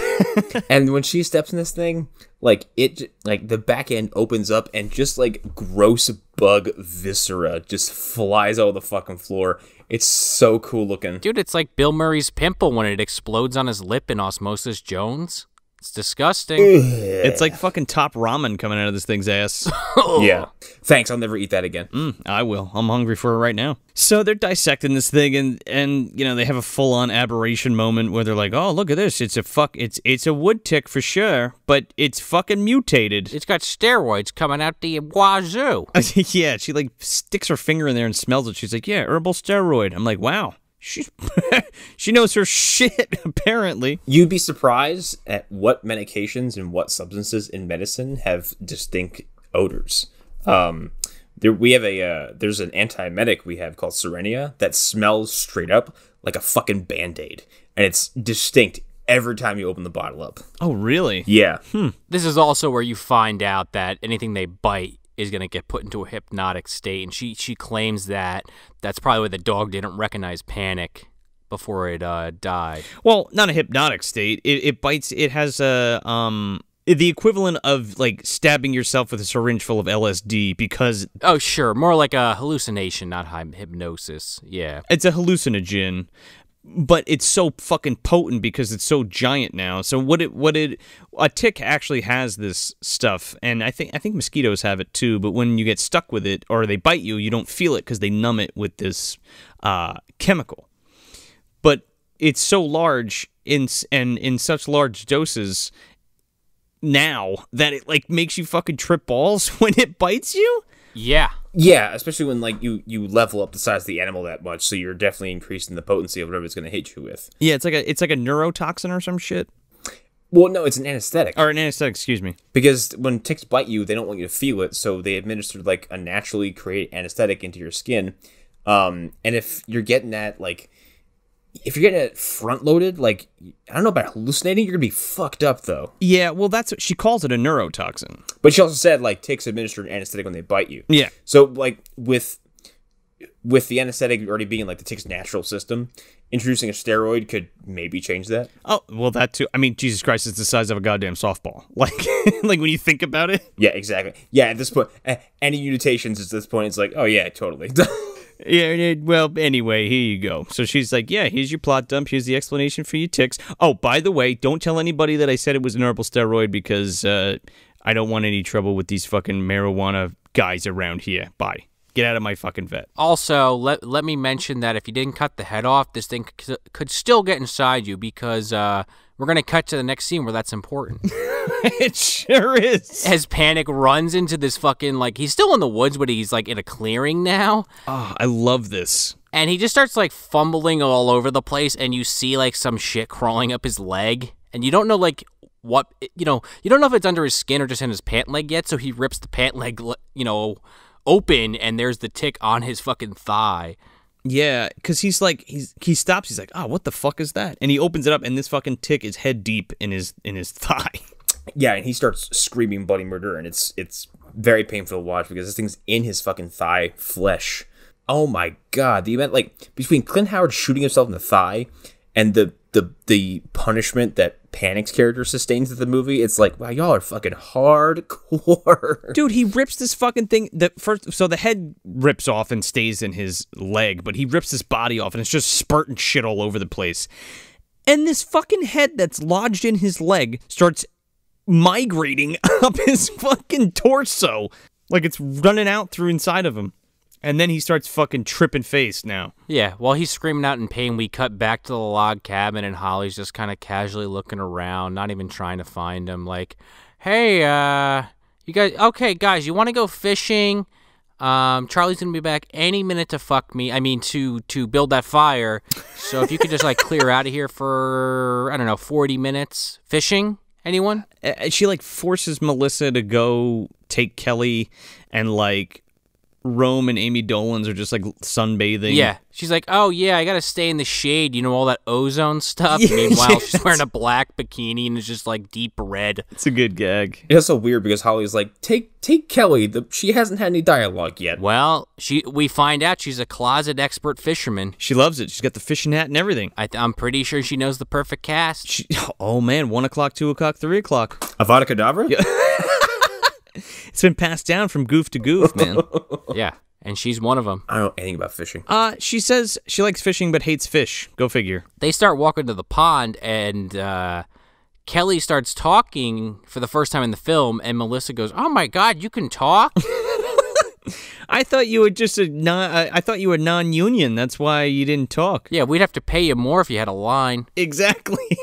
Speaker 3: And when she steps in this thing, like the back end opens up and just like gross bug viscera just flies out of the fucking floor. It's so cool looking.
Speaker 2: Dude, it's like Bill Murray's pimple when it explodes on his lip in Osmosis Jones. It's disgusting.
Speaker 1: It's like fucking top ramen coming out of this thing's ass.
Speaker 3: Yeah. Thanks, I'll never eat that again.
Speaker 1: I will. I'm hungry for it right now. So they're dissecting this thing, and they have a full-on aberration moment where they're like, oh, look at this. It's a wood tick for sure, but it's fucking mutated.
Speaker 2: It's got steroids coming out the wazoo.
Speaker 1: Yeah, she like sticks her finger in there and smells it. She's like, yeah, herbal steroid. I'm like, wow. She knows her shit, apparently.
Speaker 3: You'd be surprised at what medications and what substances in medicine have distinct odors. There's an antiemetic we have called Serenia that smells straight up like a fucking Band-Aid. And it's distinct every time you open the bottle up.
Speaker 1: Oh, really?
Speaker 3: Yeah.
Speaker 2: This is also where you find out that anything they bite is going to get put into a hypnotic state, and she claims that that's probably why the dog didn't recognize panic before it died.
Speaker 1: Well, not a hypnotic state. It bites. It has a the equivalent of like stabbing yourself with a syringe full of LSD because
Speaker 2: oh sure, more like a hallucination, not hypnosis. Yeah,
Speaker 1: it's a hallucinogen. But it's so fucking potent because it's so giant now. So a tick actually has this stuff, and I think mosquitoes have it too. But when you get stuck with it or they bite you, you don't feel it because they numb it with this chemical. But it's so large in such large doses, now that it like makes you fucking trip balls when it bites you.
Speaker 2: Yeah.
Speaker 3: Yeah, especially when like you level up the size of the animal that much, so you're definitely increasing the potency of whatever it's going to hit you with.
Speaker 1: Yeah, it's like a neurotoxin or some shit.
Speaker 3: Well, no, it's an anesthetic.
Speaker 1: Or an anesthetic, excuse me.
Speaker 3: Because when ticks bite you, they don't want you to feel it, so they administer like a naturally created anesthetic into your skin. And if you're getting that like, if you're getting it front loaded, like I don't know about hallucinating, you're gonna be fucked up though.
Speaker 1: Yeah, well, that's what she calls it, a neurotoxin.
Speaker 3: But she also said like ticks administer an anesthetic when they bite you.
Speaker 1: Yeah.
Speaker 3: So like with the anesthetic already being like the tick's natural system, introducing a steroid could maybe change that.
Speaker 1: Oh, well, that too. I mean, Jesus Christ, it's the size of a goddamn softball. Like, like when you think about it.
Speaker 3: Yeah, exactly. Yeah, at this point, any mutations at this point, it's like, oh yeah, totally.
Speaker 1: Yeah, well, anyway, here you go. So she's like, yeah, here's your plot dump. Here's the explanation for your ticks. Oh, by the way, don't tell anybody that I said it was an herbal steroid because I don't want any trouble with these fucking marijuana guys around here. Bye. Get out of my fucking vet.
Speaker 2: Also, let me mention that if you didn't cut the head off, this thing could still get inside you because we're going to cut to the next scene where that's important.
Speaker 1: It sure is.
Speaker 2: As Panic runs into this fucking, like, he's still in the woods, but he's, like, in a clearing now.
Speaker 1: Oh, I love this.
Speaker 2: And he just starts, like, fumbling all over the place, and you see, like, some shit crawling up his leg. And you don't know, like, what, you don't know if it's under his skin or just in his pant leg yet, so he rips the pant leg, open, and there's the tick on his fucking thigh.
Speaker 1: Yeah, because he's like, he stops, he's like, oh, what the fuck is that? And he opens it up, and this fucking tick is head deep in his thigh.
Speaker 3: Yeah, and he starts screaming bloody murder, and it's very painful to watch because this thing's in his fucking thigh flesh. Oh my god, the event, like, between Clint Howard shooting himself in the thigh and the punishment that Panic's character sustains in the movie, it's like, wow, y'all are fucking hardcore.
Speaker 1: Dude, he rips this fucking thing. So the head rips off and stays in his leg, but he rips his body off and it's just spurting shit all over the place. And this fucking head that's lodged in his leg starts migrating up his fucking torso. Like it's running out through inside of him. And then he starts fucking tripping face now.
Speaker 2: Yeah, while he's screaming out in pain, we cut back to the log cabin, and Holly's just kind of casually looking around, not even trying to find him. Like, hey, you guys, okay, guys, you want to go fishing? Charlie's gonna be back any minute to fuck me. I mean, to build that fire. So if you could just like clear out of here for, I don't know, 40 minutes fishing. Anyone?
Speaker 1: She like forces Melissa to go take Kelly, and like Rome and Amy Dolan's are just like sunbathing.
Speaker 2: Yeah. She's like, oh yeah, I gotta stay in the shade, all that ozone stuff.
Speaker 1: Yeah,
Speaker 2: Meanwhile, she's wearing a black bikini and it's just like deep red.
Speaker 1: It's a good gag.
Speaker 3: It's so weird because Holly's like, take Kelly. She hasn't had any dialogue yet.
Speaker 2: Well, we find out she's a closet expert fisherman.
Speaker 1: She loves it. She's got the fishing hat and everything.
Speaker 2: I'm pretty sure she knows the perfect cast.
Speaker 1: Oh man, 1 o'clock, 2 o'clock, 3 o'clock.
Speaker 3: Avada Kedavra?
Speaker 1: Yeah. It's been passed down from goof to goof, man.
Speaker 2: Yeah, and she's one of them.
Speaker 3: I don't know anything about fishing.
Speaker 1: She says she likes fishing but hates fish. Go figure.
Speaker 2: They start walking to the pond, and Kelly starts talking for the first time in the film, and Melissa goes, "Oh my God, you can talk?"
Speaker 1: I thought you were just I thought you were non-union. That's why you didn't talk.
Speaker 2: Yeah, we'd have to pay you more if you had a line.
Speaker 1: Exactly.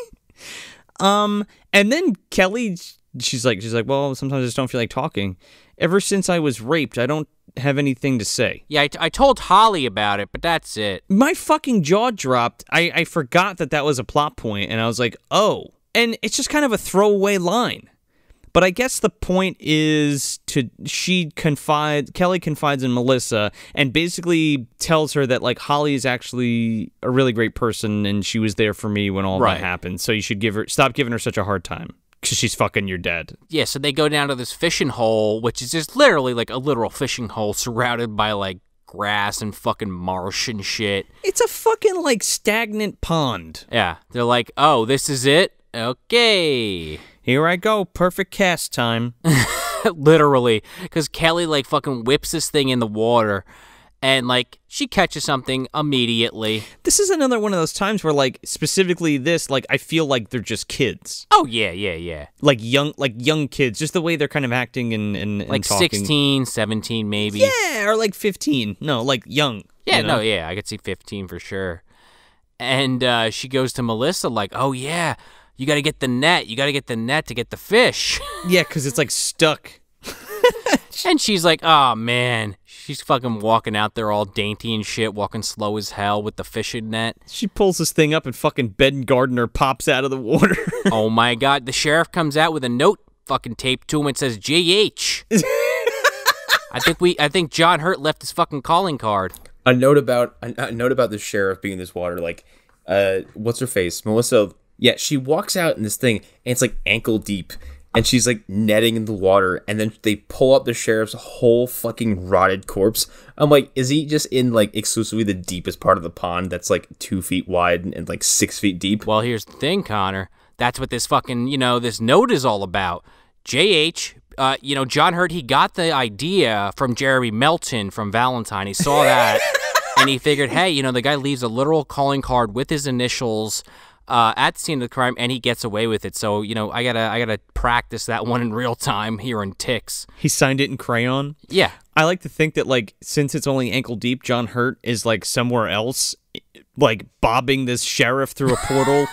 Speaker 1: And then Kelly, she's like, well, sometimes I just don't feel like talking. Ever since I was raped, I don't have anything to say.
Speaker 2: Yeah, I told Holly about it, but that's it.
Speaker 1: My fucking jaw dropped. I forgot that was a plot point, and I was like, oh. And it's just kind of a throwaway line. But I guess the point is Kelly confides in Melissa and basically tells her that like Holly is actually a really great person and she was there for me when all that happened. So you should stop giving her such a hard time because she's fucking your dad.
Speaker 2: Yeah, so they go down to this fishing hole, which is just literally like a literal fishing hole surrounded by like grass and fucking marsh and shit.
Speaker 1: It's a fucking like stagnant pond.
Speaker 2: Yeah, they're like, oh, this is it? Okay.
Speaker 1: Here I go, perfect cast time.
Speaker 2: Literally, because Kelly like fucking whips this thing in the water, and like she catches something immediately.
Speaker 1: This is another one of those times where like specifically this, like I feel like they're just kids.
Speaker 2: Oh yeah.
Speaker 1: Like young kids, just the way they're kind of acting and
Speaker 2: like
Speaker 1: talking.
Speaker 2: 16, 17 maybe.
Speaker 1: Yeah, or like 15. No, like young.
Speaker 2: Yeah,
Speaker 1: you know?
Speaker 2: no, yeah, I could see 15 for sure. And she goes to Melissa like, oh yeah. You got to get the net. You got to get the net to get the fish.
Speaker 1: Yeah, because it's like stuck.
Speaker 2: And she's like, oh, man. She's fucking walking out there all dainty and shit, walking slow as hell with the fishing net.
Speaker 1: She pulls this thing up and fucking Ben Gardner pops out of the water.
Speaker 2: Oh, my God. The sheriff comes out with a note fucking taped to him. It says, JH. I think John Hurt left his fucking calling card.
Speaker 3: A note about the sheriff being in this water. Like, what's her face? Melissa. Yeah, she walks out in this thing, and it's like ankle deep. And she's like netting in the water, and then they pull up the sheriff's whole fucking rotted corpse. I'm like, is he just in like exclusively the deepest part of the pond that's like 2 feet wide and like 6 feet deep?
Speaker 2: Well, here's the thing, Connor. That's what this fucking, this note is all about. JH, John Hurt, he got the idea from Jeremy Melton from Valentine. He saw that, and he figured, hey, the guy leaves a literal calling card with his initials at the scene of the crime, and he gets away with it. So, I gotta practice that one in real time here in Ticks.
Speaker 1: He signed it in crayon?
Speaker 2: Yeah.
Speaker 1: I like to think that, like, since it's only ankle deep, John Hurt is, like, somewhere else, like, bobbing this sheriff through a portal.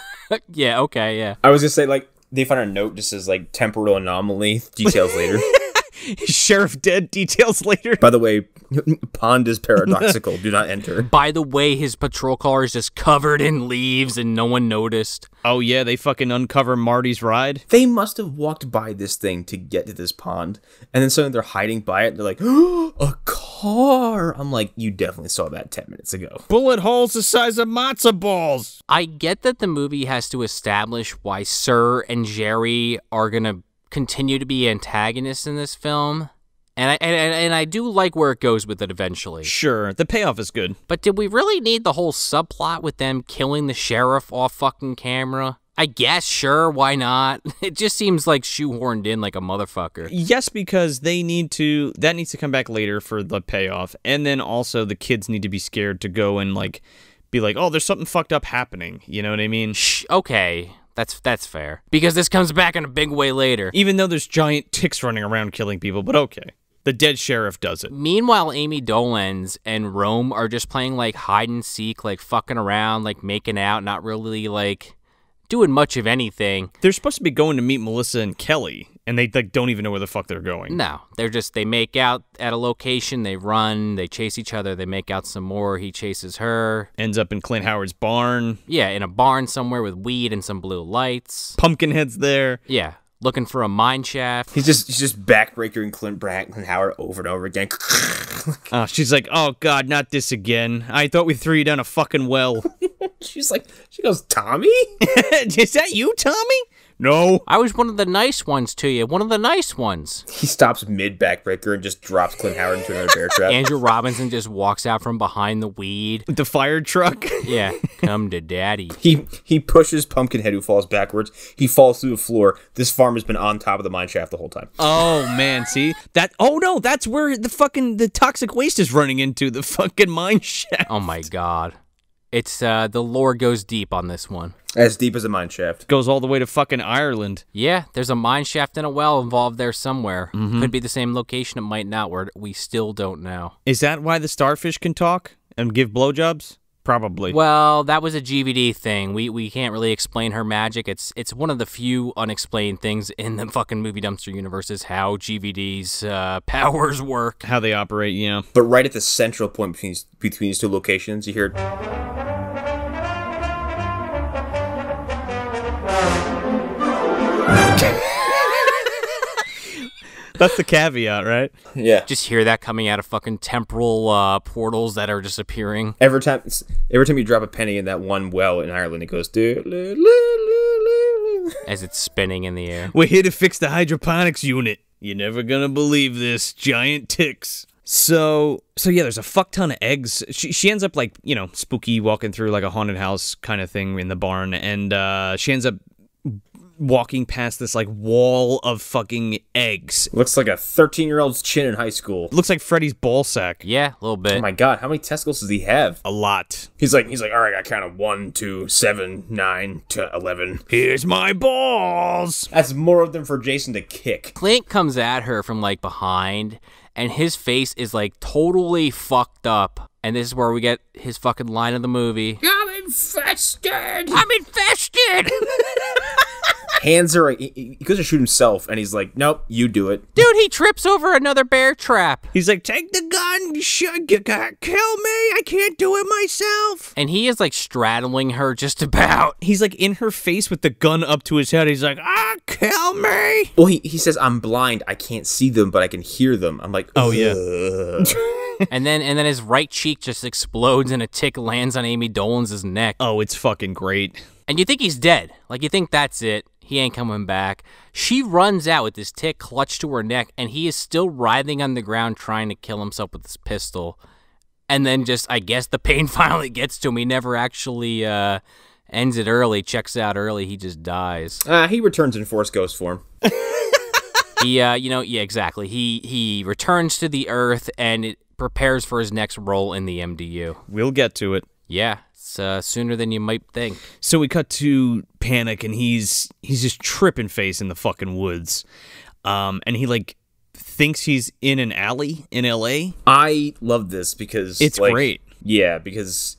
Speaker 2: Yeah, okay, yeah.
Speaker 3: I was gonna say, like, they find a note just as like temporal anomaly, details later.
Speaker 1: Sheriff dead, details later.
Speaker 3: By the way, pond is paradoxical. Do not enter.
Speaker 2: By the way, his patrol car is just covered in leaves and no one noticed.
Speaker 1: Oh, yeah, they fucking uncover Marty's ride.
Speaker 3: They must have walked by this thing to get to this pond. And then suddenly they're hiding by it. And they're like, oh, a car. I'm like, you definitely saw that 10 minutes ago.
Speaker 1: Bullet holes the size of matzo balls.
Speaker 2: I get that the movie has to establish why Sir and Jerry are going to continue to be antagonists in this film. And I do like where it goes with it eventually.
Speaker 1: Sure, the payoff is good.
Speaker 2: But did we really need the whole subplot with them killing the sheriff off fucking camera? I guess, sure, why not? It just seems like shoehorned in like a motherfucker.
Speaker 1: Yes, because that needs to come back later for the payoff. And then also the kids need to be scared to go and like be like, oh, there's something fucked up happening. You know what I mean?
Speaker 2: Shh, okay. That's fair. Because this comes back in a big way later.
Speaker 1: Even though there's giant ticks running around killing people, but okay. The dead sheriff does it.
Speaker 2: Meanwhile, Amy Dolenz and Rome are just playing like hide and seek, like fucking around, like making out, not really like doing much of anything.
Speaker 1: They're supposed to be going to meet Melissa and Kelly, and they like don't even know where the fuck they're going.
Speaker 2: No, they make out at a location, they run, they chase each other, they make out some more, he chases her.
Speaker 1: Ends up in Clint Howard's barn.
Speaker 2: Yeah, in a barn somewhere with weed and some blue lights.
Speaker 1: Pumpkinhead's there.
Speaker 2: Yeah, looking for a mine shaft.
Speaker 3: He's just backbreaking Clint Howard over and over again.
Speaker 1: Oh, she's like, oh god, not this again. I thought we threw you down a fucking well.
Speaker 3: She goes, Tommy?
Speaker 1: Is that you, Tommy? No.
Speaker 2: I was one of the nice ones to you. One of the nice ones.
Speaker 3: He stops mid-backbreaker and just drops Clint Howard into another bear trap.
Speaker 2: Andrew Robinson just walks out from behind the weed.
Speaker 1: With the fire truck?
Speaker 2: Yeah, come to daddy.
Speaker 3: He pushes Pumpkinhead, who falls backwards. He falls through the floor. This farm has been on top of the mine shaft the whole time.
Speaker 1: Oh, man, see? Oh, no, that's where the toxic waste is running into, the fucking mine shaft.
Speaker 2: Oh, my God. It's, the lore goes deep on this one.
Speaker 3: As deep as a mine shaft.
Speaker 1: Goes all the way to fucking Ireland.
Speaker 2: Yeah, there's a mine shaft and a well involved there somewhere. Mm-hmm. Could be the same location, it might not, we still don't know.
Speaker 1: Is that why the starfish can talk and give blowjobs? Probably.
Speaker 2: Well, that was a GVD thing. We can't really explain her magic. It's one of the few unexplained things in the fucking Movie Dumpster universe is how GVD's powers work.
Speaker 1: How they operate, yeah.
Speaker 3: But right at the central point between these two locations, you hear...
Speaker 1: That's the caveat, right?
Speaker 3: Yeah.
Speaker 2: Just hear that coming out of fucking temporal portals that are just appearing.
Speaker 3: Every time you drop a penny in that one well in Ireland, it goes...
Speaker 2: As it's spinning in the air.
Speaker 1: We're here to fix the hydroponics unit. You're never gonna believe this. Giant ticks. So yeah, there's a fuck ton of eggs. She ends up like, spooky walking through like a haunted house kind of thing in the barn, and she ends up walking past this like wall of fucking eggs.
Speaker 3: Looks like a 13-year-old's chin in high school.
Speaker 1: Looks like Freddy's ball sack.
Speaker 2: Yeah, a little bit.
Speaker 3: Oh my god, how many testicles does he have?
Speaker 1: A lot.
Speaker 3: He's like, all right, I count of 1, 2, 7, 9 to 11.
Speaker 1: Here's my balls.
Speaker 3: That's more of them for Jason to kick.
Speaker 2: Clint comes at her from like behind, and his face is like totally fucked up. And this is where we get his fucking line of the movie.
Speaker 3: I'm infested!
Speaker 2: I'm infested!
Speaker 3: hands her. He goes to shoot himself, and he's like, "Nope, you do it."
Speaker 2: Dude, he trips over another bear trap.
Speaker 1: He's like, take the gun, you can't kill me, I can't do it myself.
Speaker 2: And he is like straddling her just about.
Speaker 1: He's like in her face with the gun up to his head. He's like, kill me.
Speaker 3: Well, he says, "I'm blind. I can't see them, but I can hear them." I'm like,
Speaker 1: Oh, yeah.
Speaker 2: And then his right cheek just explodes and a tick lands on Amy Dolenz' neck.
Speaker 1: Oh, it's fucking great.
Speaker 2: And you think he's dead. Like, you think that's it. He ain't coming back. She runs out with this tick clutched to her neck, and he is still writhing on the ground trying to kill himself with his pistol. And then just, I guess the pain finally gets to him. He never actually ends it early, checks out early. He just dies.
Speaker 3: He returns in Force Ghost form.
Speaker 2: Exactly. He returns to the Earth, and it prepares for his next role in the MDU.
Speaker 1: We'll get to it.
Speaker 2: Yeah, it's sooner than you might think.
Speaker 1: So we cut to Panic, and he's just tripping face in the fucking woods. And he, like, thinks he's in an alley in L.A.
Speaker 3: I love this because
Speaker 1: It's great.
Speaker 3: Yeah, because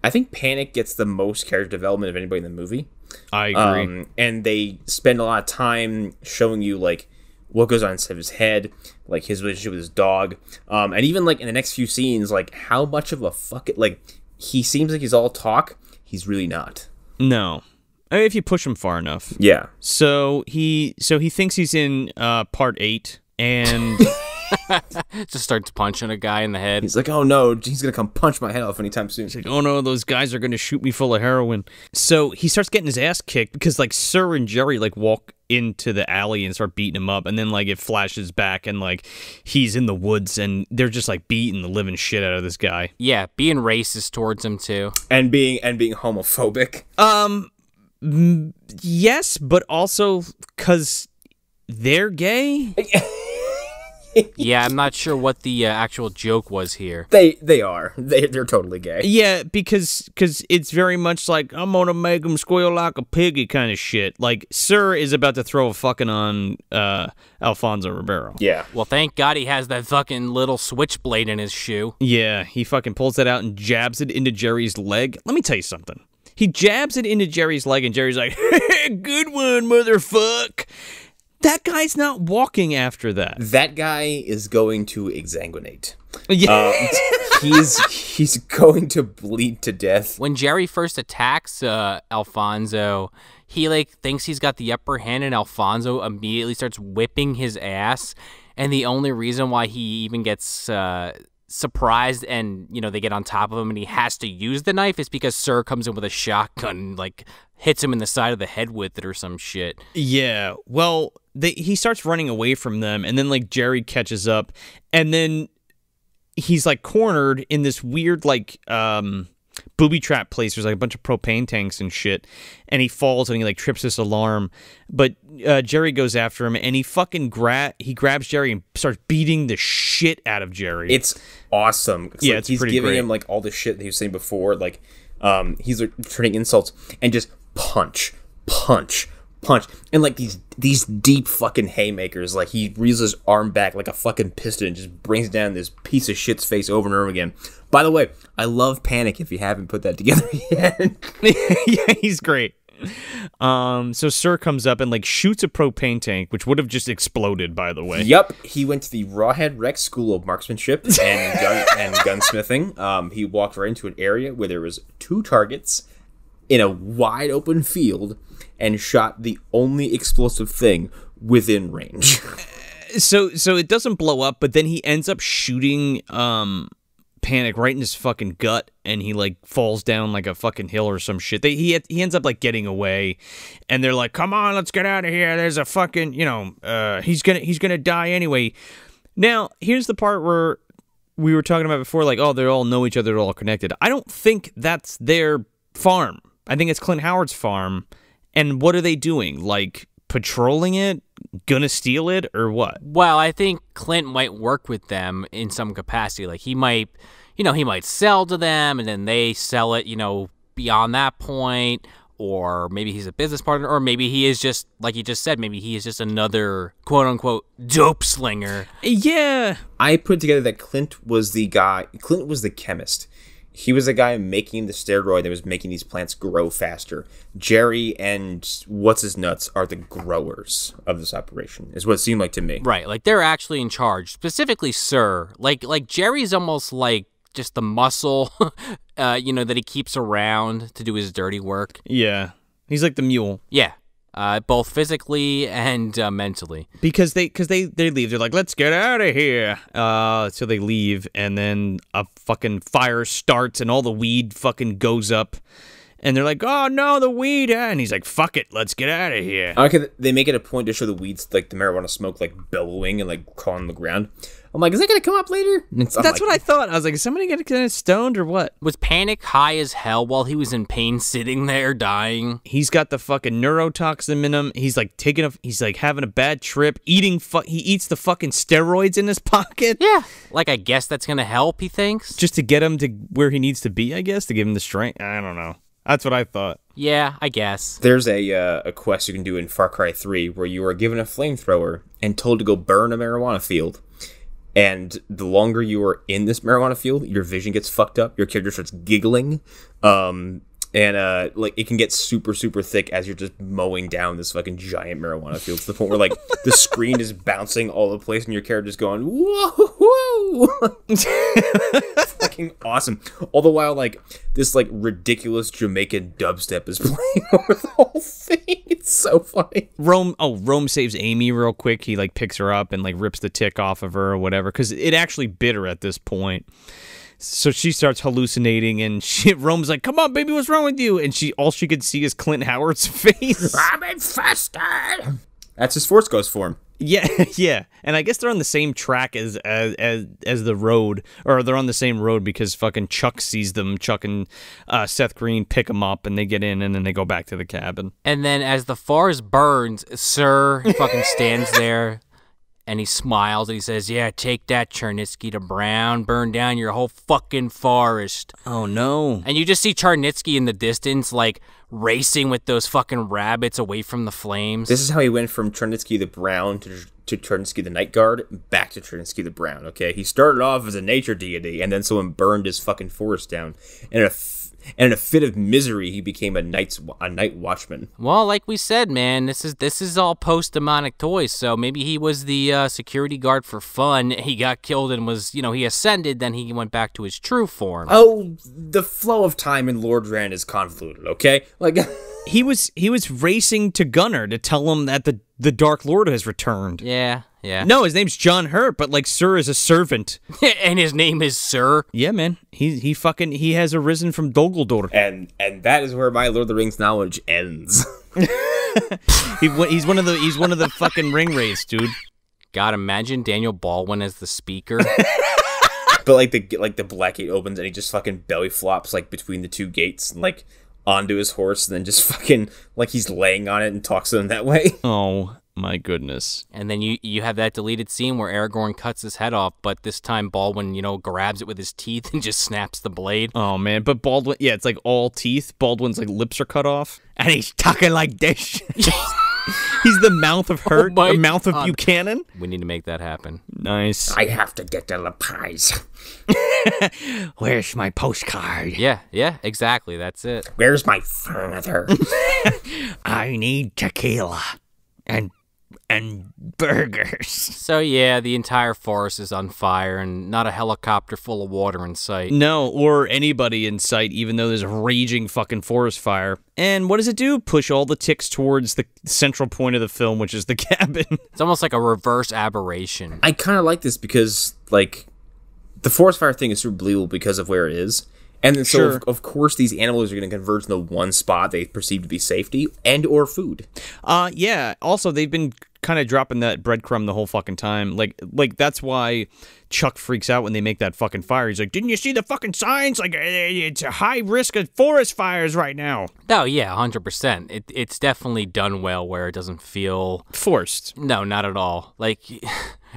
Speaker 3: I think Panic gets the most character development of anybody in the movie.
Speaker 1: I agree.
Speaker 3: And they spend a lot of time showing you, like, what goes on inside of his head, like, his relationship with his dog. And even, like, in the next few scenes, like, how much of a like, he seems like he's all talk. He's really not.
Speaker 1: No. If you push him far enough.
Speaker 3: Yeah.
Speaker 1: So he thinks he's in part 8, and
Speaker 2: Just starts punching a guy in the head.
Speaker 3: He's like, oh no, he's gonna come punch my head off anytime soon.
Speaker 1: he's like, oh no, those guys are gonna shoot me full of heroin. So he starts getting his ass kicked because, like, Sir and Jerry, like, walk into the alley and start beating him up, and then, like, it flashes back and, like, he's in the woods and they're just, like, beating the living shit out of this guy.
Speaker 2: Yeah, being racist towards him too.
Speaker 3: And being homophobic.
Speaker 1: Yes, but also because they're gay.
Speaker 2: Yeah, I'm not sure what the actual joke was here.
Speaker 3: They are. They're totally gay.
Speaker 1: Yeah, because it's very much like, I'm gonna make him squeal like a piggy kind of shit. Like, Sir is about to throw a fucking on Alfonso Ribeiro.
Speaker 3: Yeah.
Speaker 2: Well, thank God he has that fucking little switchblade in his shoe.
Speaker 1: Yeah, he fucking pulls that out and jabs it into Jerry's leg. Let me tell you something. He jabs it into Jerry's leg, and Jerry's like, good one, motherfuck. That guy's not walking after that.
Speaker 3: That guy is going to exsanguinate.
Speaker 1: Yeah.
Speaker 3: He's going to bleed to death.
Speaker 2: When Jerry first attacks Alfonso, he like thinks he's got the upper hand, and Alfonso immediately starts whipping his ass. And the only reason why he even gets surprised and, you know, they get on top of him and he has to use the knife is because Sir comes in with a shotgun and, like, hits him in the side of the head with it or some shit.
Speaker 1: Yeah, well, he starts running away from them, and then, like, Jerry catches up, and then he's, like, cornered in this weird, like, booby trap place. There's, like, a bunch of propane tanks and shit, and he falls and he, like, trips this alarm, but Jerry goes after him, and he fucking grabs Jerry and starts beating the shit out of Jerry.
Speaker 3: It's awesome.
Speaker 1: Yeah,
Speaker 3: like,
Speaker 1: it's
Speaker 3: he's
Speaker 1: pretty
Speaker 3: giving
Speaker 1: great.
Speaker 3: him, like, all the shit that he was saying before, like, he's like, turning insults and just punch, and, like, these deep fucking haymakers. Like, he reels his arm back like a fucking piston and just brings down this piece of shit's face over and over again. By the way, I love Panic if you haven't put that together yet.
Speaker 1: Yeah, he's great. So Sir comes up and, like, shoots a propane tank, which would have just exploded, by the way.
Speaker 3: Yep, he went to the Rawhead Rex School of Marksmanship and gunsmithing. He walked right into an area where there was 2 targets in a wide open field and shot the only explosive thing within range.
Speaker 1: So it doesn't blow up, but then he ends up shooting Panic right in his fucking gut, and he, like, falls down like a fucking hill or some shit. He ends up, like, getting away, and they're like, come on, let's get out of here. There's a fucking, he's gonna die anyway. Now, here's the part where we were talking about before, like, oh, they all know each other, they're all connected. I don't think that's their farm. I think it's Clint Howard's farm. And what are they doing? Like, patrolling it? Gonna steal it? Or what?
Speaker 2: Well, I think Clint might work with them in some capacity. Like, he might sell to them and then they sell it, beyond that point. Or maybe he's a business partner. Or maybe he is just, like you just said, maybe he is just another quote-unquote dope slinger.
Speaker 1: Yeah.
Speaker 3: I put together that Clint was the guy. Clint was the chemist He was the guy making the steroid that was making these plants grow faster. Jerry and what's his nuts are the growers of this operation, is what it seemed like to me.
Speaker 2: Right, like they're actually in charge. Specifically, Sir. Like Jerry's almost like just the muscle, that he keeps around to do his dirty work.
Speaker 1: Yeah. He's like the mule.
Speaker 2: Yeah. Both physically and mentally.
Speaker 1: Because they leave. They're like, let's get out of here. So they leave, and then a fucking fire starts, and all the weed fucking goes up. And they're like, oh, no, the weed. And he's like, fuck it, let's get out of here.
Speaker 3: Okay, they make it a point to show the weeds, like the marijuana smoke, like bellowing and like crawling on the ground. I'm like, is that going to come up later?
Speaker 1: That's what I thought. I was like, is somebody going to get stoned or what?
Speaker 2: Was Panic high as hell while he was in pain sitting there dying?
Speaker 1: He's got the fucking neurotoxin in him. He's like he's like having a bad trip. He eats the fucking steroids in his pocket.
Speaker 2: Yeah. Like, I guess that's going to help, he thinks?
Speaker 1: Just to get him to where he needs to be, I guess, to give him the strength. I don't know. That's what I thought.
Speaker 2: Yeah, I guess.
Speaker 3: There's a quest you can do in Far Cry 3 where you are given a flamethrower and told to go burn a marijuana field. And the longer you are in this marijuana field, your vision gets fucked up. Your character starts giggling. Like it can get super, super thick as you're just mowing down this fucking giant marijuana field to the point where like the screen is bouncing all over the place and your character's going, whoa, whoa. Fucking awesome. All the while, like, this like ridiculous Jamaican dubstep is playing over the whole thing. It's so funny.
Speaker 1: Rome saves Amy real quick. He like picks her up and like rips the tick off of her or whatever, because it actually bit her at this point. So she starts hallucinating, and Rome's like, "Come on, baby, what's wrong with you?" And all she could see is Clint Howard's face.
Speaker 3: I'm infested. That's his Force Ghost form.
Speaker 1: Yeah, yeah. And I guess they're on the same track as the road, or they're on the same road because fucking Chuck sees them. Chuck and Seth Green pick them up, and they get in, and then they go back to the cabin.
Speaker 2: And then as the forest burns, Sir fucking stands there. And he smiles and he says, yeah, take that, Charnitsky to Brown. Burn down your whole fucking forest.
Speaker 1: Oh, no.
Speaker 2: And you just see Charnitsky in the distance, like, racing with those fucking rabbits away from the flames.
Speaker 3: This is how he went from Charnitsky the Brown to Charnitsky the Night Guard back to Charnitsky the Brown, okay? He started off as a nature deity, and then someone burned his fucking forest down. And in a fit of misery, he became a night watchman.
Speaker 2: Well, like we said, man, this is all post-demonic toys, so maybe he was the security guard for fun. He got killed and was, he ascended, then he went back to his true form.
Speaker 3: Oh, the flow of time in Lord Rand is convoluted, okay? Like...
Speaker 1: He was racing to Gunnar to tell him that the Dark Lord has returned.
Speaker 2: Yeah.
Speaker 1: No, his name's John Hurt, but like Sir is a servant.
Speaker 2: And his name is Sir?
Speaker 1: Yeah, man. He has arisen from Dol Guldur.
Speaker 3: And that is where my Lord of the Rings knowledge ends.
Speaker 1: He's one of the fucking ring wraiths, dude.
Speaker 2: God, imagine Daniel Baldwin as the speaker.
Speaker 3: But like the black gate opens and he just fucking belly flops like between the two gates and like onto his horse and then just fucking like he's laying on it and talks to them that way.
Speaker 1: Oh my goodness.
Speaker 2: And then you have that deleted scene where Aragorn cuts his head off, but this time Baldwin, grabs it with his teeth and just snaps the blade.
Speaker 1: Oh man, but Baldwin, yeah, it's like all teeth. Baldwin's like lips are cut off and he's talking like this. He's the mouth of Hurt, the mouth of Buchanan.
Speaker 2: We need to make that happen.
Speaker 1: Nice.
Speaker 3: I have to get to the pies.
Speaker 1: Where's my postcard?
Speaker 2: Yeah, exactly. That's it.
Speaker 3: Where's my father?
Speaker 1: I need tequila and burgers.
Speaker 2: So yeah, the entire forest is on fire and not a helicopter full of water in sight.
Speaker 1: No, or anybody in sight, even though there's a raging fucking forest fire. And what does it do? Push all the ticks towards the central point of the film, which is the cabin.
Speaker 2: It's almost like a reverse aberration.
Speaker 3: I kind of like this because, like, the forest fire thing is super believable because of where it is. And then, so,
Speaker 1: Sure.
Speaker 3: of course, these animals are going to converge in the one spot they perceive to be safety and or food.
Speaker 1: Yeah. Also, they've been kind of dropping that breadcrumb the whole fucking time. Like that's why Chuck freaks out when they make that fucking fire. He's like, didn't you see the fucking signs? Like, it's a high risk of forest fires right now.
Speaker 2: Oh, yeah, 100%. It's definitely done well where it doesn't feel...
Speaker 1: Forced.
Speaker 2: No, not at all. Like,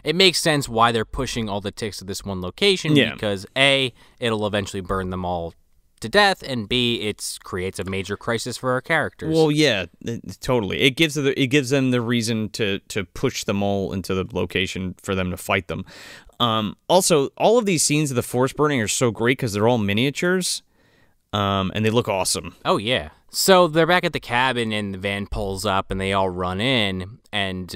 Speaker 2: it makes sense why they're pushing all the ticks to this one location
Speaker 1: Yeah.
Speaker 2: because, A, it'll eventually burn them all to death, and B, it creates a major crisis for our characters.
Speaker 1: Well, yeah, totally. It gives them the reason to push them all into the location for them to fight them. Also, all of these scenes of the forest burning are so great because they're all miniatures, and they look awesome.
Speaker 2: Oh, yeah. So they're back at the cabin, and the van pulls up, and they all run in, and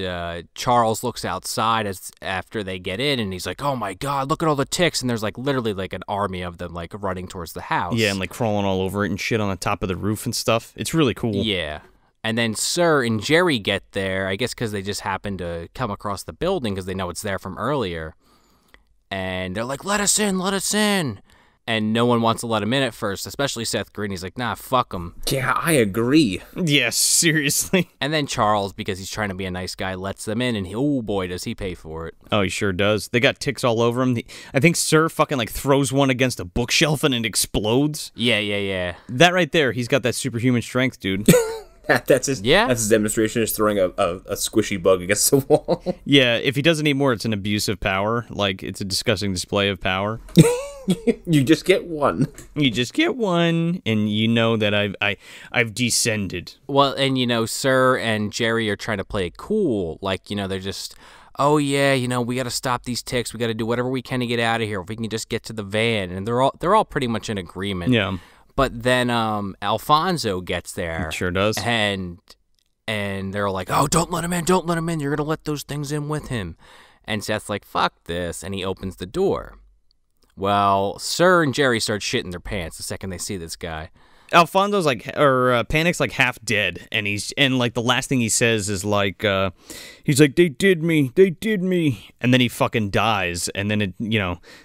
Speaker 2: Charles looks outside after they get in, and he's like, oh my god, look at all the ticks, and there's like literally like an army of them like running towards the house.
Speaker 1: Yeah, and like crawling all over it and shit on the top of the roof and stuff. It's really cool.
Speaker 2: Yeah. And then Sir and Jerry get there, I guess because they just happen to come across the building because they know it's there from earlier. And they're like, let us in, let us in. And no one wants to let him in at first, especially Seth Green. He's like, nah, fuck him.
Speaker 3: Yeah, I agree.
Speaker 1: Yes, seriously.
Speaker 2: And then Charles, because he's trying to be a nice guy, lets them in, and oh boy, does he pay for it.
Speaker 1: Oh, he sure does. They got ticks all over him. I think Sir fucking like throws one against a bookshelf and it explodes.
Speaker 2: Yeah.
Speaker 1: That right there, he's got that superhuman strength, dude.
Speaker 3: That's his demonstration, is throwing a squishy bug against the wall.
Speaker 1: Yeah, if he doesn't need more, it's an abuse of power. Like, it's a disgusting display of power.
Speaker 3: You just get one.
Speaker 1: You just get one, and you know that I've descended.
Speaker 2: Well, and Sir and Jerry are trying to play it cool. Like, they're just, oh yeah, we got to stop these ticks. We got to do whatever we can to get out of here. If we can just get to the van, and they're all pretty much in agreement.
Speaker 1: Yeah.
Speaker 2: But then Alfonso gets there.
Speaker 1: It sure does.
Speaker 2: And they're like, oh, don't let him in. Don't let him in. You're going to let those things in with him. And Seth's like, fuck this. And he opens the door. Well, Sir and Jerry start shitting their pants the second they see this guy.
Speaker 1: Alfonso's Panic's like half dead, and like the last thing he says is like, he's like, they did me, and then he fucking dies, and then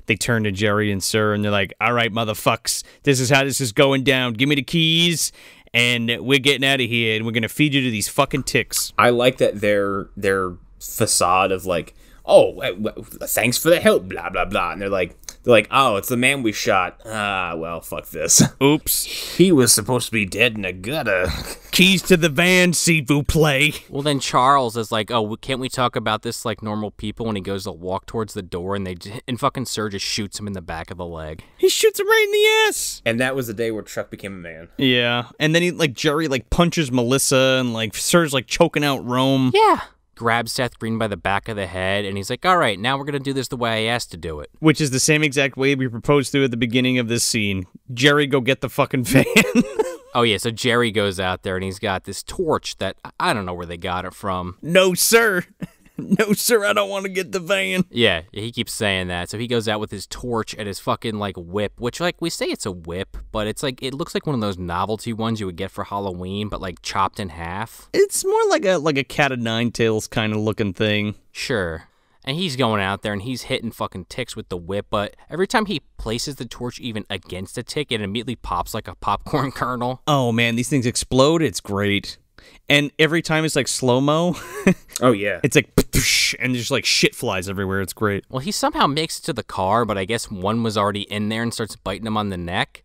Speaker 1: they turn to Jerry and Sir, and they're like, all right, motherfucks, this is how this is going down. Give me the keys, and we're getting out of here, and we're gonna feed you to these fucking ticks.
Speaker 3: I like that their facade of like, oh, thanks for the help, blah blah blah, and they're like, oh, it's the man we shot. Ah, well, fuck this.
Speaker 1: Oops.
Speaker 3: He was supposed to be dead in a gutter.
Speaker 1: Keys to the van, s'il vous plaît.
Speaker 2: Well, then Charles is like, oh, can't we talk about this like normal people? When he goes to walk towards the door, and fucking Sir just shoots him in the back of the leg.
Speaker 1: He shoots him right in the ass.
Speaker 3: And that was the day where Chuck became a man.
Speaker 1: Yeah, and then Jerry punches Melissa, and Sir's choking out Rome.
Speaker 2: Yeah. Grabs Seth Green by the back of the head, and he's like, all right, now we're going to do this the way I asked to do it.
Speaker 1: Which is the same exact way we proposed to at the beginning of this scene. Jerry, go get the fucking van.
Speaker 2: Oh, yeah, so Jerry goes out there, and he's got this torch that I don't know where they got it from.
Speaker 1: No, sir. No, sir, I don't want to get the van.
Speaker 2: Yeah, he keeps saying that. So he goes out with his torch and his fucking, whip, which, we say it's a whip, but it's it looks like one of those novelty ones you would get for Halloween, but, chopped in half.
Speaker 1: It's more like a cat of nine tails kind of looking thing.
Speaker 2: Sure. And he's going out there, and he's hitting fucking ticks with the whip, but every time he places the torch even against a tick, it immediately pops like a popcorn kernel.
Speaker 1: Oh, man, these things explode. It's great. And every time it's slow-mo.
Speaker 3: Oh, yeah.
Speaker 1: It's and there's shit flies everywhere. It's great.
Speaker 2: Well, he somehow makes it to the car, but I guess one was already in there and starts biting him on the neck.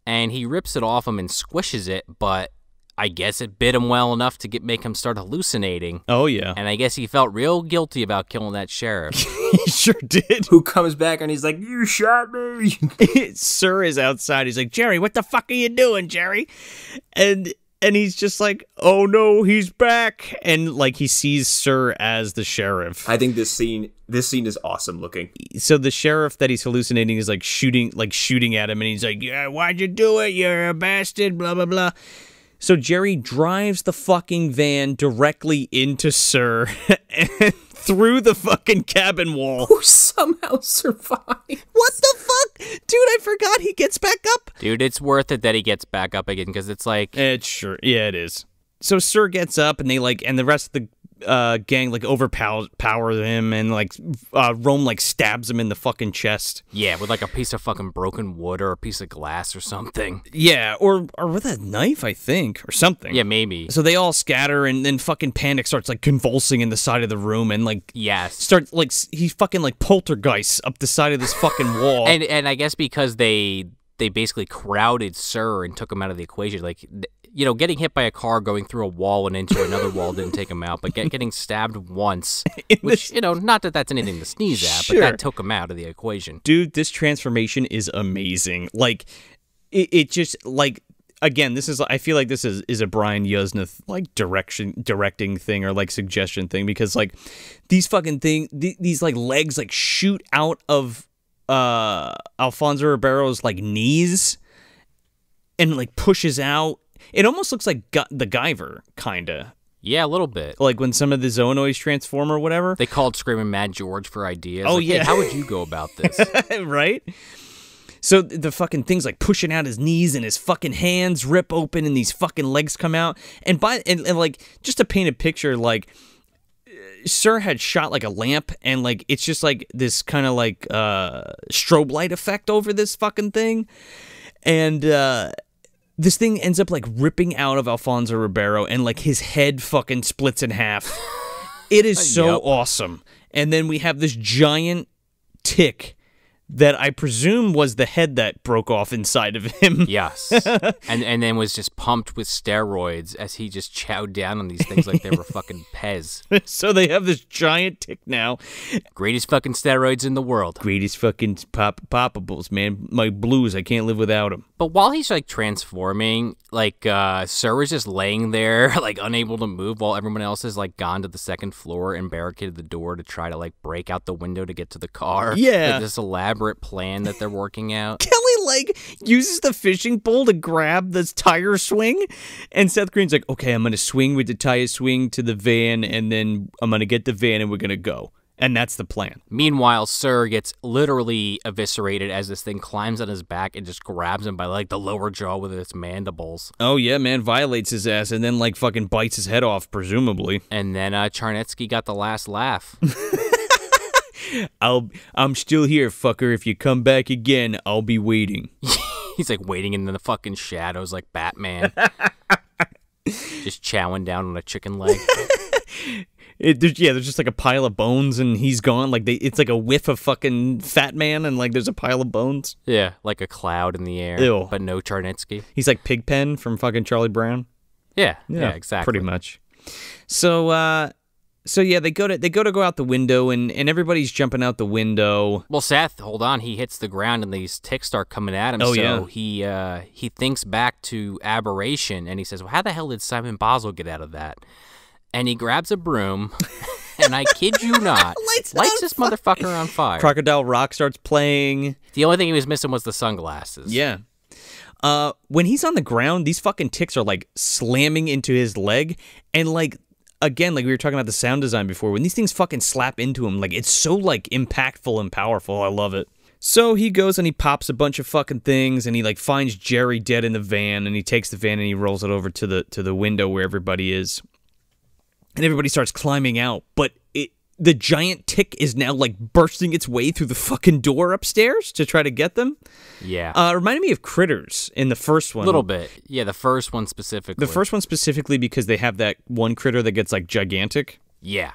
Speaker 2: And he rips it off him and squishes it, but I guess it bit him well enough to make him start hallucinating.
Speaker 1: Oh, yeah.
Speaker 2: And I guess he felt real guilty about killing that sheriff.
Speaker 1: He sure did.
Speaker 3: Who comes back and he's like, you shot me.
Speaker 1: Sir is outside. He's like, Jerry, what the fuck are you doing, Jerry? And he's just like, oh no, he's back. And he sees Sir as the sheriff.
Speaker 3: I think this scene is awesome looking.
Speaker 1: So the sheriff that he's hallucinating is shooting at him, and he's like, yeah, why'd you do it? You're a bastard, blah, blah, blah. So Jerry drives the fucking van directly into Sir and through the fucking cabin wall.
Speaker 3: Who somehow survived.
Speaker 1: What the fuck? Dude, I forgot he gets back up.
Speaker 2: Dude, it's worth it that he gets back up again, because it's
Speaker 1: It's sure. Yeah, it is. So Sir gets up, and and the rest of the gang overpower him, and Rome stabs him in the fucking chest.
Speaker 2: Yeah, with a piece of fucking broken wood or a piece of glass or something.
Speaker 1: Yeah, or with a knife, I think, or something.
Speaker 2: Yeah, maybe.
Speaker 1: So they all scatter, and then fucking Panic starts convulsing in the side of the room, and
Speaker 2: yes,
Speaker 1: he fucking poltergeists up the side of this fucking wall.
Speaker 2: And I guess because they basically crowded Sir and took him out of the equation. Getting hit by a car going through a wall and into another wall didn't take him out, but getting stabbed once, which, not that that's anything to sneeze at,
Speaker 1: Sure.
Speaker 2: but that took him out of the equation.
Speaker 1: Dude, this transformation is amazing. it just like again, this is I feel like this is a Brian Yuzna like directing thing or like suggestion thing because like these fucking these like legs like shoot out of Alfonso Ribeiro's like knees and like pushes out. It almost looks like the Guyver kinda.
Speaker 2: Yeah, a little bit.
Speaker 1: Like when some of the Zoonoids transform or whatever.
Speaker 2: They called Screaming Mad George for ideas.
Speaker 1: Oh,
Speaker 2: like,
Speaker 1: yeah.
Speaker 2: Hey, how would you go about this?
Speaker 1: Right? So the fucking thing's like pushing out his knees and his fucking hands rip open and these fucking legs come out. And like just to paint a picture, like Sir had shot like a lamp and like it's just like this kind of like strobe light effect over this fucking thing. And this thing ends up like ripping out of Alfonso Ribeiro and like his head fucking splits in half. It is so awesome. And then we have this giant tick that I presume was the head that broke off inside of him.
Speaker 2: Yes. and then was just pumped with steroids as he just chowed down on these things like they were fucking Pez.
Speaker 1: So they have this giant tick now.
Speaker 2: Greatest fucking steroids in the world.
Speaker 1: Greatest fucking poppables, man. My blues, I can't live without them.
Speaker 2: But while he's like transforming, like Sir was just laying there, like unable to move while everyone else has like gone to the second floor and barricaded the door to try to like break out the window to get to the car.
Speaker 1: Yeah.
Speaker 2: Like, this elaborate plan that they're working out.
Speaker 1: Kelly like uses the fishing pole to grab this tire swing, and Seth Green's like, okay, I'm gonna swing with the tire swing to the van, and then I'm gonna get the van and we're gonna go. And that's the plan.
Speaker 2: Meanwhile, Sir gets literally eviscerated as this thing climbs on his back and just grabs him by like the lower jaw with its mandibles.
Speaker 1: Oh yeah, man, violates his ass and then like fucking bites his head off, presumably.
Speaker 2: And then Charnetsky got the last laugh.
Speaker 1: I'm still here, fucker. If you come back again, I'll be waiting.
Speaker 2: He's like waiting in the fucking shadows like Batman. Just chowing down on a chicken leg.
Speaker 1: There's just like a pile of bones and he's gone. Like it's like a whiff of fucking Fat Man and like there's a pile of bones.
Speaker 2: Yeah, like a cloud in the air.
Speaker 1: Ew.
Speaker 2: But no Charnetsky.
Speaker 1: He's like Pigpen from fucking Charlie Brown.
Speaker 2: Yeah, exactly.
Speaker 1: Pretty much. So yeah, they go to out the window and everybody's jumping out the window.
Speaker 2: Well, Seth, hold on, he hits the ground and these ticks start coming at him.
Speaker 1: Oh,
Speaker 2: so
Speaker 1: yeah.
Speaker 2: he thinks back to Aberration and he says, well, how the hell did Simon Basel get out of that? And he grabs a broom, and I kid you not, lights this motherfucker on fire.
Speaker 1: Crocodile Rock starts playing.
Speaker 2: The only thing he was missing was the sunglasses.
Speaker 1: Yeah. When he's on the ground, these fucking ticks are like slamming into his leg, and like again, like we were talking about the sound design before, when these things fucking slap into him, like it's so like impactful and powerful. I love it. So he goes and he pops a bunch of fucking things, and he like finds Jerry dead in the van, and he takes the van and he rolls it over to the window where everybody is. And everybody starts climbing out, but the giant tick is now like bursting its way through the fucking door upstairs to try to get them.
Speaker 2: Yeah.
Speaker 1: Reminded me of Critters in the first one.
Speaker 2: A little bit. Yeah, the first one specifically.
Speaker 1: The first one specifically because they have that one critter that gets like gigantic.
Speaker 2: Yeah.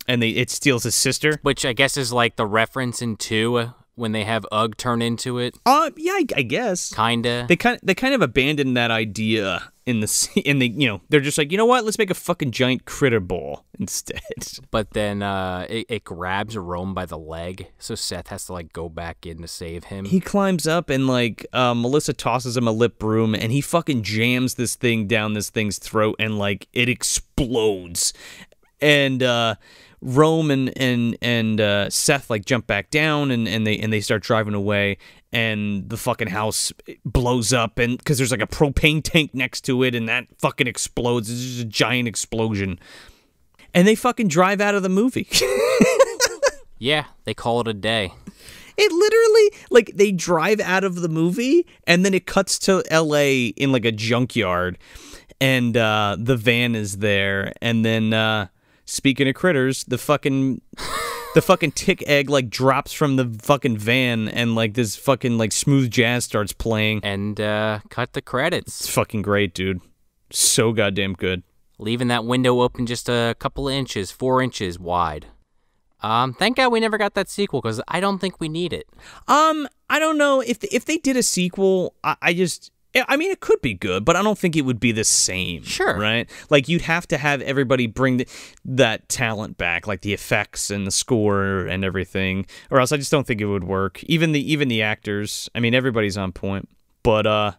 Speaker 1: And it steals his sister.
Speaker 2: Which I guess is like the reference in 2 when they have Ugg turn into it.
Speaker 1: Yeah, I guess.
Speaker 2: Kinda.
Speaker 1: They kind of abandoned that idea in the they're just like, you know what? Let's make a fucking giant critter ball instead.
Speaker 2: But then it grabs Rome by the leg, so Seth has to like go back in to save him.
Speaker 1: He climbs up and like Melissa tosses him a lip broom and he fucking jams this thing down this thing's throat and like it explodes. And Rome and Seth like jump back down and they start driving away, and the fucking house blows up, and because there's like a propane tank next to it and that fucking explodes. It's just a giant explosion, and they fucking drive out of the movie.
Speaker 2: Yeah, they call it a day.
Speaker 1: It literally, like, they drive out of the movie and then it cuts to LA in like a junkyard, and the van is there, and then speaking of critters, the fucking tick egg like drops from the fucking van, and like this fucking like smooth jazz starts playing.
Speaker 2: And cut the credits.
Speaker 1: It's fucking great, dude. So goddamn good.
Speaker 2: Leaving that window open just a couple of inches, 4 inches wide. Thank God we never got that sequel, because I don't think we need it.
Speaker 1: I don't know if they did a sequel. I mean, it could be good, but I don't think it would be the same.
Speaker 2: Sure.
Speaker 1: Right? Like, you'd have to have everybody bring that talent back, like the effects and the score and everything, or else I just don't think it would work. Even the actors, I mean, everybody's on point. But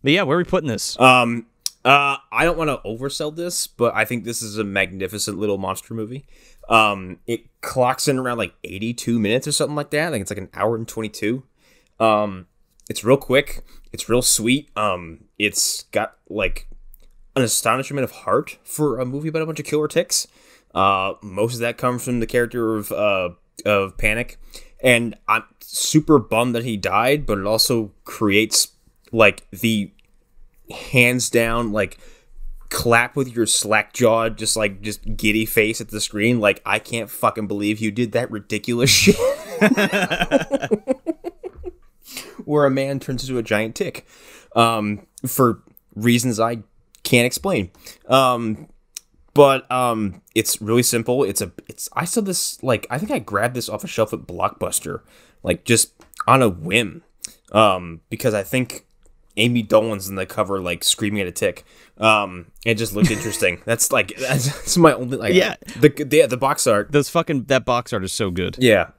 Speaker 1: But yeah, where are we putting this?
Speaker 3: I don't want to oversell this, but I think this is a magnificent little monster movie. It clocks in around like 82 minutes or something like that. I think it's like an hour and 22. It's real quick. It's real sweet. It's got like an astonishment of heart for a movie about a bunch of killer ticks. Most of that comes from the character of Panic, and I'm super bummed that he died. But it also creates like the hands down like clap with your slack jawed just giddy face at the screen like I can't fucking believe you did that ridiculous shit where a man turns into a giant tick for reasons I can't explain. But it's really simple. I saw this like I think I grabbed this off a shelf at Blockbuster like just on a whim because I think Amy Dolan's in the cover, like screaming at a tick. It just looked interesting. That's my only like.
Speaker 1: Yeah.
Speaker 3: The box art.
Speaker 1: That box art is so good.
Speaker 3: Yeah.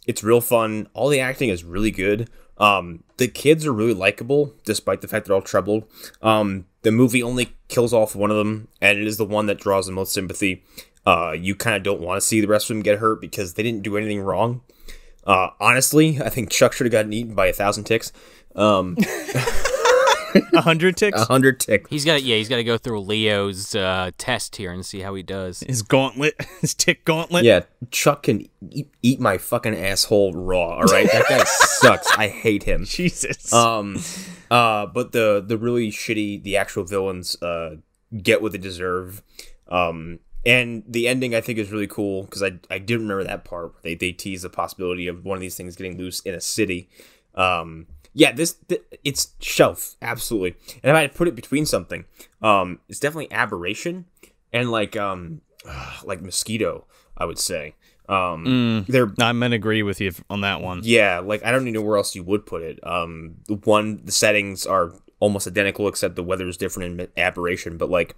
Speaker 3: It's real fun. All the acting is really good. The kids are really likable, despite the fact they're all troubled. The movie only kills off one of them, and it is the one that draws the most sympathy. You kind of don't want to see the rest of them get hurt because they didn't do anything wrong. Honestly, I think Chuck should have gotten eaten by 1,000 ticks.
Speaker 1: 100 ticks?
Speaker 3: 100 ticks.
Speaker 2: He's got to go through Leo's test here and see how he does.
Speaker 1: His gauntlet, his tick gauntlet.
Speaker 3: Yeah, Chuck can eat my fucking asshole raw. All right, that guy sucks. I hate him.
Speaker 1: Jesus.
Speaker 3: But the really shitty, the actual villains get what they deserve. And the ending I think is really cool because I did remember that part. They tease the possibility of one of these things getting loose in a city. Yeah, it's Shelf, absolutely. And if I had to put it between something, it's definitely Aberration and like Mosquito, I would say.
Speaker 1: I'm gonna agree with you on that one.
Speaker 3: Yeah, like I don't even know where else you would put it. The settings are almost identical except the weather is different in Aberration, but like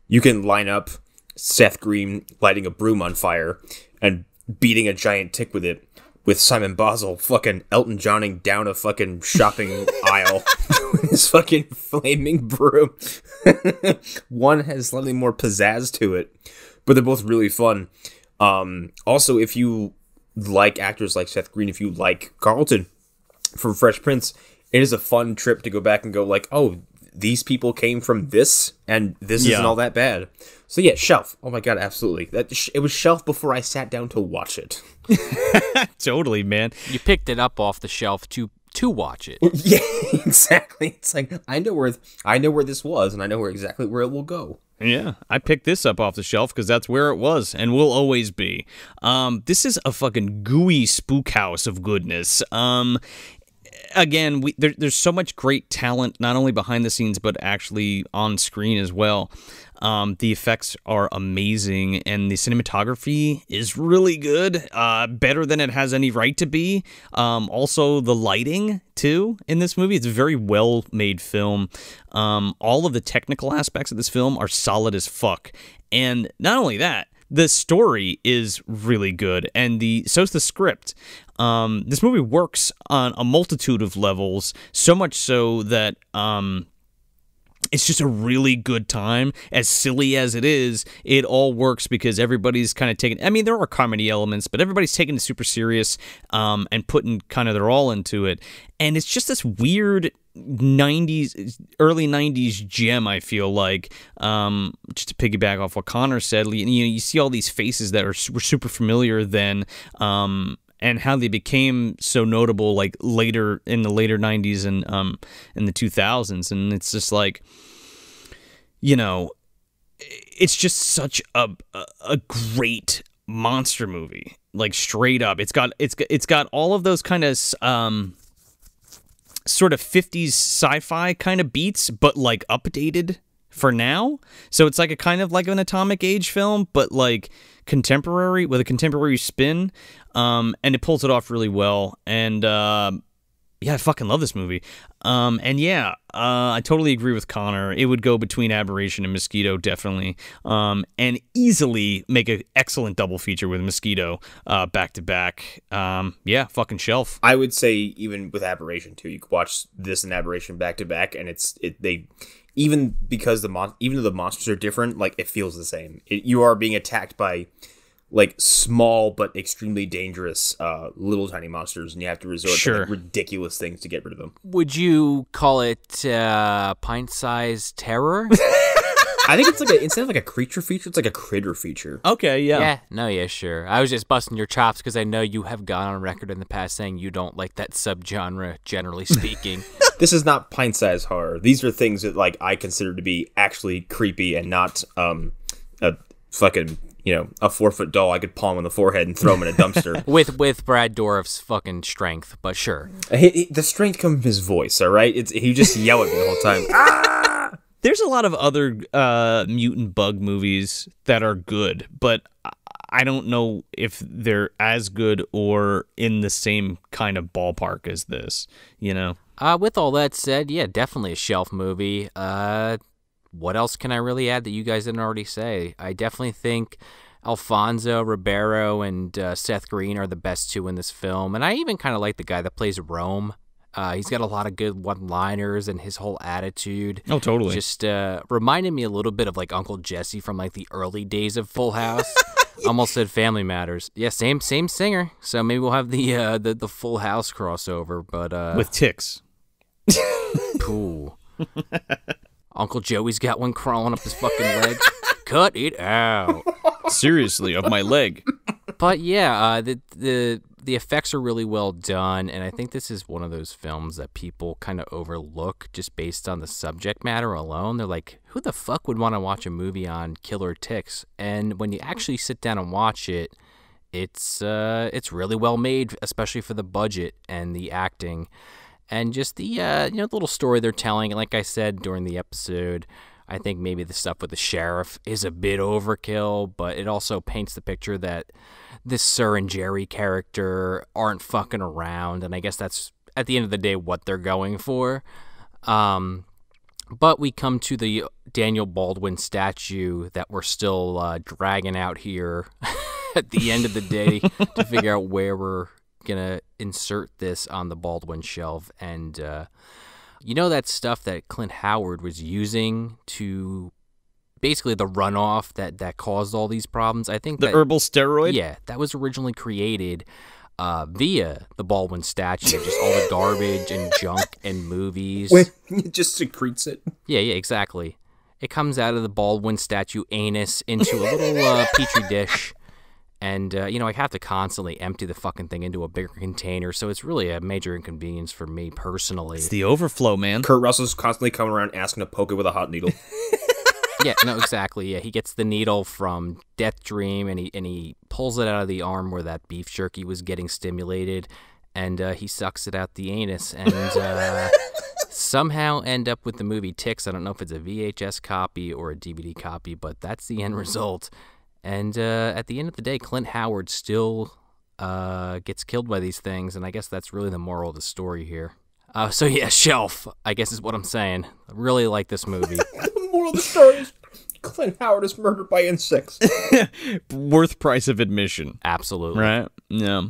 Speaker 3: you can line up Seth Green lighting a broom on fire and beating a giant tick with it, with Simon Basel fucking Elton Johning down a fucking shopping aisle with his fucking flaming broom. One has slightly more pizzazz to it, but they're both really fun. Also, if you like actors like Seth Green, if you like Carlton from Fresh Prince, it is a fun trip to go back and go like, oh, these people came from this, and this isn't all that bad. So yeah, Shelf. Oh my god, absolutely. It was Shelf before I sat down to watch it.
Speaker 1: Totally, man.
Speaker 2: You picked it up off the shelf to watch it.
Speaker 3: Yeah, exactly. It's like I know where this was, and I know exactly where it will go.
Speaker 1: Yeah, I picked this up off the shelf because that's where it was and will always be. This is a fucking gooey spook house of goodness. Again, there's so much great talent, not only behind the scenes, but actually on screen as well. The effects are amazing, and the cinematography is really good, better than it has any right to be. Also, the lighting, too, in this movie. It's a very well-made film. All of the technical aspects of this film are solid as fuck. And not only that, the story is really good, and so's the script. This movie works on a multitude of levels, so much so that it's just a really good time. As silly as it is, it all works because everybody's kind of taking... I mean, there are comedy elements, but everybody's taking it super serious and putting kind of their all into it. And it's just this weird early 90s gem, I feel like. Just to piggyback off what Connor said, you see all these faces that were super familiar then, and how they became so notable like later in the later 90s and in the 2000s. And it's just like, it's just such a great monster movie, like straight up. It's got all of those kind of sort of 50s sci-fi kind of beats, but like updated for now. So it's like a kind of like an Atomic Age film, but like contemporary with a contemporary spin. And it pulls it off really well. And Yeah, I fucking love this movie. And yeah, I totally agree with Connor. It would go between Aberration and Mosquito, definitely. And easily make an excellent double feature with Mosquito back to back. Yeah, fucking shelf.
Speaker 3: I would say even with Aberration too, you could watch this and Aberration back to back, and they even because even though the monsters are different, like it feels the same. You are being attacked by like small but extremely dangerous little tiny monsters, and you have to resort to like, ridiculous things to get rid of them.
Speaker 2: Would you call it pint-sized terror?
Speaker 3: I think it's like instead of like a creature feature, it's like a critter feature.
Speaker 1: Okay, yeah.
Speaker 2: Yeah, sure. I was just busting your chops because I know you have gone on record in the past saying you don't like that subgenre, generally speaking.
Speaker 3: This is not pint-sized horror. These are things that like I consider to be actually creepy and not a fucking a 4-foot doll I could palm on the forehead and throw him in a dumpster.
Speaker 2: with Brad Dourif's fucking strength, but sure.
Speaker 3: The strength comes from his voice. All right, he just yell at me the whole time. Ah!
Speaker 1: There's a lot of other mutant bug movies that are good, but I don't know if they're as good or in the same kind of ballpark as this,
Speaker 2: With all that said, yeah, definitely a shelf movie. What else can I really add that you guys didn't already say? I definitely think Alfonso Ribeiro and Seth Green are the best two in this film, and I even kind of like the guy that plays Rome. He's got a lot of good one-liners, and his whole attitude.
Speaker 1: Oh, totally.
Speaker 2: Just reminded me a little bit of like Uncle Jesse from like the early days of Full House. Almost said Family Matters. Yeah, same singer. So maybe we'll have the Full House crossover, but
Speaker 1: with ticks.
Speaker 2: Cool. Uncle Joey's got one crawling up his fucking leg. Cut it out.
Speaker 1: Seriously, of my leg.
Speaker 2: But yeah, the effects are really well done, and I think this is one of those films that people kind of overlook just based on the subject matter alone. They're like, who the fuck would want to watch a movie on killer ticks? And when you actually sit down and watch it, it's really well made, especially for the budget and the acting. And just the little story they're telling. And like I said during the episode, I think maybe the stuff with the sheriff is a bit overkill, but it also paints the picture that this Sir and Jerry character aren't fucking around. And I guess that's, at the end of the day, what they're going for. But we come to the Daniel Baldwin statue that we're still dragging out here at the end of the day to figure out where we're gonna insert this on the Baldwin shelf. And that stuff that Clint Howard was using to basically the runoff that caused all these problems, I think
Speaker 1: the herbal steroid,
Speaker 2: yeah, that was originally created via the Baldwin statue. Just all the garbage and junk and movies.
Speaker 3: Wait, it just secretes it.
Speaker 2: Yeah, exactly. It comes out of the Baldwin statue anus into a little petri dish. And, I have to constantly empty the fucking thing into a bigger container, so it's really a major inconvenience for me personally.
Speaker 1: It's the overflow, man.
Speaker 3: Kurt Russell's constantly coming around asking to poke it with a hot needle.
Speaker 2: Yeah, no, exactly. Yeah, he gets the needle from Death Dream, and he pulls it out of the arm where that beef jerky was getting stimulated, and he sucks it out the anus, and somehow end up with the movie Ticks. I don't know if it's a VHS copy or a DVD copy, but that's the end result. And at the end of the day, Clint Howard still gets killed by these things, and I guess that's really the moral of the story here. So yeah, shelf, I guess is what I'm saying. I really like this movie.
Speaker 3: The moral of the story is Clint Howard is murdered by insects.
Speaker 1: Worth price of admission.
Speaker 2: Absolutely.
Speaker 1: Right? Yeah.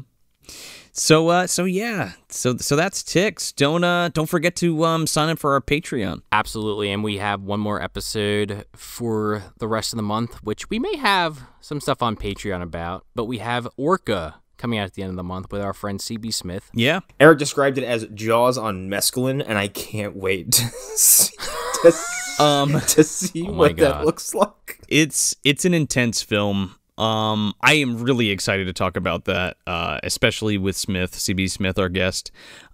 Speaker 1: So yeah. So that's Ticks. Don't forget to sign up for our Patreon.
Speaker 2: Absolutely, and we have one more episode for the rest of the month, which we may have some stuff on Patreon about, but we have Orca coming out at the end of the month with our friend CB Smith.
Speaker 1: Yeah.
Speaker 3: Eric described it as Jaws on mescaline, and I can't wait to see what that looks like.
Speaker 1: It's an intense film. I am really excited to talk about that, especially with Smith, CB Smith, our guest. It's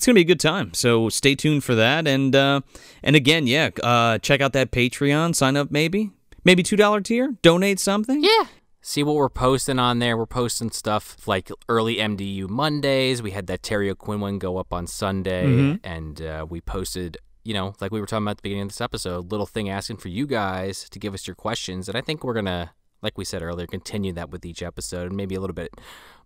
Speaker 1: gonna be a good time, so stay tuned for that. And again, check out that Patreon. Sign up, maybe $2 tier. Donate something.
Speaker 2: Yeah. See what we're posting on there. We're posting stuff like early MDU Mondays. We had that Terry O'Quinn one go up on Sunday, and we posted, like we were talking about at the beginning of this episode, little thing asking for you guys to give us your questions, and I think we're gonna like we said earlier, continue that with each episode and maybe a little bit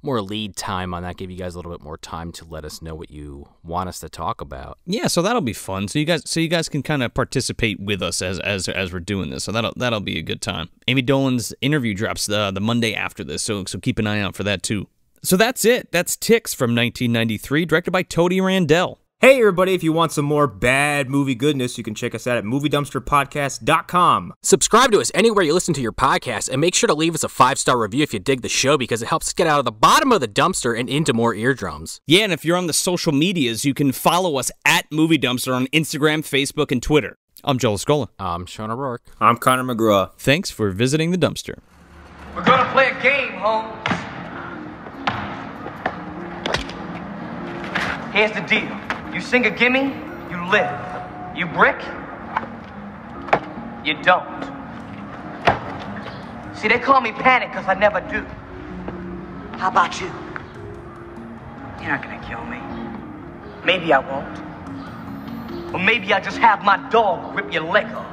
Speaker 2: more lead time on that, give you guys a little bit more time to let us know what you want us to talk about.
Speaker 1: Yeah, so that'll be fun. So you guys can kind of participate with us as we're doing this. So that'll be a good time. Amy Dolan's interview drops the Monday after this, so keep an eye out for that too. So that's it. That's Ticks from 1993, directed by Tony Randell.
Speaker 3: Hey everybody, if you want some more bad movie goodness, you can check us out at MovieDumpsterPodcast.com.
Speaker 2: Subscribe to us anywhere you listen to your podcast, and make sure to leave us a 5-star review if you dig the show, because it helps us get out of the bottom of the dumpster and into more eardrums.
Speaker 1: Yeah, and if you're on the social medias, you can follow us at Movie Dumpster on Instagram, Facebook, and Twitter. I'm Joel Escola.
Speaker 2: I'm Sean O'Rourke.
Speaker 3: I'm Connor McGraw.
Speaker 1: Thanks for visiting the dumpster.
Speaker 6: We're gonna play a game, Holmes. Here's the deal. You sing a gimme, you live. You brick, you don't. See, they call me Panic because I never do. How about you? You're not gonna kill me. Maybe I won't. Or maybe I'll just have my dog rip your leg off.